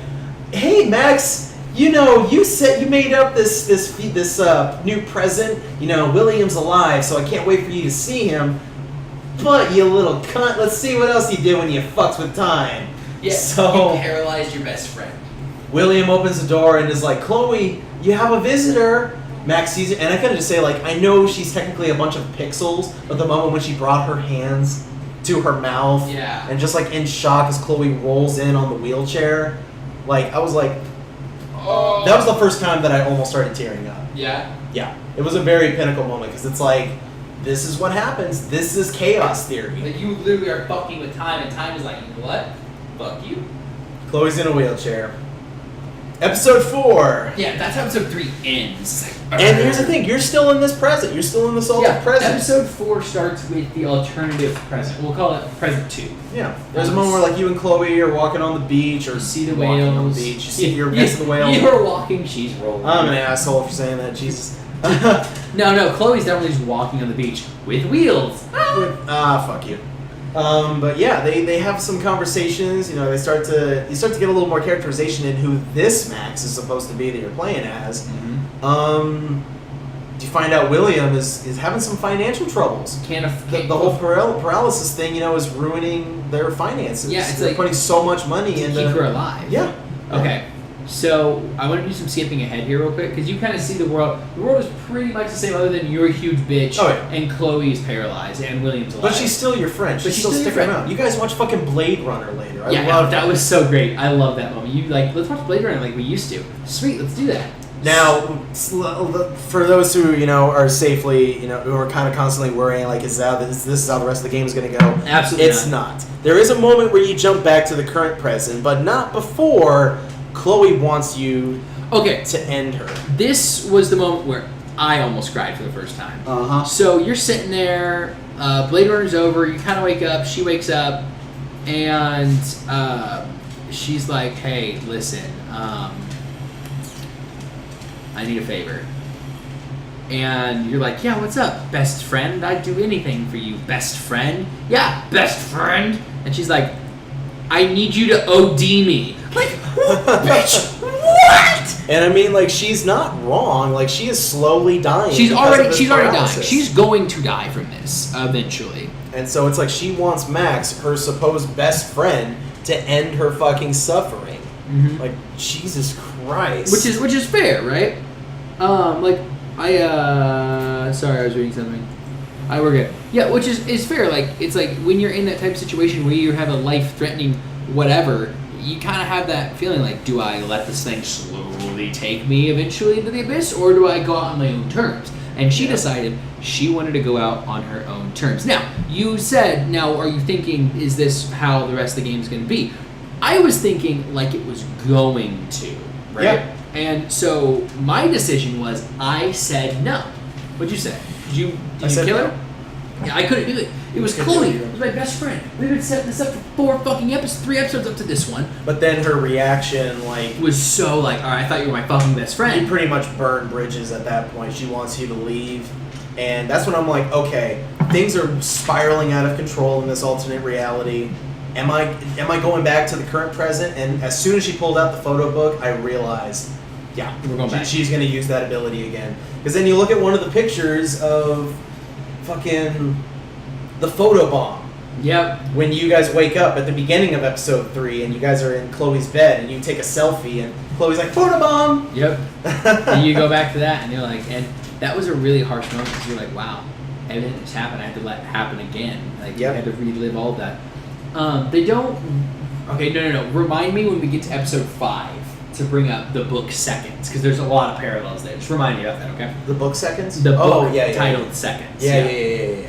Speaker 2: hey, Max, you said you made up this new present. William's alive, so I can't wait for you to see him. But you little cunt, let's see what else you did when you fucked with time.
Speaker 1: Yeah,
Speaker 2: So
Speaker 1: you paralyzed your best friend.
Speaker 2: William opens the door and is like, Chloe, you have a visitor. Max sees it, and I gotta just say, like, I know she's technically a bunch of pixels, but the moment when she brought her hands to her mouth,
Speaker 1: Yeah.
Speaker 2: and just like in shock as Chloe rolls in on the wheelchair, like I was like,
Speaker 1: Oh.
Speaker 2: That was the first time that I almost started tearing up.
Speaker 1: Yeah.
Speaker 2: Yeah, it was a very pinnacle moment because it's like, this is what happens. This is chaos theory.
Speaker 1: Like you literally are fucking with time, and time is like, you know what? Fuck you.
Speaker 2: Chloe's in a wheelchair. Episode 4.
Speaker 1: Yeah, that's how episode 3 ends. It's like,
Speaker 2: And here's the thing, you're still in this present. You're still in this altered present.
Speaker 1: Episode 4 starts with the alternative present. We'll call it present 2.
Speaker 2: Yeah. There's a moment where like you and Chloe are walking on the beach or
Speaker 1: You see the
Speaker 2: walking on the
Speaker 1: whales.
Speaker 2: beach. You see you're next to the whales.
Speaker 1: You're walking, she's rolling.
Speaker 2: I'm an asshole for saying that, Jesus.
Speaker 1: No, Chloe's definitely just walking on the beach with wheels.
Speaker 2: Fuck you. But yeah, they have some conversations. You know, you start to get a little more characterization in who this Max is supposed to be that you're playing as.
Speaker 1: Mm-hmm.
Speaker 2: You find out William is having some financial troubles. The whole paralysis thing, you know, is ruining their finances.
Speaker 1: Yeah, it's
Speaker 2: they're
Speaker 1: like
Speaker 2: putting so much money into
Speaker 1: keep her alive.
Speaker 2: Yeah.
Speaker 1: Okay. So I want to do some skipping ahead here real quick because you kind of see the world. The world is pretty much the same, other than you're a huge bitch and Chloe is paralyzed and William's alive.
Speaker 2: But she's still your friend. She's still sticking around. You guys watch fucking Blade Runner later. I love
Speaker 1: that was so great. I love that moment. You like, let's watch Blade Runner like we used to. Sweet, let's do that.
Speaker 2: Now, for those who are safely, who are kind of constantly worrying, like, this is how the rest of the game is going to go.
Speaker 1: Absolutely,
Speaker 2: it's not. There is a moment where you jump back to the current present, but not before Chloe wants you to end her. This
Speaker 1: was the moment where I almost cried for the first time. So you're sitting there, Blade Runner's over, you kind of wake up, she wakes up, and she's like, hey, listen, I need a favor. And you're like, yeah, what's up, best friend? I'd do anything for you, best friend. Yeah, best friend. And she's like, I need you to OD me. Like, bitch, what?
Speaker 2: And I mean, like, she's not wrong. Like, she is slowly dying.
Speaker 1: She's already dying. She's going to die from this eventually.
Speaker 2: And so it's like she wants Max, her supposed best friend, to end her fucking suffering. Mm-hmm. Like, Jesus Christ.
Speaker 1: Which is fair, right? Sorry, I was reading something. We're good. Yeah, which is fair. Like, it's like when you're in that type of situation where you have a life-threatening whatever, you kind of have that feeling like, do I let this thing slowly take me eventually into the abyss, or do I go out on my own terms? And she decided she wanted to go out on her own terms. Now, you said, are you thinking, is this how the rest of the game is going to be? I was thinking like it was going to, right? Yeah. And so my decision was, I said no. What'd you say? Did you kill her? Yeah, I couldn't do it. It was Chloe. It was my best friend. We've been setting this up for 3 episodes up to this one.
Speaker 2: But then her reaction,
Speaker 1: was so like, all right, I thought you were my fucking best friend.
Speaker 2: You pretty much burned bridges at that point. She wants you to leave. And that's when I'm like, okay, things are spiraling out of control in this alternate reality. Am I going back to the current present? And as soon as she pulled out the photo book, I realized,
Speaker 1: we're going back.
Speaker 2: She's going to use that ability again. Because then you look at one of the pictures of fucking the photobomb.
Speaker 1: Yep.
Speaker 2: When you guys wake up at the beginning of episode 3 and you guys are in Chloe's bed and you take a selfie and Chloe's like, photobomb!
Speaker 1: Yep. And you go back to that and you're like, and that was a really harsh moment because you're like, wow, everything that's happened, I had to let it happen again. Like, I had to relive all that. They don't... Okay, no. Remind me when we get to episode 5 to bring up the book Seconds, because there's a lot of parallels there. Just remind me about that, okay?
Speaker 2: The book Seconds?
Speaker 1: The book titled Seconds.
Speaker 2: Yeah.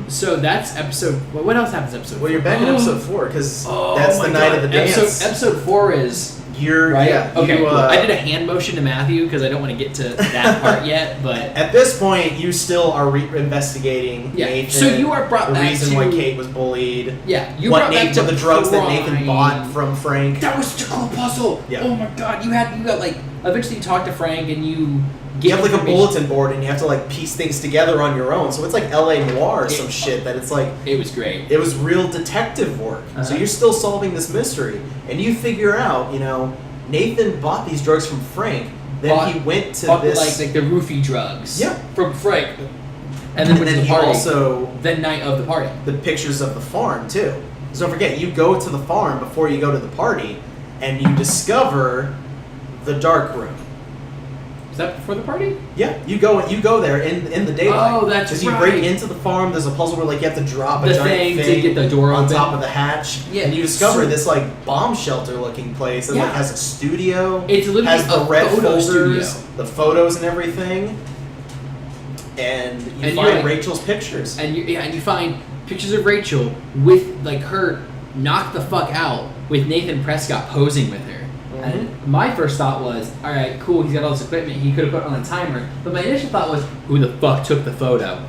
Speaker 1: So that's episode... What else happens in episode 4?
Speaker 2: Well, you're back in episode 4, because that's the night of the dance.
Speaker 1: Episode 4 is...
Speaker 2: Right? Yeah.
Speaker 1: Okay, cool. I did a hand motion to Matthew because I don't want to get to that part yet, but...
Speaker 2: At this point, you still are investigating Nathan.
Speaker 1: So you are brought
Speaker 2: the
Speaker 1: back to...
Speaker 2: The reason why Kate was bullied.
Speaker 1: Yeah. You brought back to
Speaker 2: the drugs that Nathan bought from Frank.
Speaker 1: That was such a cool puzzle! Yeah. Oh my god, you got like... Eventually you talk to Frank and you...
Speaker 2: You have like a bulletin board and you have to like piece things together on your own. So it's like LA Noir or some shit that it's like...
Speaker 1: It was great.
Speaker 2: It was real detective work. So you're still solving this mystery. And you figure out, Nathan bought these drugs from Frank. Then he went to this...
Speaker 1: Like the roofie drugs.
Speaker 2: Yeah.
Speaker 1: From Frank. And then went to the party.
Speaker 2: Also...
Speaker 1: The night of the party.
Speaker 2: The pictures of the farm, too. So don't forget, you go to the farm before you go to the party, and you discover the dark room.
Speaker 1: Was that before the party?
Speaker 2: Yeah, you go there in the daylight.
Speaker 1: Oh, that's
Speaker 2: Because
Speaker 1: right.
Speaker 2: you break into the farm. There's a puzzle where like you have to drop a
Speaker 1: The
Speaker 2: giant
Speaker 1: thing to get the door
Speaker 2: on
Speaker 1: open.
Speaker 2: top of the hatch.
Speaker 1: Yeah,
Speaker 2: and you discover
Speaker 1: so-
Speaker 2: this like bomb shelter looking place that like has a studio.
Speaker 1: It's literally
Speaker 2: has the
Speaker 1: a
Speaker 2: red
Speaker 1: photo
Speaker 2: folders,
Speaker 1: studio.
Speaker 2: the photos and everything. And you
Speaker 1: And
Speaker 2: find
Speaker 1: you're like-
Speaker 2: Rachel's pictures.
Speaker 1: And you find pictures of Rachel with like her knocked the fuck out with Nathan Prescott posing with her. And my first thought was, all right, cool, he's got all this equipment, he could have put on a timer. But my initial thought was, who the fuck took the photo?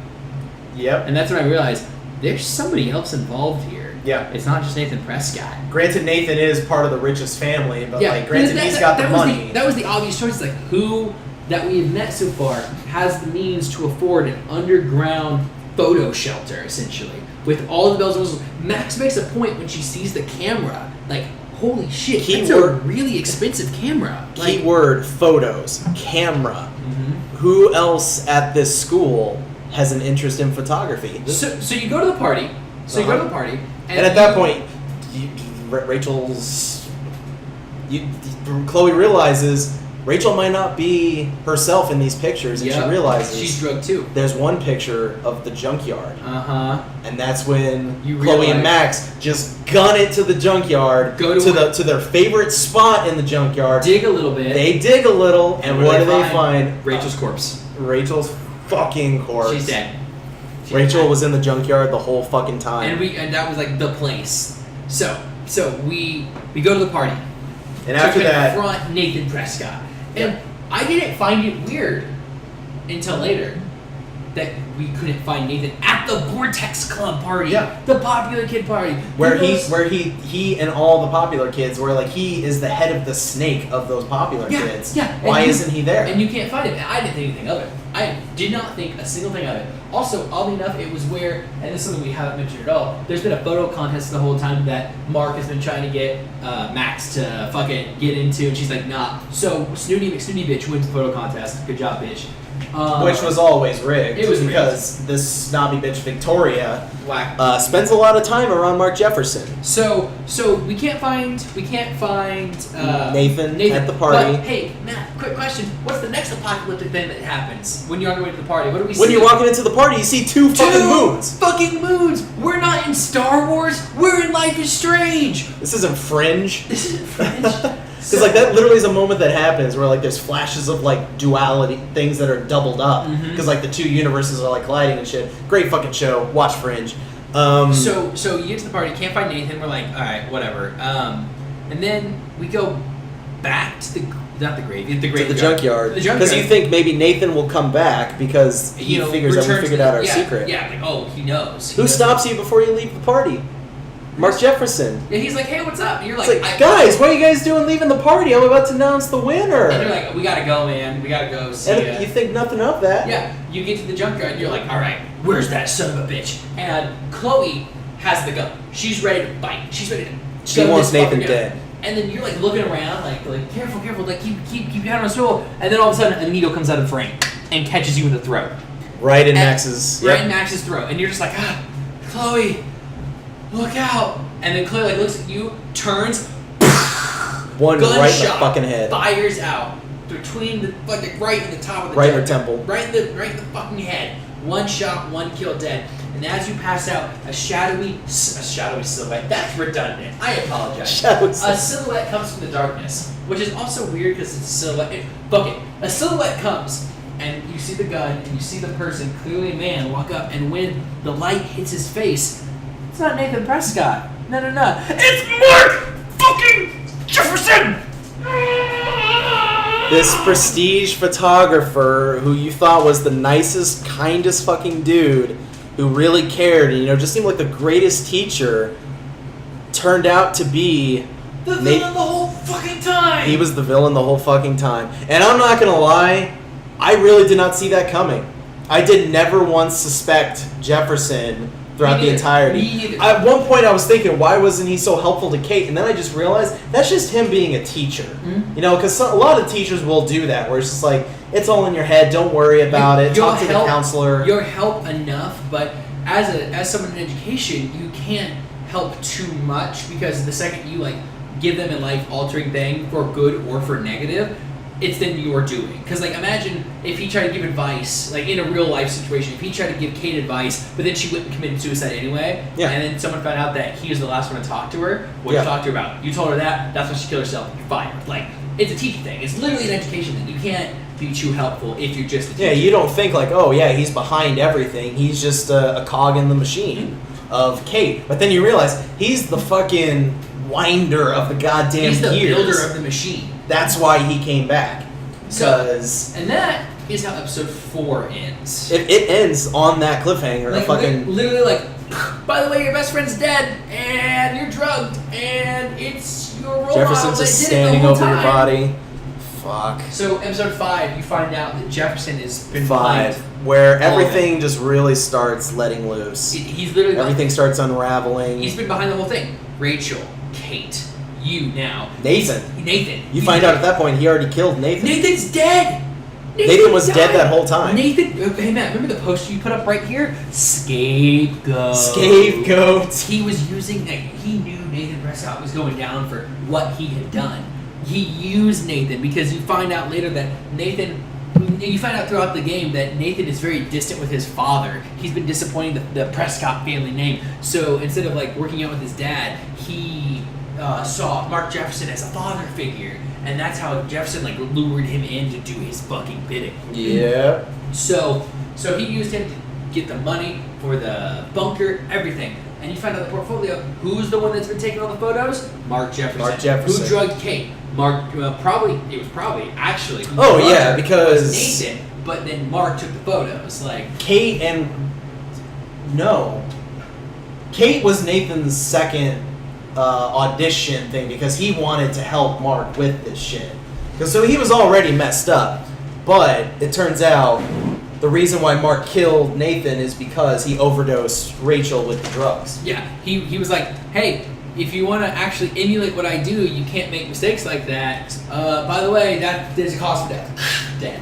Speaker 2: Yep.
Speaker 1: And that's when I realized there's somebody else involved here.
Speaker 2: Yeah.
Speaker 1: It's not just Nathan Prescott.
Speaker 2: Granted, Nathan is part of the richest family, but like, granted,
Speaker 1: that-
Speaker 2: he's got the
Speaker 1: that was
Speaker 2: money.
Speaker 1: that was the obvious choice. Like, who that we have met so far has the means to afford an underground photo shelter, essentially, with all the bells and whistles. Max makes a point when she sees the camera, like, holy shit, it's a
Speaker 2: Keyword-
Speaker 1: really expensive camera. Like,
Speaker 2: Keyword photos, camera. Who else at this school has an interest in photography?
Speaker 1: so you go to the party. So you go to the party,
Speaker 2: And at that point, Rachel's. Chloe realizes Rachel might not be herself in these pictures, and she realizes
Speaker 1: she's drugged too.
Speaker 2: there's one picture of the junkyard, and that's when
Speaker 1: You
Speaker 2: Chloe
Speaker 1: realize-
Speaker 2: and Max just gun it to the junkyard,
Speaker 1: Go to
Speaker 2: to their favorite spot in the junkyard.
Speaker 1: dig a little bit.
Speaker 2: They dig a little, and what do they find?
Speaker 1: Rachel's corpse.
Speaker 2: Rachel's fucking corpse.
Speaker 1: She's dead. She's
Speaker 2: Rachel
Speaker 1: dead.
Speaker 2: was in the junkyard the whole fucking time.
Speaker 1: And that was like the place. So we go to the party.
Speaker 2: And after
Speaker 1: to
Speaker 2: that,
Speaker 1: confront Nathan Prescott. And I didn't find it weird until later that we couldn't find Nathan at the Vortex Club party.
Speaker 2: Yeah.
Speaker 1: The popular kid party.
Speaker 2: where he and all the popular kids, where like he is the head of the snake of those popular kids.
Speaker 1: Yeah.
Speaker 2: Why
Speaker 1: And
Speaker 2: isn't he there?
Speaker 1: And you can't find him. And I didn't think anything of it. I did not think a single thing of it. Also, oddly enough, it was where, and this is something we haven't mentioned at all, there's been a photo contest the whole time that Mark has been trying to get Max to fucking get into, and she's like, nah. So, Snooty McSnooty bitch wins the photo contest. Good job, bitch.
Speaker 2: Which was always rigged.
Speaker 1: It was rigged.
Speaker 2: because this snobby bitch Victoria
Speaker 1: Whack.
Speaker 2: spends a lot of time around Mark Jefferson.
Speaker 1: So we can't find
Speaker 2: Nathan at the party.
Speaker 1: But, hey, Matt, quick question: what's the next apocalyptic thing that happens when you're on your way to the party? What do we see?
Speaker 2: When you're walking into the party, you see two fucking moons.
Speaker 1: Fucking moons! We're not in Star Wars. We're in Life is Strange.
Speaker 2: This isn't Fringe.
Speaker 1: This isn't Fringe.
Speaker 2: Because like that literally is a moment that happens where like there's flashes of like duality, things that are doubled up. Because like the two universes are like colliding and shit. Great fucking show. Watch Fringe.
Speaker 1: So you get to the party, can't find Nathan. We're like, all right, whatever. And then we go back to the junkyard.
Speaker 2: Because you think maybe Nathan will come back because he figures out we figured out our secret.
Speaker 1: Yeah, like, oh, he knows.
Speaker 2: Who stops you before you leave the party? Mark Jefferson.
Speaker 1: Yeah, he's like, hey, what's up? And you're
Speaker 2: It's
Speaker 1: like,
Speaker 2: like, guys, what are you guys doing leaving the party? I'm about to announce the winner.
Speaker 1: And you're like, we gotta go, man. We gotta go. See
Speaker 2: And
Speaker 1: ya.
Speaker 2: you think nothing of that.
Speaker 1: Yeah, you get to the junkyard and you're like, all right, where's that son of a bitch? And Chloe has the gun. She's ready to bite. She's ready to.
Speaker 2: She
Speaker 1: gun
Speaker 2: wants
Speaker 1: this
Speaker 2: Nathan
Speaker 1: fucker
Speaker 2: dead.
Speaker 1: down. And then you're like looking around, like careful, like keep your hand on the swivel. And then all of a sudden, a needle comes out of frame and catches you in the throat.
Speaker 2: Right in Max's.
Speaker 1: Right in Max's throat, and you're just like, Chloe, look out! And then Chloe like looks at you, turns,
Speaker 2: One
Speaker 1: gunshot,
Speaker 2: right in the fucking head.
Speaker 1: fires out between the fucking right in the top of the
Speaker 2: Right in her
Speaker 1: junkyard.
Speaker 2: temple.
Speaker 1: Right in the fucking head. One shot, one kill, dead. And as you pass out, a shadowy silhouette. That's redundant. I apologize. A silhouette comes from the darkness, which is also weird because it's a silhouette. Fuck it. A silhouette comes, and you see the gun, and you see the person, clearly a man, walk up, and when the light hits his face, it's not Nathan Prescott. No. It's Mark fucking Jefferson!
Speaker 2: This prestige photographer who you thought was the nicest, kindest fucking dude who really cared and, just seemed like the greatest teacher turned out to be
Speaker 1: The villain the whole fucking time!
Speaker 2: He was the villain the whole fucking time. And I'm not gonna lie, I really did not see that coming. I did never once suspect Jefferson throughout the entirety.
Speaker 1: Me either.
Speaker 2: At one point I was thinking, why wasn't he so helpful to Kate? And then I just realized that's just him being a teacher.
Speaker 1: Mm-hmm.
Speaker 2: Because a lot of teachers will do that, where it's just like, it's all in your head, don't worry about it, talk to the counselor.
Speaker 1: You'll help enough, but as someone in education, you can't help too much because the second you give them a life-altering thing for good or for negative, it's then your doing. Because, like, imagine if he tried to give advice, like, in a real-life situation, if he tried to give Kate advice, but then she went and committed suicide anyway, and then someone found out that he was the last one to talk to her, what you talked to her about? You told her that's why she killed herself, you're fired. Like, it's a teaching thing. It's literally an education thing. You can't be too helpful if you're just a teacher.
Speaker 2: Yeah, you don't think, like, oh, yeah, he's behind everything. He's just a cog in the machine of Kate. But then you realize he's the fucking winder of the goddamn
Speaker 1: He's the
Speaker 2: gears.
Speaker 1: builder of the machine.
Speaker 2: That's why he came back.
Speaker 1: And that is how episode 4 ends.
Speaker 2: It ends on that cliffhanger.
Speaker 1: Like,
Speaker 2: fucking
Speaker 1: literally, like, by the way, your best friend's dead, and you're drugged, and it's your role
Speaker 2: Jefferson's
Speaker 1: model
Speaker 2: just
Speaker 1: that did it the
Speaker 2: standing
Speaker 1: whole
Speaker 2: over your
Speaker 1: time.
Speaker 2: body. Fuck.
Speaker 1: So episode 5, you find out that Jefferson has been
Speaker 2: 5,
Speaker 1: behind
Speaker 2: where
Speaker 1: all of
Speaker 2: everything just really starts letting loose.
Speaker 1: He's literally
Speaker 2: Everything starts unraveling.
Speaker 1: He's been behind the whole thing. Rachel, Kate, you now.
Speaker 2: Nathan.
Speaker 1: Nathan.
Speaker 2: You find out at that point he already killed Nathan.
Speaker 1: Nathan's dead.
Speaker 2: Nathan was dead that whole time.
Speaker 1: Nathan, hey Matt, remember the poster you put up right here? Scapegoat.
Speaker 2: Scapegoat.
Speaker 1: He was using, he knew Nathan Prescott was going down for what he had done. He used Nathan because you find out later that you find out throughout the game that Nathan is very distant with his father. He's been disappointing the Prescott family name. So instead of like working out with his dad, he saw Mark Jefferson as a father figure. And that's how Jefferson like lured him in to do his fucking bidding.
Speaker 2: Yeah.
Speaker 1: So he used him to get the money for the bunker, everything. And you find out the portfolio. Who's the one that's been taking all the photos? Mark Jefferson.
Speaker 2: Mark Jefferson.
Speaker 1: Who drugged Kate? Mark. It was probably actually.
Speaker 2: Oh yeah,
Speaker 1: her
Speaker 2: because
Speaker 1: was Nathan. But then Mark took the photos. Like
Speaker 2: Kate Kate was Nathan's second audition thing because he wanted to help Mark with this shit. So he was already messed up, but it turns out the reason why Mark killed Nathan is because he overdosed Rachel with the drugs.
Speaker 1: Yeah, he was like, hey, if you want to actually emulate what I do, you can't make mistakes like that. By the way, there's a cause for death. Dead.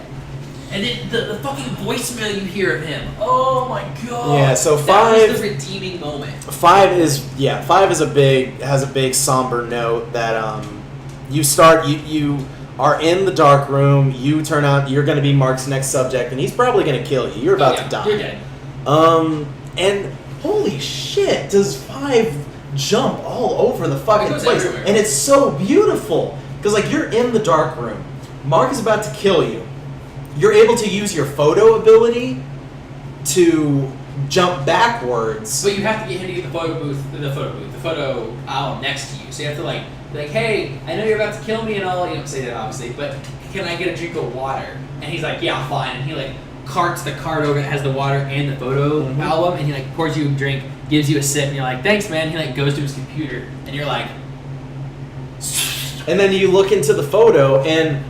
Speaker 1: And then the fucking voicemail you hear of him. Oh my god.
Speaker 2: Yeah, so
Speaker 1: that was the redeeming moment.
Speaker 2: 5 has a big somber note that you are in the dark room, you turn out you're gonna be Mark's next subject, and he's probably gonna kill you. You're about to die.
Speaker 1: You're dead.
Speaker 2: And holy shit, does 5 jump all over the fucking place.
Speaker 1: Everywhere.
Speaker 2: And it's so beautiful. Because like you're in the dark room. Mark is about to kill you. You're able to use your photo ability to jump backwards.
Speaker 1: But you have to get him to get the photo album next to you. So you have to like, hey, I know you're about to kill me and all. You don't say that obviously, but can I get a drink of water? And he's like, yeah, fine. And he like carts the cart over that has the water and the photo album, and he like pours you a drink, gives you a sip, and you're like, thanks, man. And he like goes to his computer, and you're like,
Speaker 2: and then you look into the photo, and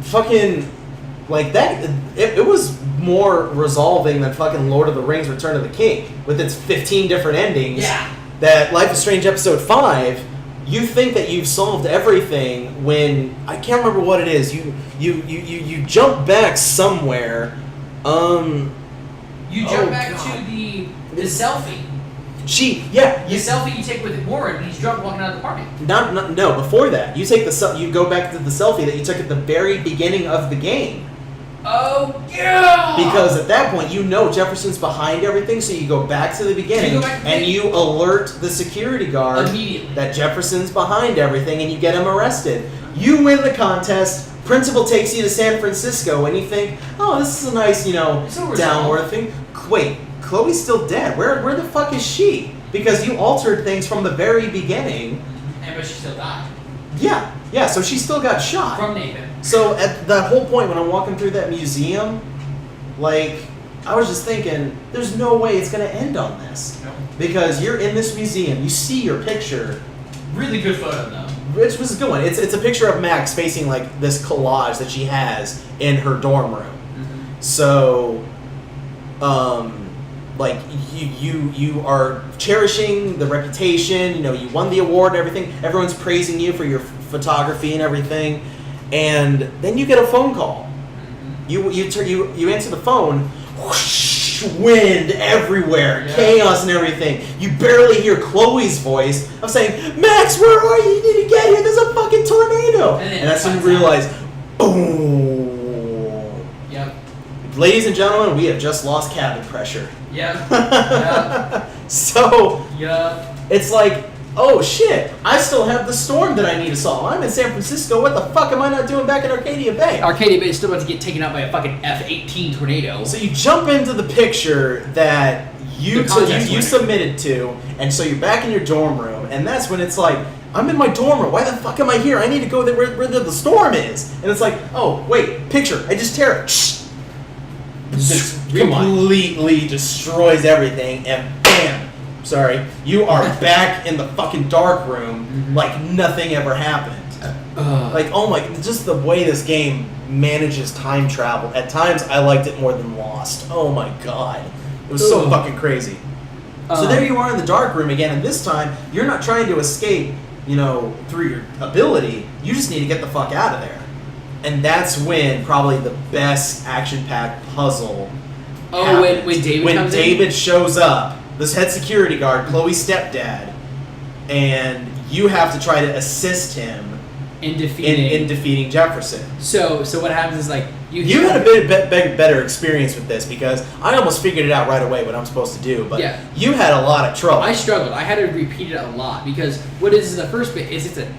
Speaker 2: fucking like that. It was more resolving than fucking Lord of the Rings: Return of the King with its 15 different endings.
Speaker 1: yeah.
Speaker 2: That Life is Strange episode 5. You think that you've solved everything when I can't remember what it is. You jump back somewhere.
Speaker 1: You jump back to the selfie. The selfie you take with Warren when he's drunk walking out of the party.
Speaker 2: No, before that. You go back to the selfie that you took at the very beginning of the game.
Speaker 1: Oh, yeah!
Speaker 2: Because at that point, you know Jefferson's behind everything, so you go back to the beginning and you alert the security guard
Speaker 1: immediately
Speaker 2: that Jefferson's behind everything and you get him arrested. You win the contest, principal takes you to San Francisco, and you think, oh, this is a nice, downward thing. Wait, Chloe's still dead. Where the fuck is she? Because you altered things from the very beginning.
Speaker 1: But she still died.
Speaker 2: Yeah, so she still got shot.
Speaker 1: From Nathan.
Speaker 2: So at that whole point when I'm walking through that museum, like, I was just thinking, there's no way it's going to end on this.
Speaker 1: No.
Speaker 2: Because you're in this museum, you see your picture.
Speaker 1: Really good photo, though.
Speaker 2: Which was a good one. It's a picture of Max facing, like, this collage that she has in her dorm room.
Speaker 1: Mm-hmm.
Speaker 2: So, like, you are cherishing the reputation, you won the award and everything. Everyone's praising you for your photography and everything. And then you get a phone call. Mm-hmm. You answer the phone, whoosh, wind everywhere, chaos and everything. You barely hear Chloe's voice of saying, Max, where are you? You need to get here. There's a fucking tornado. And that's when you realize, Boom.
Speaker 1: Yep.
Speaker 2: Ladies and gentlemen, we have just lost cabin pressure.
Speaker 1: Yep. Yep.
Speaker 2: So,
Speaker 1: Yep.
Speaker 2: it's like, oh shit, I still have the storm that I need to solve. I'm in San Francisco. What the fuck am I not doing back in Arcadia Bay?
Speaker 1: Arcadia Bay is still about to get taken out by a fucking F-18 tornado.
Speaker 2: So you jump into the picture that you submitted to, and so you're back in your dorm room, and that's when it's like, I'm in my dorm room. Why the fuck am I here? I need to go there where the storm is. And it's like, oh wait, picture. I just tear it. This completely destroys everything, and bam. Sorry, you are back in the fucking dark room like nothing ever happened. Like, oh my, just the way this game manages time travel. At times, I liked it more than Lost. Oh my god. It was so fucking crazy. So there you are in the dark room again, and this time, you're not trying to escape, through your ability. You just need to get the fuck out of there. And that's when probably the best action-packed puzzle happens.
Speaker 1: When David
Speaker 2: when
Speaker 1: comes
Speaker 2: David shows up, this head security guard, Chloe's stepdad, and you have to try to assist him
Speaker 1: in defeating
Speaker 2: Jefferson.
Speaker 1: So what happens is like
Speaker 2: you had a bit better experience with this because I almost figured it out right away what I'm supposed to do, but you had a lot of trouble.
Speaker 1: I struggled. I had to repeat it a lot because what is the first bit is it's a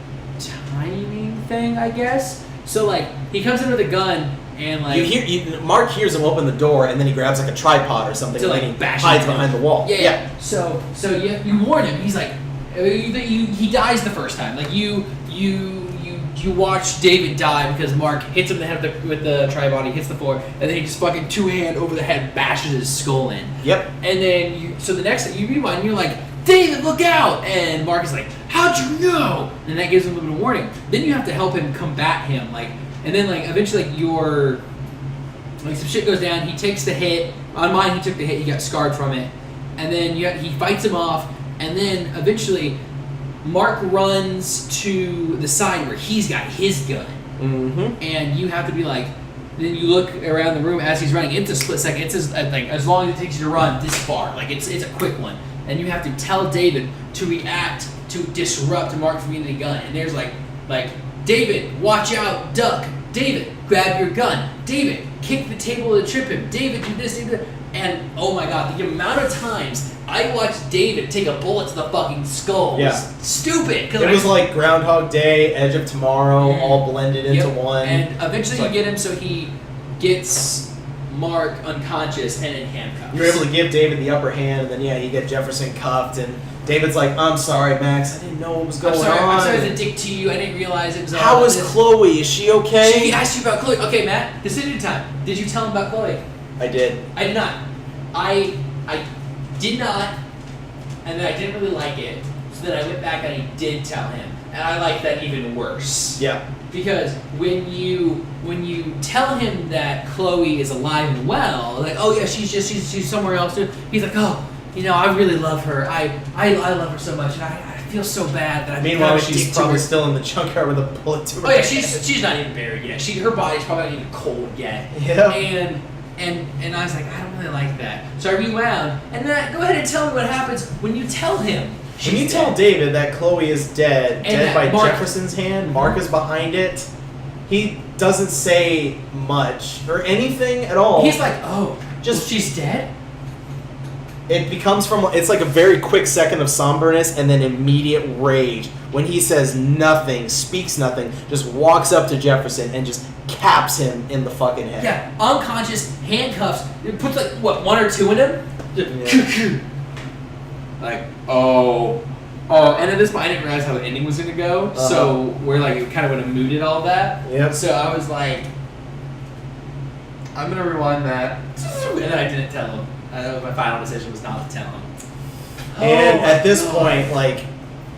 Speaker 1: timing thing, I guess. So like he comes in with a gun and like
Speaker 2: Mark hears him open the door and then he grabs like a tripod or something
Speaker 1: to like
Speaker 2: and he
Speaker 1: bash
Speaker 2: hides behind the wall.
Speaker 1: Yeah. So you warn him. He's like he dies the first time. Like you watch David die because Mark hits him in the head with the tripod. He hits the floor and then he just fucking two-hand over the head bashes his skull in.
Speaker 2: Yep.
Speaker 1: And then so the next thing you rewind and you're like, David, look out! And Mark is like, how'd you know? And that gives him a little bit of warning. Then you have to help him combat him, and then eventually some shit goes down. He takes the hit. On mine, he took the hit. He got scarred from it, and then he fights him off. And then eventually, Mark runs to the side where he's got his gun, and you have to be like. Then you look around the room as he's running. It's a split second. It's as long as it takes you to run this far. It's a quick one. And you have to tell David to react to disrupt Mark from getting the gun. And there's like David, watch out, duck. David, grab your gun. David, kick the table to trip him. David, do this, do that. And oh my god, the amount of times I watched David take a bullet to the fucking skull was stupid.
Speaker 2: It was like Groundhog Day, Edge of Tomorrow, all blended into one.
Speaker 1: And eventually you get him so he gets Mark unconscious and in handcuffs.
Speaker 2: You're able to give David the upper hand, and then you get Jefferson cuffed, and David's like, I'm sorry, Max, I didn't know what was going on.
Speaker 1: I'm sorry as a dick to you, I didn't realize it was all
Speaker 2: How is Chloe? Is she okay?
Speaker 1: She asked you about Chloe. Okay, Matt, decision time. Did you tell him about Chloe?
Speaker 2: I did.
Speaker 1: I did not. I did not, and then I didn't really like it, so then I went back and I did tell him, and I like that even worse.
Speaker 2: Yeah.
Speaker 1: Because when you tell him that Chloe is alive and well, like, oh yeah, she's somewhere else too. He's like, oh, I really love her. I love her so much, and I feel so bad that I.
Speaker 2: Meanwhile, she's probably still in the junkyard with a bullet to her.
Speaker 1: Oh yeah, she's not even buried yet. Her body's probably not even cold yet.
Speaker 2: Yeah.
Speaker 1: And I was like, I don't really like that. So I rewound, and then go ahead and tell me what happens when you tell him.
Speaker 2: When you tell David that Chloe is dead by
Speaker 1: Mark,
Speaker 2: Jefferson's hand, Mark is behind it, he doesn't say much or anything at all.
Speaker 1: He's like, she's dead?
Speaker 2: It becomes it's like a very quick second of somberness and then immediate rage when he says nothing, speaks nothing, just walks up to Jefferson and just caps him in the fucking head.
Speaker 1: Yeah, unconscious, handcuffs, it puts one or two in him. Yeah. And at this point I didn't realize how the ending was going to go, so we're it kind of would have mooted all that.
Speaker 2: Yep.
Speaker 1: So I was like, I'm going to rewind that, and then I didn't tell him. My final decision was not to tell him.
Speaker 2: And at this point,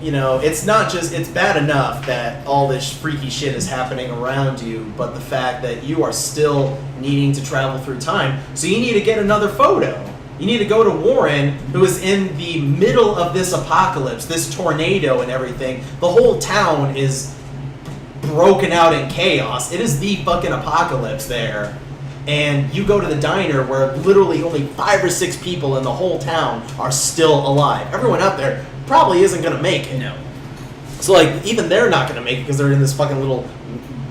Speaker 2: it's not just, it's bad enough that all this freaky shit is happening around you, but the fact that you are still needing to travel through time, so you need to get another photo. You need to go to Warren, who is in the middle of this apocalypse, this tornado and everything. The whole town is broken out in chaos. It is the fucking apocalypse there. And you go to the diner where literally only 5 or 6 people in the whole town are still alive. Everyone out there probably isn't going to make it.
Speaker 1: No.
Speaker 2: So, even they're not going to make it because they're in this fucking little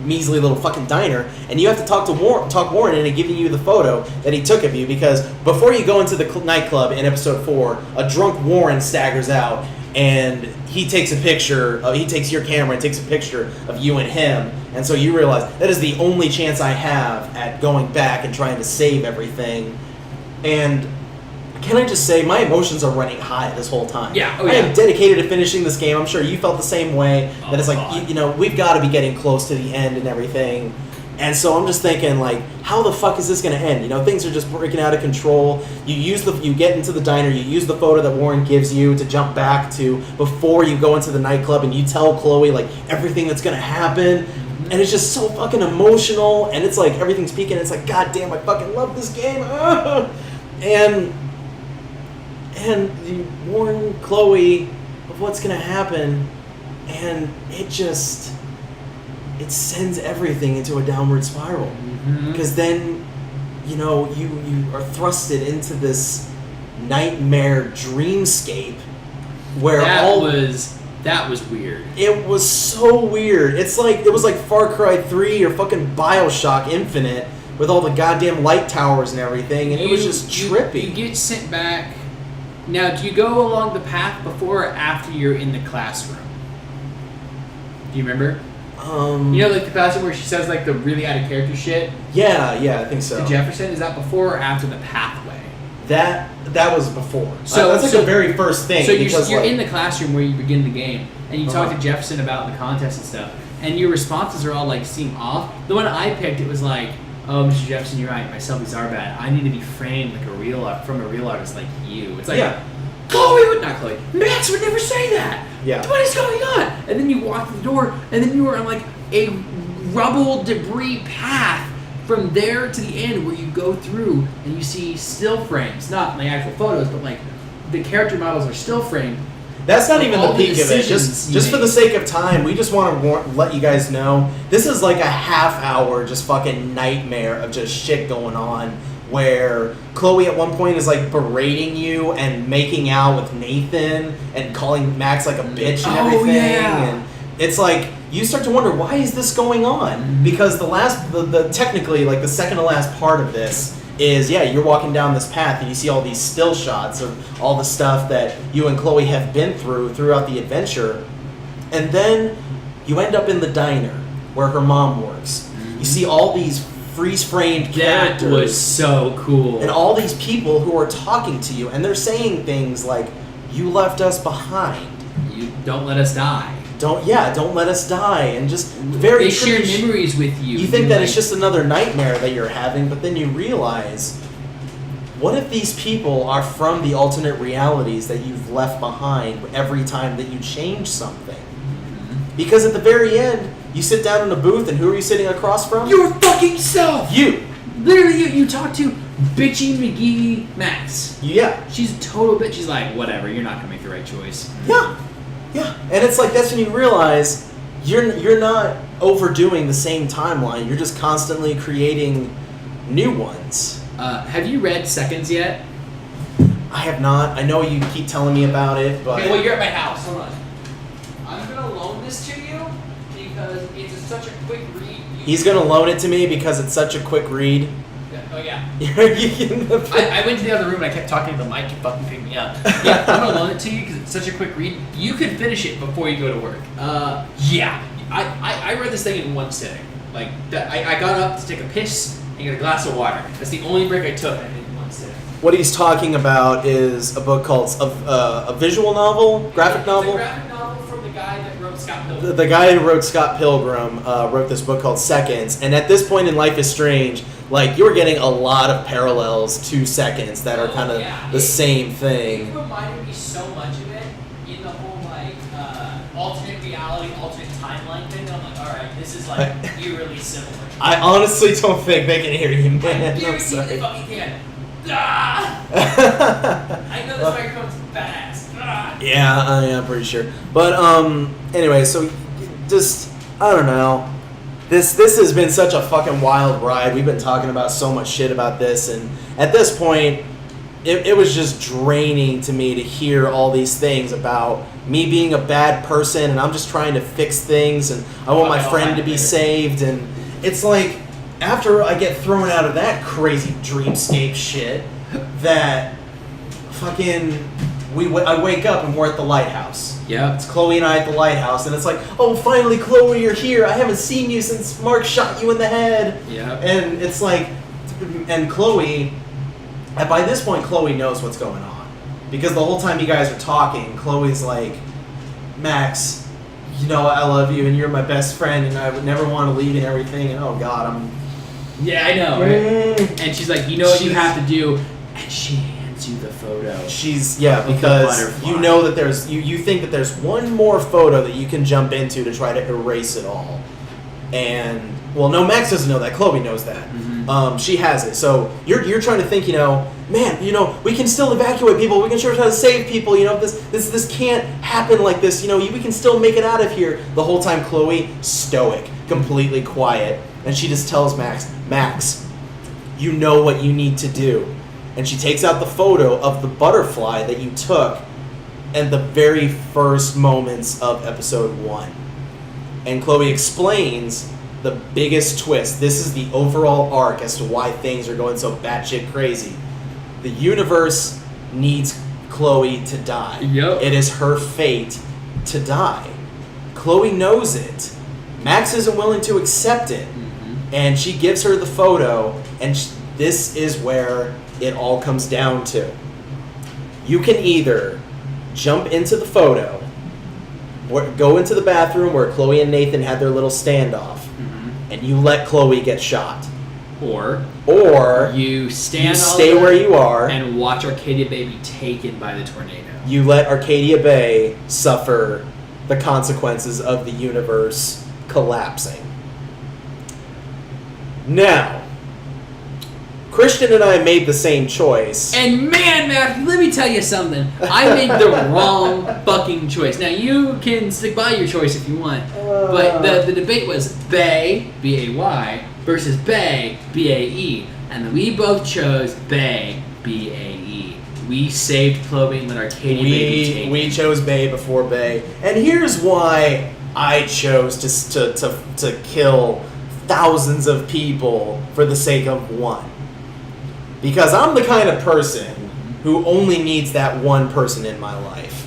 Speaker 2: measly little fucking diner, and you have to talk Warren into giving you the photo that he took of you, because before you go into the nightclub in episode 4, a drunk Warren staggers out, and he takes a picture, he takes your camera and takes a picture of you and him, and so you realize that is the only chance I have at going back and trying to save everything. And can I just say, my emotions are running high this whole time.
Speaker 1: Yeah,
Speaker 2: I am dedicated to finishing this game. I'm sure you felt the same way. That it's like, you know, we've got to be getting close to the end and everything. And so I'm just thinking, like, how the fuck is this going to end? You know, things are just breaking out of control. You get into the diner, you use the photo that Warren gives you to jump back to before you go into the nightclub, and you tell Chloe, like, everything that's going to happen. And it's just so fucking emotional, and it's like everything's peaking. It's like, God damn, I fucking love this game. And you warn Chloe of what's going to happen, and it sends everything into a downward spiral. Because then, you know, you are thrusted into this nightmare dreamscape where
Speaker 1: that was weird.
Speaker 2: It was so weird. It was like Far Cry 3 or fucking BioShock Infinite with all the goddamn light towers and everything, and it was just trippy.
Speaker 1: You get sent back. Now, do you go along the path before or after you're in the classroom? Do you remember? You know, like the passage where she says like the really out of character shit?
Speaker 2: Yeah, I think so.
Speaker 1: To Jefferson, is that before or after the pathway?
Speaker 2: That was before.
Speaker 1: So
Speaker 2: that's like the very first thing.
Speaker 1: So you're in the classroom where you begin the game, and you talk to Jefferson about the contest and stuff, and your responses are all like seem off. The one I picked, it was like, "Oh, Mr. Jefferson, you're right. My selfies are bad. I need to be framed like from a real artist like you." It's like, Max would never say that.
Speaker 2: Yeah.
Speaker 1: What is going on? And then you walk through the door, and then you are on like a rubble debris path from there to the end, where you go through and you see still frames, not like actual photos, but like the character models are still framed.
Speaker 2: That's not even the peak of it. Just for the sake of time, we just want to let you guys know this is like a half hour just fucking nightmare of just shit going on, where Chloe at one point is like berating you and making out with Nathan and calling Max like a bitch and everything. And it's like you start to wonder, why is this going on? Because the technically like the second to last part of this is, you're walking down this path and you see all these still shots of all the stuff that you and Chloe have been throughout the adventure. And then you end up in the diner where her mom works. You see all these freeze-framed characters.
Speaker 1: That was so cool.
Speaker 2: And all these people who are talking to you, and they're saying things like, "You left us behind.
Speaker 1: You don't let us die.
Speaker 2: Don't let us die." And just very
Speaker 1: they share memories with you.
Speaker 2: You think that it's just another nightmare that you're having, but then you realize, what if these people are from the alternate realities that you've left behind every time that you change something? Because at the very end, you sit down in a booth, and who are you sitting across from?
Speaker 1: Your fucking self!
Speaker 2: You!
Speaker 1: Literally, you talk to bitchy McGee Max.
Speaker 2: Yeah.
Speaker 1: She's a total bitch. She's like, whatever, you're not going to make the right choice.
Speaker 2: Yeah. And it's like, that's when you realize you're not overdoing the same timeline. You're just constantly creating new ones.
Speaker 1: Have you read Seconds yet?
Speaker 2: I have not. I know you keep telling me about it, but...
Speaker 1: Okay, well, you're at my house. Hold on. I'm going to loan this to you because it's such a quick read.
Speaker 2: He's going to loan it to me because it's such a quick read.
Speaker 1: Oh, yeah.
Speaker 2: I
Speaker 1: went to the other room and I kept talking to the mic. You fucking picked me up. Yeah, I'm going to loan it to you because it's such a quick read. You can finish it before you go to work. I read this thing in one sitting. Like, I got up to take a piss and get a glass of water. That's the only break I took. I did in one sitting.
Speaker 2: What he's talking about is a book called a visual novel, graphic novel.
Speaker 1: It's a graphic novel from the guy that wrote Scott Pilgrim.
Speaker 2: The guy who wrote Scott Pilgrim wrote this book called Seconds, and at this point in Life is Strange, like, you're getting a lot of parallels to Seconds that are kind of the same thing.
Speaker 1: It reminded me so much of it in the whole, like, alternate reality, alternate timeline thing. I'm like, alright, this is, like, eerily similar.
Speaker 2: I honestly don't think they can hear you, man.
Speaker 1: I'm sorry. They fucking can. Ah! I know this microphone's badass. Ah!
Speaker 2: Yeah, I'm pretty sure. But, anyway, so, just, I don't know. This has been such a fucking wild ride. We've been talking about so much shit about this, and at this point, it was just draining to me to hear all these things about me being a bad person, and I'm just trying to fix things, and I want my friend to be saved, and it's like, after I get thrown out of that crazy dreamscape shit, that fucking, I wake up and we're at the lighthouse.
Speaker 1: Yeah.
Speaker 2: It's Chloe and I at the lighthouse, and it's like, oh, finally, Chloe, you're here. I haven't seen you since Mark shot you in the head.
Speaker 1: Yeah.
Speaker 2: And it's like, and Chloe, by this point, Chloe knows what's going on. Because the whole time you guys are talking, Chloe's like, Max, you know I love you, and you're my best friend, and I would never want to leave and everything, and oh God, I'm...
Speaker 1: Yeah, I know, right? And she's like, you know what you have to do, and she hands you the photo.
Speaker 2: Because you know that there's, you think that there's one more photo that you can jump into to try to erase it all. And, well, no, Max doesn't know that, Chloe knows that. Mm-hmm. She has it, so you're trying to think, you know, man, you know, we can still evacuate people, we can sure try to save people, you know, this can't happen like this, you know, we can still make it out of here. The whole time Chloe, stoic, completely quiet, and she just tells Max, you know what you need to do. And she takes out the photo of the butterfly that you took in the very first moments of episode 1. And Chloe explains the biggest twist. This is the overall arc as to why things are going so batshit crazy. The universe needs Chloe to die.
Speaker 1: Yep.
Speaker 2: It is her fate to die. Chloe knows it. Max isn't willing to accept it. Mm-hmm. And she gives her the photo, and this is where it all comes down to. You can either jump into the photo, or go into the bathroom where Chloe and Nathan had their little standoff, mm-hmm. and you let Chloe get shot.
Speaker 1: Or you
Speaker 2: stay where you are
Speaker 1: and watch Arcadia Bay be taken by the tornado.
Speaker 2: You let Arcadia Bay suffer the consequences of the universe collapsing. Now, Christian and I made the same choice.
Speaker 1: And man, Matthew, let me tell you something. I made the wrong fucking choice. Now, you can stick by your choice if you want. But the debate was Bay, B-A-Y, versus Bay, B-A-E. And we both chose Bay, B-A-E. We saved Chloe and let Arcadia Bay be taken.
Speaker 2: We chose Bay before Bay. And here's why I chose to kill thousands of people for the sake of one. Because I'm the kind of person who only needs that one person in my life.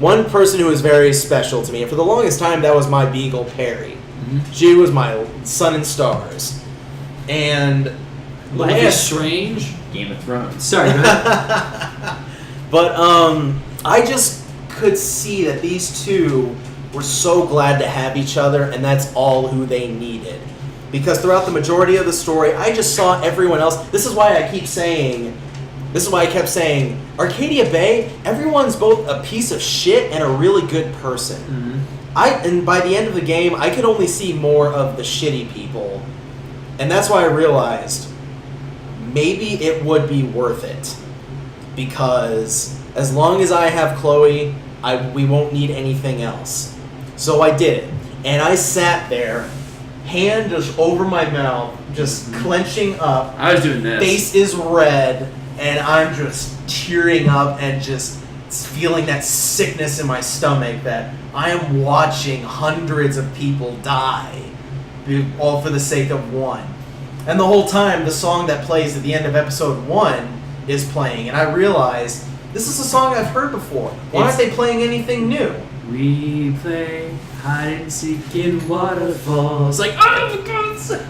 Speaker 2: One person who is very special to me. And for the longest time, that was my beagle, Perry. Mm-hmm. She was my sun and stars. And
Speaker 1: Life is Strange, Game of Thrones. Sorry.
Speaker 2: But I just could see that these two were so glad to have each other, and that's all who they needed. Because throughout the majority of the story, I just saw everyone else. This is why I kept saying, Arcadia Bay, everyone's both a piece of shit and a really good person. Mm-hmm. And by the end of the game, I could only see more of the shitty people. And that's why I realized maybe it would be worth it. Because as long as I have Chloe, we won't need anything else. So I did it. And I sat there, hand just over my mouth, just clenching up.
Speaker 1: I was doing this.
Speaker 2: Face is red, and I'm just tearing up and just feeling that sickness in my stomach that I am watching hundreds of people die, all for the sake of one. And the whole time, the song that plays at the end of episode 1 is playing, and I realized this is a song I've heard before. Why aren't they playing anything new?
Speaker 1: We play hide and seek in waterfalls. Like, oh my God!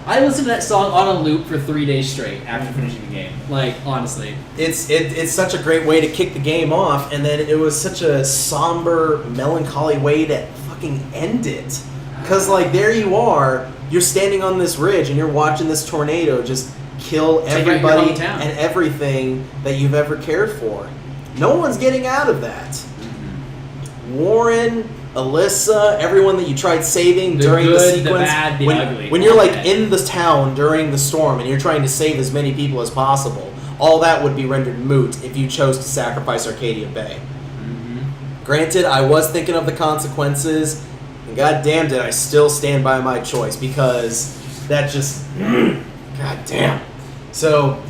Speaker 1: I listened to that song on a loop for 3 days straight after finishing the game. Like, honestly,
Speaker 2: it's such a great way to kick the game off, and then it was such a somber, melancholy way to fucking end it. Because like there you are, you're standing on this ridge and you're watching this tornado just kill everybody and everything that you've ever cared for. No one's getting out of that. Mm-hmm. Warren, Alyssa, everyone that you tried saving during the sequence.
Speaker 1: The bad, the ugly.
Speaker 2: When you're like in the town during the storm and you're trying to save as many people as possible, all that would be rendered moot if you chose to sacrifice Arcadia Bay. Mm-hmm. Granted, I was thinking of the consequences, and god damn did I still stand by my choice because that just... god damn. So,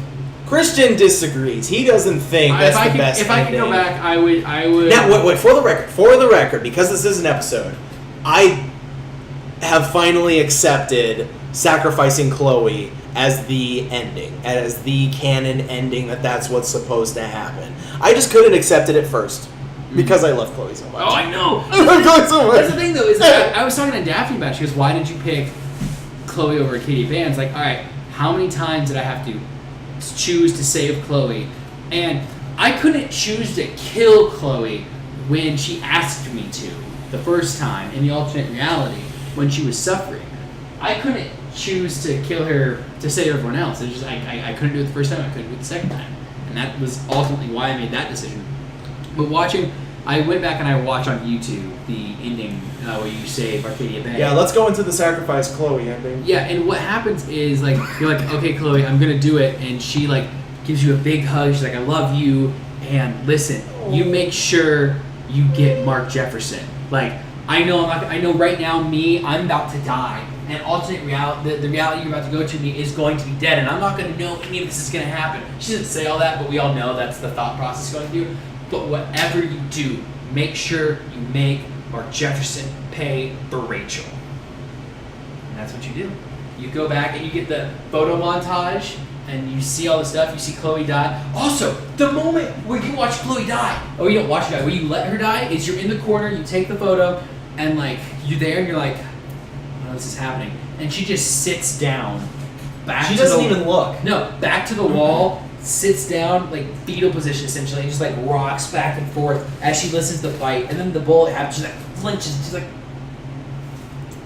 Speaker 2: Christian disagrees. He doesn't think that's the best
Speaker 1: If I could go back, I would.
Speaker 2: Now, wait, for the record, because this is an episode, I have finally accepted sacrificing Chloe as the ending, as the canon ending, that's what's supposed to happen. I just couldn't accept it at first because I love Chloe so much.
Speaker 1: Oh, I know.
Speaker 2: I love Chloe so much.
Speaker 1: That's the thing, though, is that I was talking to Daphne about it. She goes, why did you pick Chloe over Katie Bay? It's like, all right, how many times did I have to choose to save Chloe? And I couldn't choose to kill Chloe when she asked me to the first time in the alternate reality when she was suffering. I couldn't choose to kill her to save everyone else. It's just I couldn't do it the first time. I couldn't do it the second time, and that was ultimately why I made that decision. But I went back and I watched on YouTube the ending where you save Arcadia Bay.
Speaker 2: Yeah, let's go into the sacrifice Chloe ending.
Speaker 1: Yeah, and what happens is like you're like, okay, Chloe, I'm gonna do it, and she like gives you a big hug. She's like, I love you, and listen, you make sure you get Mark Jefferson. Like I know right now I'm about to die. And alternate reality, the reality you're about to go to me is going to be dead, and I'm not going to know any of this is going to happen. She doesn't say all that, but we all know that's the thought process going through. But whatever you do, make sure you make Mark Jefferson pay for Rachel. And that's what you do. You go back and you get the photo montage, and you see all the stuff. You see Chloe die. Also, the moment where you watch Chloe die, or you don't watch her die, where you let her die, is you're in the corner, you take the photo, and like you're there, and you're like, this is happening, and she just sits down back
Speaker 2: she
Speaker 1: to
Speaker 2: doesn't
Speaker 1: the,
Speaker 2: even look
Speaker 1: no back to the wall, sits down like fetal position essentially, and just like rocks back and forth as she listens to the fight, and then the bullet happens, she like flinches, she's like,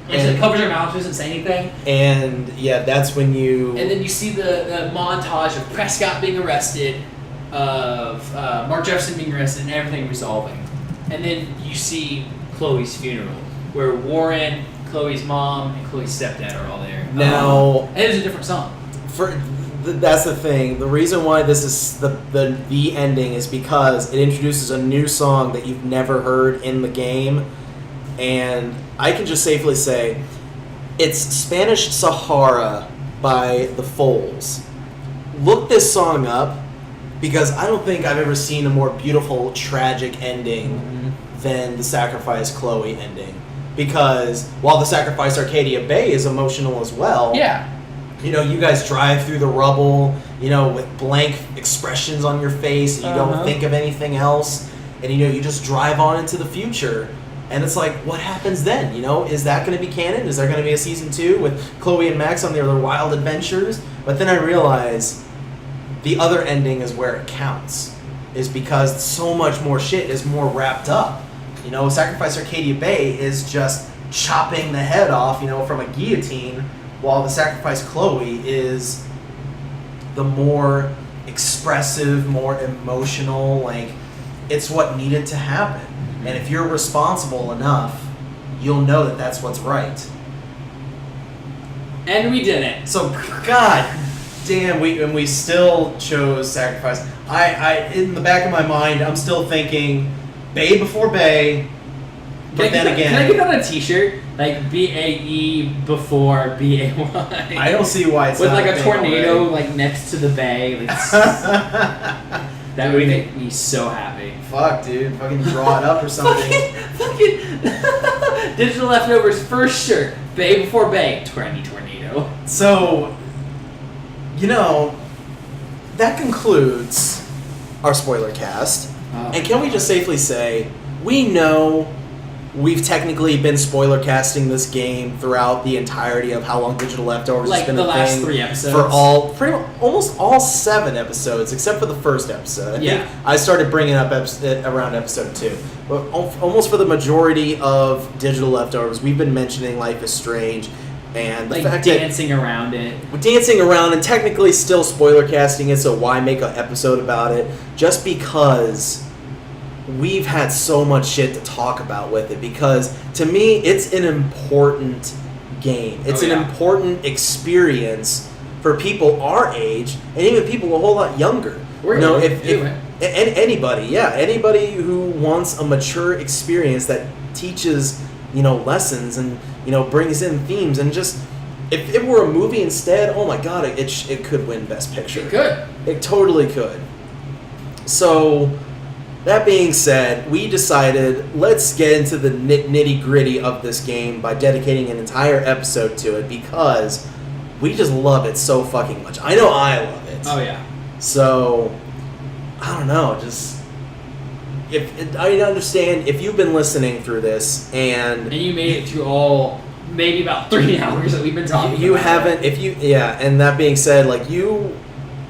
Speaker 1: and she like, covers her mouth, she doesn't say anything,
Speaker 2: and yeah, that's when you
Speaker 1: and then you see the montage of Prescott being arrested, of Mark Jefferson being arrested, and everything resolving, and then you see Chloe's funeral where Warren, Chloe's mom, and Chloe's stepdad are all there.
Speaker 2: Now,
Speaker 1: and it was a different song.
Speaker 2: That's the thing. The reason why this is the ending is because it introduces a new song that you've never heard in the game, and I can just safely say it's Spanish Sahara by the Foals. Look this song up because I don't think I've ever seen a more beautiful, tragic ending than the Sacrifice Chloe ending. Because while the Sacrifice Arcadia Bay is emotional as well,
Speaker 1: yeah,
Speaker 2: you know, you guys drive through the rubble, you know, with blank expressions on your face, and you don't think of anything else, and you know, you just drive on into the future, and it's like, what happens then? You know, is that going to be canon? Is there going to be a season 2 with Chloe and Max on their wild adventures? But then I realize the other ending is where it counts, is because so much more shit is more wrapped up. You know, Sacrifice Arcadia Bay is just chopping the head off, you know, from a guillotine, while the Sacrifice Chloe is the more expressive, more emotional, like, it's what needed to happen. And if you're responsible enough, you'll know that that's what's right.
Speaker 1: And we did it.
Speaker 2: So, God damn, we still chose Sacrifice. I in the back of my mind, I'm still thinking Bay before Bay, but then again...
Speaker 1: Can I get that on a t-shirt? Like B-A-E before B-A-Y.
Speaker 2: I don't see why it's
Speaker 1: with
Speaker 2: not
Speaker 1: like a tornado
Speaker 2: already.
Speaker 1: like next to the bay. Like, that would make me so happy.
Speaker 2: Fuck, dude. Fucking draw it up or something.
Speaker 1: fucking Digital Leftovers first shirt. Bay before Bay. Tornado.
Speaker 2: So, you know, that concludes our spoiler cast. And can we just safely say, we know we've technically been spoiler casting this game throughout the entirety of how long Digital Leftovers
Speaker 1: like
Speaker 2: has been
Speaker 1: the
Speaker 2: a
Speaker 1: last
Speaker 2: thing
Speaker 1: 3 episodes.
Speaker 2: for almost all 7 episodes, except for the first episode. I think I started bringing up around episode 2. But almost for the majority of Digital Leftovers, we've been mentioning Life is Strange, and the
Speaker 1: like
Speaker 2: fact
Speaker 1: dancing around it.
Speaker 2: we're dancing around and technically still spoiler casting it, so why make an episode about it? Just because we've had so much shit to talk about with it, because to me it's an important game. It's an important experience for people our age and even people a whole lot younger. Anybody who wants a mature experience that teaches, you know, lessons and, you know, brings in themes and just if it were a movie instead, oh my god, it could win Best Picture.
Speaker 1: It could.
Speaker 2: It totally could. So, that being said, we decided let's get into the nitty gritty of this game by dedicating an entire episode to it because we just love it so fucking much. I know I love it.
Speaker 1: Oh yeah.
Speaker 2: So, I don't know, just I understand if you've been listening through this and
Speaker 1: you made it through all maybe about 3 hours that we've been talking.
Speaker 2: You
Speaker 1: about
Speaker 2: haven't. And that being said, like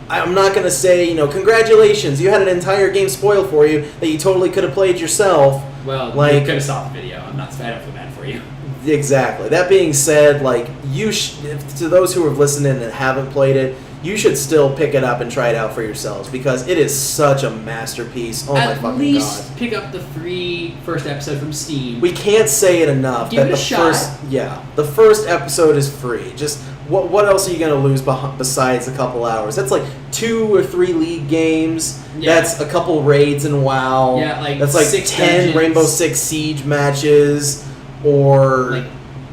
Speaker 2: I'm not gonna say congratulations, you had an entire game spoiled for you that you totally could have played yourself.
Speaker 1: Well,
Speaker 2: like,
Speaker 1: you could have stopped the video. I don't feel bad for you.
Speaker 2: Exactly. That being said, like to those who have listened in and haven't played it, you should still pick it up and try it out for yourselves because it is such a masterpiece. Oh my fucking god!
Speaker 1: At least pick up the free first episode from Steam.
Speaker 2: We can't say it enough.
Speaker 1: Give it a shot.
Speaker 2: The first episode is free. Just what else are you gonna lose besides a couple hours? That's like 2 or 3 league games. Yeah. That's a couple raids in WoW.
Speaker 1: Yeah, like
Speaker 2: that's like
Speaker 1: 6
Speaker 2: 10
Speaker 1: dungeons.
Speaker 2: Rainbow Six Siege matches, or
Speaker 1: like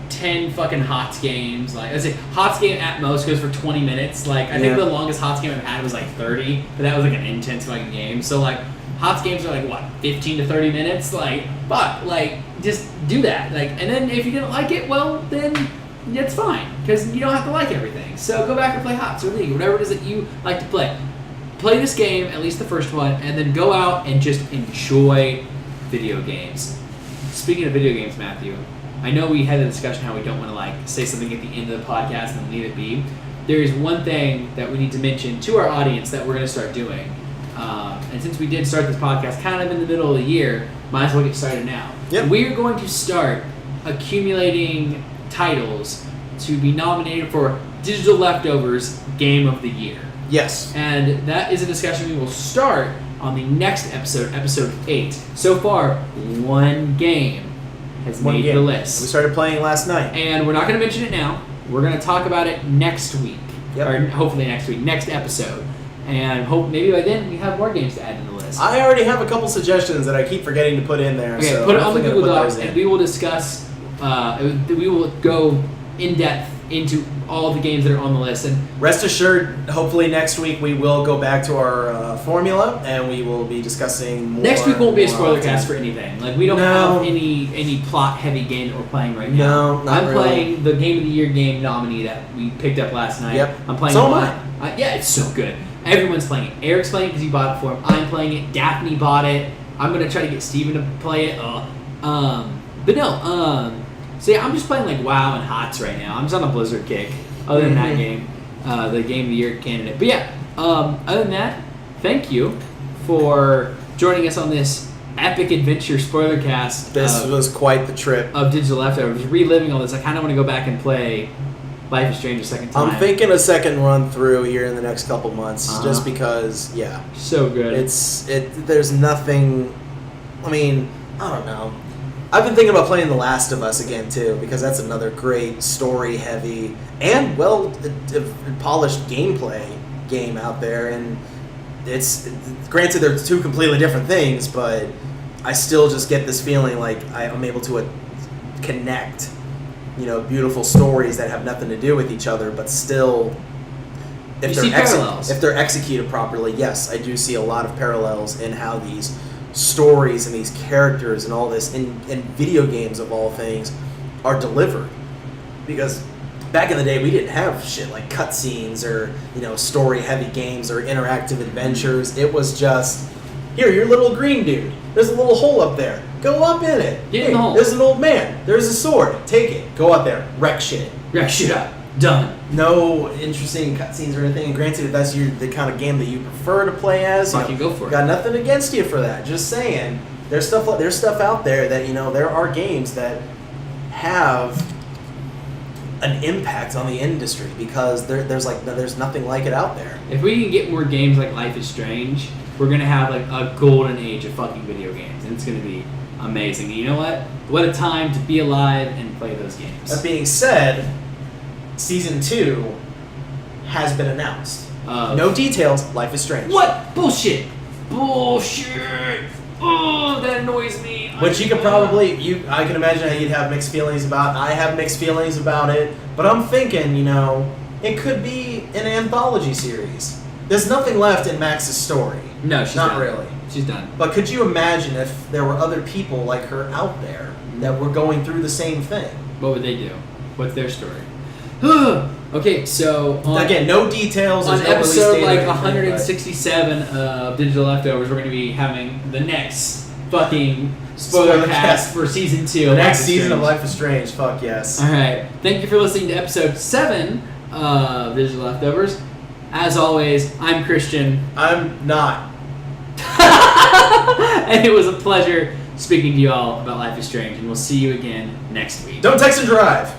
Speaker 1: 10 fucking HOTS games. Like I say, HOTS game at most goes for 20 minutes. Like I think the longest HOTS game I've had was like 30, but that was like an intense fucking game. So like HOTS games are like what 15 to 30 minutes. Like fuck, like just do that. Like and then if you didn't like it, well then it's fine because you don't have to like everything. So go back and play HOTS or League, whatever it is that you like to play. Play this game, at least the first one, and then go out and just enjoy video games. Speaking of video games, Matthew, I know we had a discussion how we don't want to like say something at the end of the podcast and leave it be. There is one thing that we need to mention to our audience that we're going to start doing. And since we did start this podcast kind of in the middle of the year, might as well get started now.
Speaker 2: Yep.
Speaker 1: We're going to start accumulating titles to be nominated for Digital Leftovers Game of the Year.
Speaker 2: Yes.
Speaker 1: And that is a discussion we will start on the next episode, episode 8. So far, one game has made the list.
Speaker 2: We started playing last night.
Speaker 1: And we're not going to mention it now. We're going to talk about it next week.
Speaker 2: Yep.
Speaker 1: Or hopefully next week, next episode. And hope maybe by then we have more games to add to the list.
Speaker 2: I already have a couple suggestions that I keep forgetting to put in there.
Speaker 1: Okay,
Speaker 2: so
Speaker 1: put it on the Google Docs
Speaker 2: in.
Speaker 1: and we will discuss, we will go in depth into all the games that are on the list. And
Speaker 2: rest assured, hopefully next week we will go back to our formula and we will be discussing more.
Speaker 1: Next week won't be a spoiler cast for anything. Like we don't have any plot heavy game that we're playing right now.
Speaker 2: No, not
Speaker 1: I'm
Speaker 2: really.
Speaker 1: playing the Game of the Year game nominee that we picked up last night.
Speaker 2: Yep.
Speaker 1: I'm playing.
Speaker 2: So am I.
Speaker 1: Yeah, it's so good. Everyone's playing it. Eric's playing it because he bought it for him. I'm playing it. Daphne bought it. I'm gonna try to get Steven to play it. But no. So yeah, I'm just playing like WoW and HOTS right now. I'm just on a Blizzard kick. Other than that game, the Game of the Year candidate. But yeah, other than that, thank you for joining us on this epic adventure spoiler cast.
Speaker 2: This was quite the trip.
Speaker 1: Of Digital Leftovers. Reliving all this, I kind of want to go back and play Life is Strange a second time.
Speaker 2: I'm thinking a second run through here in the next couple months, just because, yeah.
Speaker 1: So good.
Speaker 2: There's nothing, I mean, I don't know. I've been thinking about playing The Last of Us again, too, because that's another great story-heavy and well-polished gameplay game out there. And it's, granted, they're two completely different things, but I still just get this feeling like I'm able to connect, beautiful stories that have nothing to do with each other, but still, if they're executed properly, yes, I do see a lot of parallels in how these stories and these characters and all this in video games of all things are delivered. Because back in the day we didn't have shit like cutscenes or story heavy games or interactive adventures. It was just, here, your little green dude, there's a little hole up there, go up in it.
Speaker 1: Get in the hole.
Speaker 2: There's an old man, there's a sword, take it, go up there, wreck shit
Speaker 1: up, done.
Speaker 2: No interesting cutscenes or anything. And granted, if that's the kind of game that you prefer to play as,
Speaker 1: Fucking go for it.
Speaker 2: Got nothing against you for that. Just saying, there's stuff out there that there are games that have an impact on the industry because there's nothing like it out there.
Speaker 1: If we can get more games like Life is Strange, we're gonna have like a golden age of fucking video games, and it's gonna be amazing. And you know what? What a time to be alive and play those games.
Speaker 2: That being said, Season 2 has been announced. No details. Life is Strange.
Speaker 1: What? Bullshit. oh, that annoys me.
Speaker 3: Which you could probably, I can imagine how you'd have mixed feelings about. I have mixed feelings about it, but I'm thinking, it could be an anthology series. There's nothing left in Max's story.
Speaker 1: No, she's
Speaker 3: not
Speaker 1: done.
Speaker 3: really.
Speaker 1: She's done.
Speaker 3: But could you imagine if there were other people like her out there that were going through the same thing?
Speaker 1: What would they do? What's their story? Okay, so
Speaker 3: again, no details.
Speaker 1: On
Speaker 3: no release
Speaker 1: episode
Speaker 3: date or
Speaker 1: like
Speaker 3: anything,
Speaker 1: 167 of Digital Leftovers, we're going to be having the next fucking spoiler cast for season 2.
Speaker 3: The next season of Life is Strange. Fuck yes.
Speaker 1: All right. Thank you for listening to episode 7 of Digital Leftovers. As always, I'm Christian.
Speaker 3: I'm not.
Speaker 1: And it was a pleasure speaking to you all about Life is Strange, and we'll see you again next week.
Speaker 3: Don't text and drive.